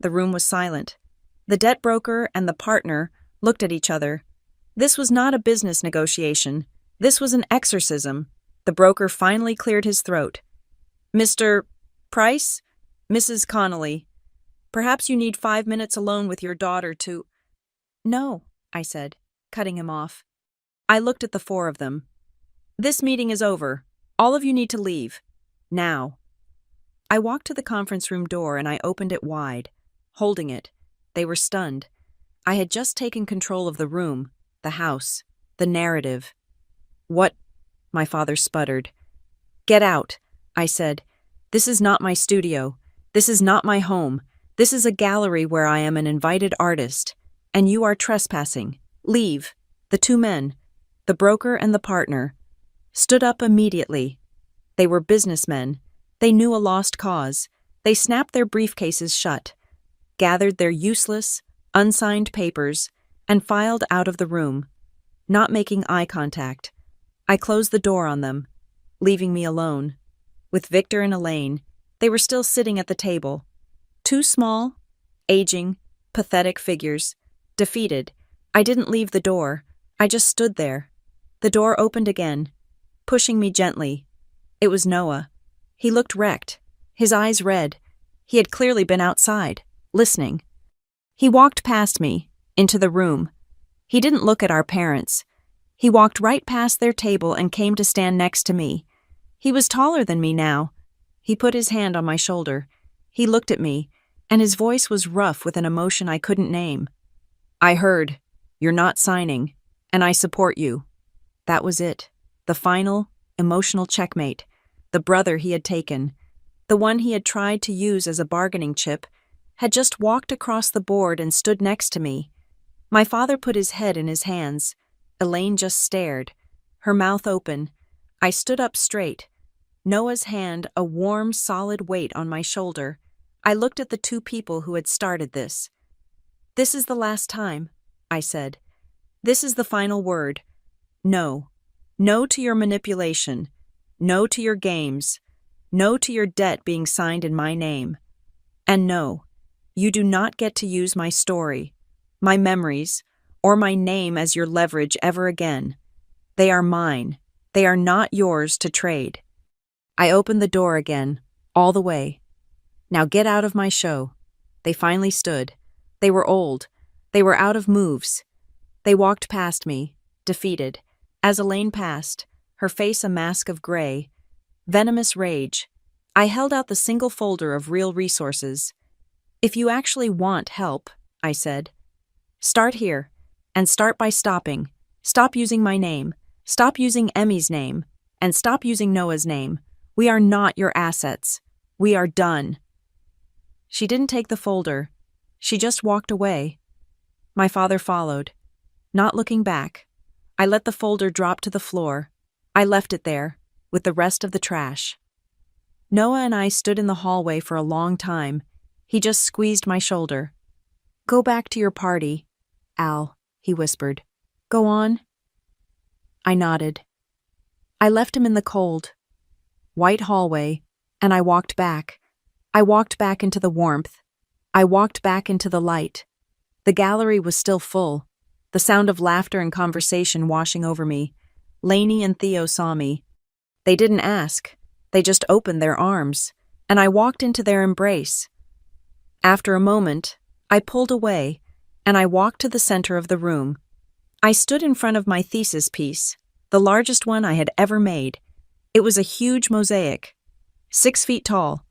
The room was silent. The debt broker and the partner looked at each other. This was not a business negotiation. This was an exorcism. The broker finally cleared his throat. Mr. Price? Mrs. Connolly, perhaps you need 5 minutes alone with your daughter to— No, I said, cutting him off. I looked at the 4 of them. This meeting is over. All of you need to leave. Now. I walked to the conference room door and I opened it wide. Holding it, they were stunned. I had just taken control of the room, the house, the narrative. "What?" my father sputtered. "Get out," I said. "This is not my studio. This is not my home. This is a gallery where I am an invited artist, and you are trespassing. Leave." The two men, the broker and the partner, stood up immediately. They were businessmen. They knew a lost cause. They snapped their briefcases shut, gathered their useless, unsigned papers, and filed out of the room, not making eye contact. I closed the door on them, leaving me alone. With Victor and Elaine, they were still sitting at the table. Two small, aging, pathetic figures, defeated. I didn't leave the door. I just stood there. The door opened again, pushing me gently. It was Noah. He looked wrecked, his eyes red. He had clearly been outside, listening. He walked past me, into the room. He didn't look at our parents. He walked right past their table and came to stand next to me. He was taller than me now. He put his hand on my shoulder. He looked at me, and his voice was rough with an emotion I couldn't name. "I heard. You're not signing, and I support you." That was it. The final, emotional checkmate. The brother he had taken, the one he had tried to use as a bargaining chip, had just walked across the board and stood next to me. My father put his head in his hands. Elaine just stared, her mouth open. I stood up straight, Noah's hand a warm, solid weight on my shoulder. I looked at the two people who had started this. "This is the last time," I said. "This is the final word. No. No to your manipulation. No to your games. No to your debt being signed in my name. And no, you do not get to use my story, my memories, or my name as your leverage ever again. They are mine. They are not yours to trade." I opened the door again, all the way. "Now get out of my show." They finally stood. They were old. They were out of moves. They walked past me, defeated. As Elaine passed, her face a mask of gray, venomous rage, I held out the single folder of real resources. "If you actually want help," I said, "start here, and start by stopping. Stop using my name, stop using Emmy's name, and stop using Noah's name. We are not your assets. We are done." She didn't take the folder. She just walked away. My father followed, not looking back. I let the folder drop to the floor. I left it there, with the rest of the trash. Noah and I stood in the hallway for a long time. He just squeezed my shoulder. "Go back to your party, Al," he whispered. "Go on." I nodded. I left him in the cold, white hallway, and I walked back. I walked back into the warmth. I walked back into the light. The gallery was still full, the sound of laughter and conversation washing over me. Lainey and Theo saw me. They didn't ask. They just opened their arms, and I walked into their embrace. After a moment, I pulled away, and I walked to the center of the room. I stood in front of my thesis piece, the largest one I had ever made. It was a huge mosaic, 6 feet tall.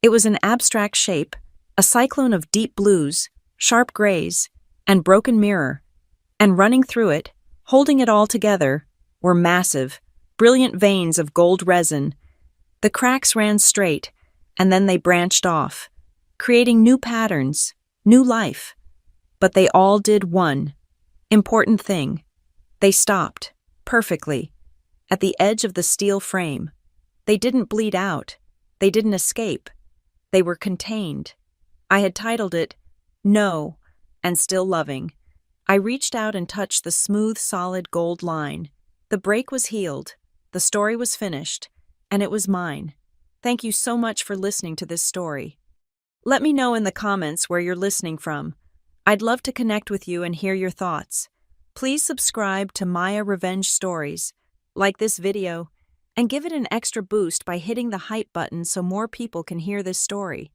It was an abstract shape, a cyclone of deep blues, sharp grays, and broken mirror. And running through it, holding it all together, were massive, brilliant veins of gold resin. The cracks ran straight, and then they branched off, creating new patterns, new life. But they all did one important thing. They stopped, perfectly, at the edge of the steel frame. They didn't bleed out. They didn't escape. They were contained. I had titled it, "No, and Still Loving." I reached out and touched the smooth, solid gold line. The break was healed, the story was finished, and it was mine. Thank you so much for listening to this story. Let me know in the comments where you're listening from. I'd love to connect with you and hear your thoughts. Please subscribe to Maya Revenge Stories, like this video, and give it an extra boost by hitting the hype button so more people can hear this story.